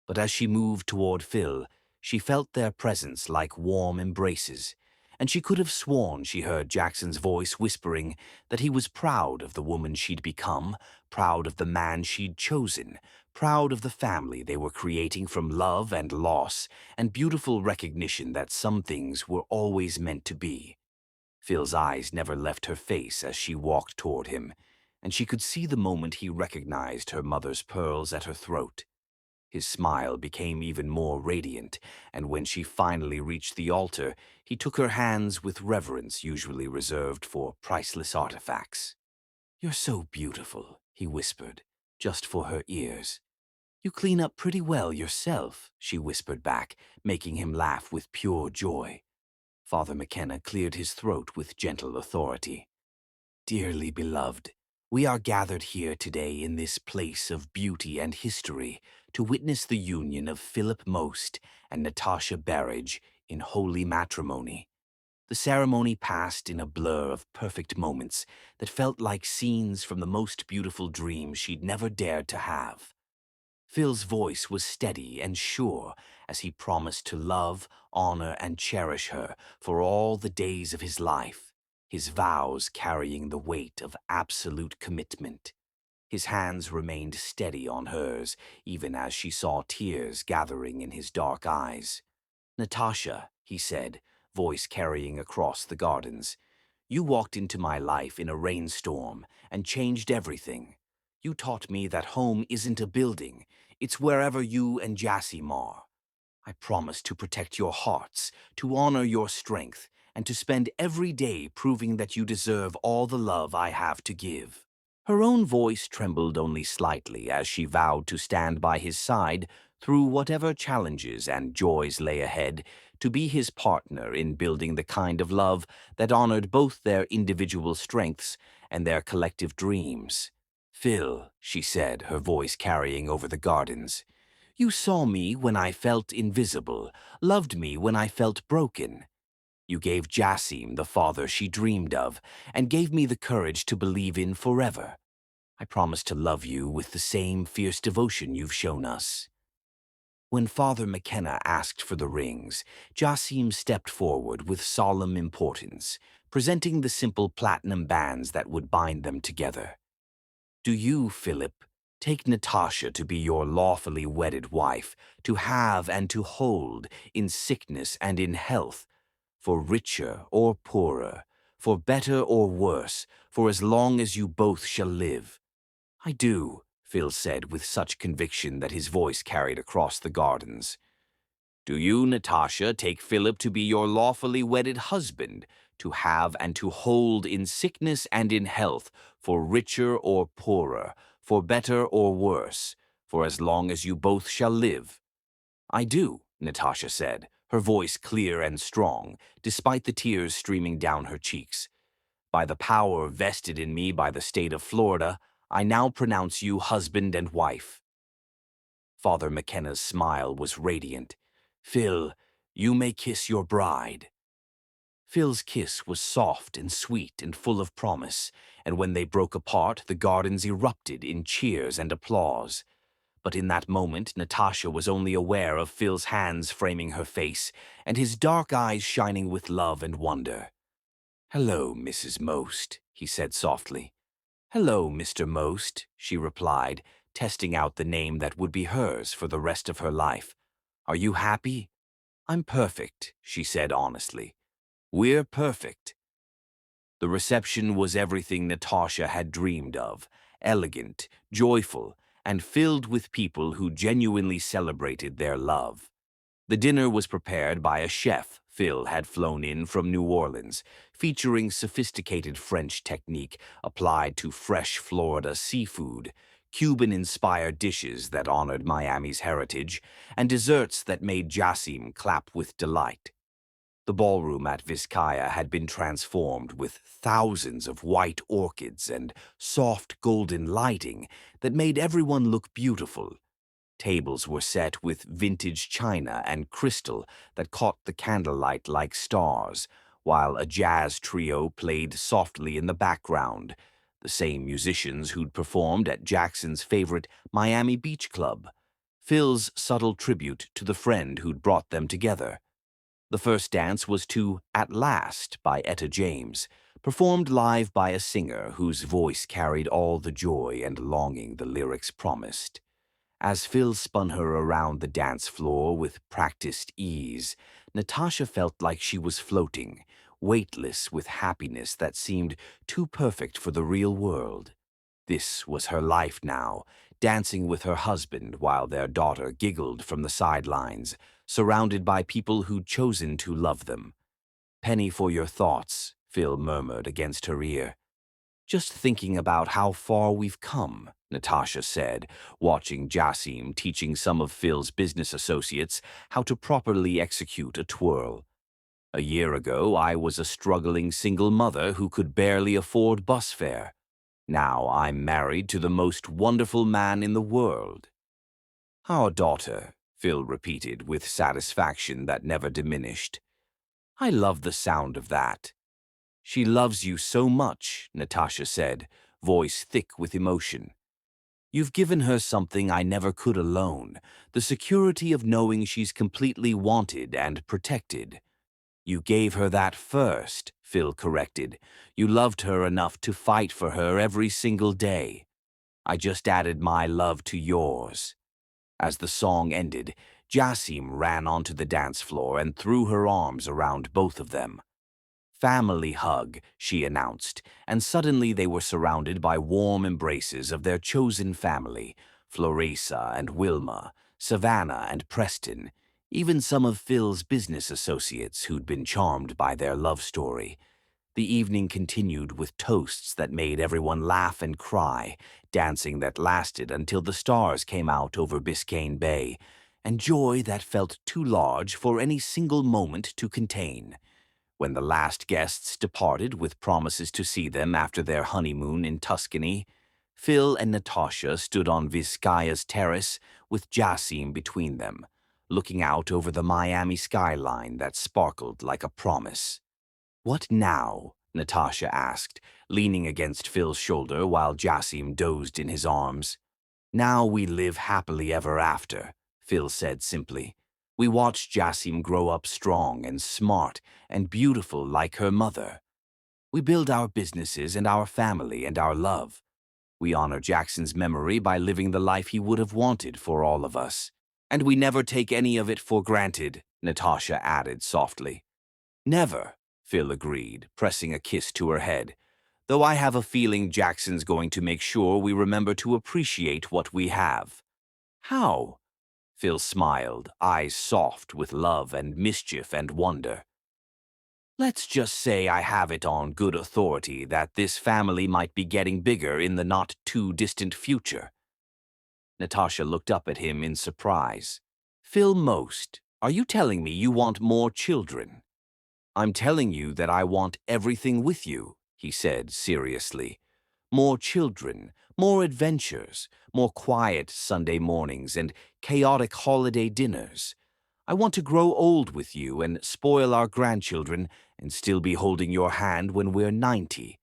Speaker 2: But as she moved toward Phil, she felt their presence like warm embraces, and she could have sworn she heard Jackson's voice whispering that he was proud of the woman she'd become, proud of the man she'd chosen, proud of the family they were creating from love and loss, and beautiful recognition that some things were always meant to be. Phil's eyes never left her face as she walked toward him, and she could see the moment he recognized her mother's pearls at her throat. His smile became even more radiant, and when she finally reached the altar, he took her hands with reverence usually reserved for priceless artifacts. "You're so beautiful," he whispered, just for her ears. "You clean up pretty well yourself," she whispered back, making him laugh with pure joy. Father McKenna cleared his throat with gentle authority. "Dearly beloved, we are gathered here today in this place of beauty and history to witness the union of Philip Most and Natasha Barrage in holy matrimony." The ceremony passed in a blur of perfect moments that felt like scenes from the most beautiful dream she'd never dared to have. Phil's voice was steady and sure as he promised to love, honor, and cherish her for all the days of his life, his vows carrying the weight of absolute commitment. His hands remained steady on hers, even as she saw tears gathering in his dark eyes. "Natasha," he said, voice carrying across the gardens, "you walked into my life in a rainstorm and changed everything. You taught me that home isn't a building, it's wherever you and Jassim are. I promise to protect your hearts, to honor your strength, and to spend every day proving that you deserve all the love I have to give." Her own voice trembled only slightly as she vowed to stand by his side through whatever challenges and joys lay ahead, to be his partner in building the kind of love that honored both their individual strengths and their collective dreams. "Phil," she said, her voice carrying over the gardens, "you saw me when I felt invisible, loved me when I felt broken. You gave Jassim the father she dreamed of, and gave me the courage to believe in forever. I promise to love you with the same fierce devotion you've shown us." When Father McKenna asked for the rings, Jassim stepped forward with solemn importance, presenting the simple platinum bands that would bind them together. "Do you, Philip, take Natasha to be your lawfully wedded wife, to have and to hold in sickness and in health, for richer or poorer, for better or worse, for as long as you both shall live?" "I do," Phil said with such conviction that his voice carried across the gardens. "Do you, Natasha, take Philip to be your lawfully wedded husband, to have and to hold in sickness and in health, for richer or poorer, for better or worse, for as long as you both shall live?" "I do," Natasha said, her voice clear and strong, despite the tears streaming down her cheeks. "By the power vested in me by the state of Florida, I now pronounce you husband and wife." Father McKenna's smile was radiant. "Phil, you may kiss your bride." Phil's kiss was soft and sweet and full of promise, and when they broke apart, the gardens erupted in cheers and applause. But in that moment, Natasha was only aware of Phil's hands framing her face, and his dark eyes shining with love and wonder. "Hello, Mrs. Most," he said softly. "Hello, Mr. Most," she replied, testing out the name that would be hers for the rest of her life. "Are you happy?" "I'm perfect," she said honestly. We're perfect. The reception was everything Natasha had dreamed of, elegant, joyful, and filled with people who genuinely celebrated their love. The dinner was prepared by a chef Phil had flown in from New Orleans, featuring sophisticated French technique applied to fresh Florida seafood, Cuban-inspired dishes that honored Miami's heritage, and desserts that made Jassim clap with delight. The ballroom at Vizcaya had been transformed with thousands of white orchids and soft golden lighting that made everyone look beautiful. Tables were set with vintage china and crystal that caught the candlelight like stars, while a jazz trio played softly in the background, the same musicians who'd performed at Jackson's favorite Miami Beach Club, Phil's subtle tribute to the friend who'd brought them together. The first dance was to At Last by Etta James, performed live by a singer whose voice carried all the joy and longing the lyrics promised. As Phil spun her around the dance floor with practiced ease, Natasha felt like she was floating, weightless with happiness that seemed too perfect for the real world. This was her life now, dancing with her husband while their daughter giggled from the sidelines, surrounded by people who'd chosen to love them. "Penny for your thoughts," Phil murmured against her ear. "Just thinking about how far we've come," Natasha said, watching Jassim teaching some of Phil's business associates how to properly execute a twirl. "A year ago, I was a struggling single mother who could barely afford bus fare. Now I'm married to the most wonderful man in the world." "Our daughter," Phil repeated with satisfaction that never diminished. "I love the sound of that." "She loves you so much," Natasha said, voice thick with emotion. "You've given her something I never could alone, the security of knowing she's completely wanted and protected." "You gave her that first," Phil corrected. "You loved her enough to fight for her every single day. I just added my love to yours." As the song ended, Jassim ran onto the dance floor and threw her arms around both of them. "Family hug," she announced, and suddenly they were surrounded by warm embraces of their chosen family, Floresa and Wilma, Savannah and Preston, even some of Phil's business associates who'd been charmed by their love story. The evening continued with toasts that made everyone laugh and cry, dancing that lasted until the stars came out over Biscayne Bay, and joy that felt too large for any single moment to contain. When the last guests departed with promises to see them after their honeymoon in Tuscany, Phil and Natasha stood on Vizcaya's terrace with Jassim between them, looking out over the Miami skyline that sparkled like a promise. "What now?" Natasha asked, leaning against Phil's shoulder while Jassim dozed in his arms. "Now we live happily ever after," Phil said simply. "We watch Jassim grow up strong and smart and beautiful like her mother. We build our businesses and our family and our love. We honor Jackson's memory by living the life he would have wanted for all of us. And we never take any of it for granted," Natasha added softly. "Never," Phil agreed, pressing a kiss to her head. "Though I have a feeling Jackson's going to make sure we remember to appreciate what we have." "How?" Phil smiled, eyes soft with love and mischief and wonder. "Let's just say I have it on good authority that this family might be getting bigger in the not-too-distant future." Natasha looked up at him in surprise. "Phil Most, are you telling me you want more children?" "I'm telling you that I want everything with you," he said seriously. "More children, more adventures, more quiet Sunday mornings and chaotic holiday dinners. I want to grow old with you and spoil our grandchildren and still be holding your hand when we're 90.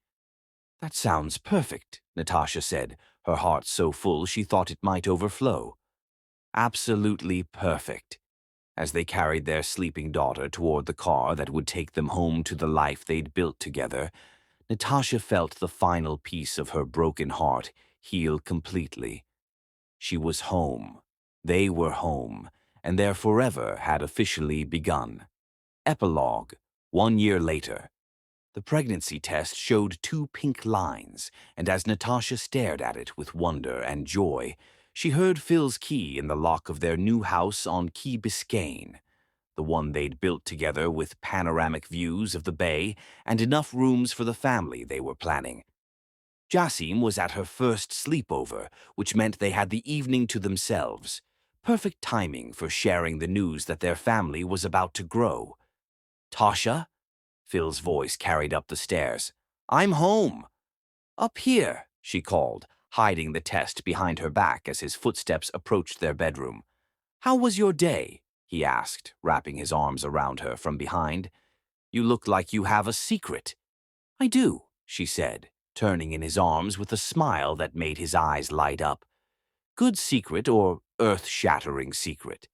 Speaker 2: "That sounds perfect," Natasha said, her heart so full she thought it might overflow. "Absolutely perfect." As they carried their sleeping daughter toward the car that would take them home to the life they'd built together, Natasha felt the final piece of her broken heart heal completely. She was home. They were home, and their forever had officially begun. Epilogue. 1 year later, the pregnancy test showed 2 pink lines, and as Natasha stared at it with wonder and joy, she heard Phil's key in the lock of their new house on Key Biscayne, the one they'd built together with panoramic views of the bay and enough rooms for the family they were planning. Jassim was at her first sleepover, which meant they had the evening to themselves. Perfect timing for sharing the news that their family was about to grow. "Tasha?" Phil's voice carried up the stairs. "I'm home." "Up here," she called, hiding the test behind her back as his footsteps approached their bedroom. "How was your day?" he asked, wrapping his arms around her from behind. "You look like you have a secret." "I do," she said, turning in his arms with a smile that made his eyes light up. "Good secret or earth-shattering secret?"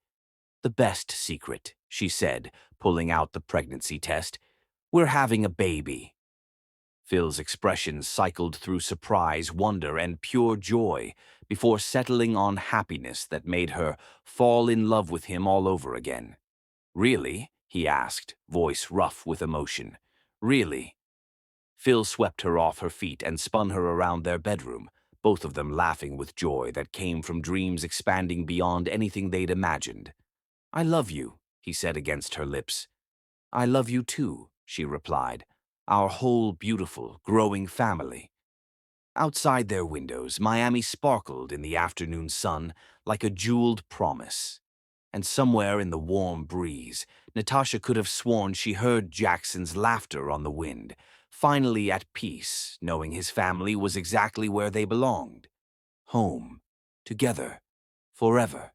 Speaker 2: "The best secret," she said, pulling out the pregnancy test. "We're having a baby." Phil's expression cycled through surprise, wonder, and pure joy before settling on happiness that made her fall in love with him all over again. "Really?" he asked, voice rough with emotion. "Really?" Phil swept her off her feet and spun her around their bedroom, both of them laughing with joy that came from dreams expanding beyond anything they'd imagined. "I love you," he said against her lips. "I love you too," she replied. "Our whole beautiful, growing family." Outside their windows, Miami sparkled in the afternoon sun like a jeweled promise. And somewhere in the warm breeze, Natasha could have sworn she heard Jackson's laughter on the wind, finally at peace, knowing his family was exactly where they belonged. Home. Together. Forever.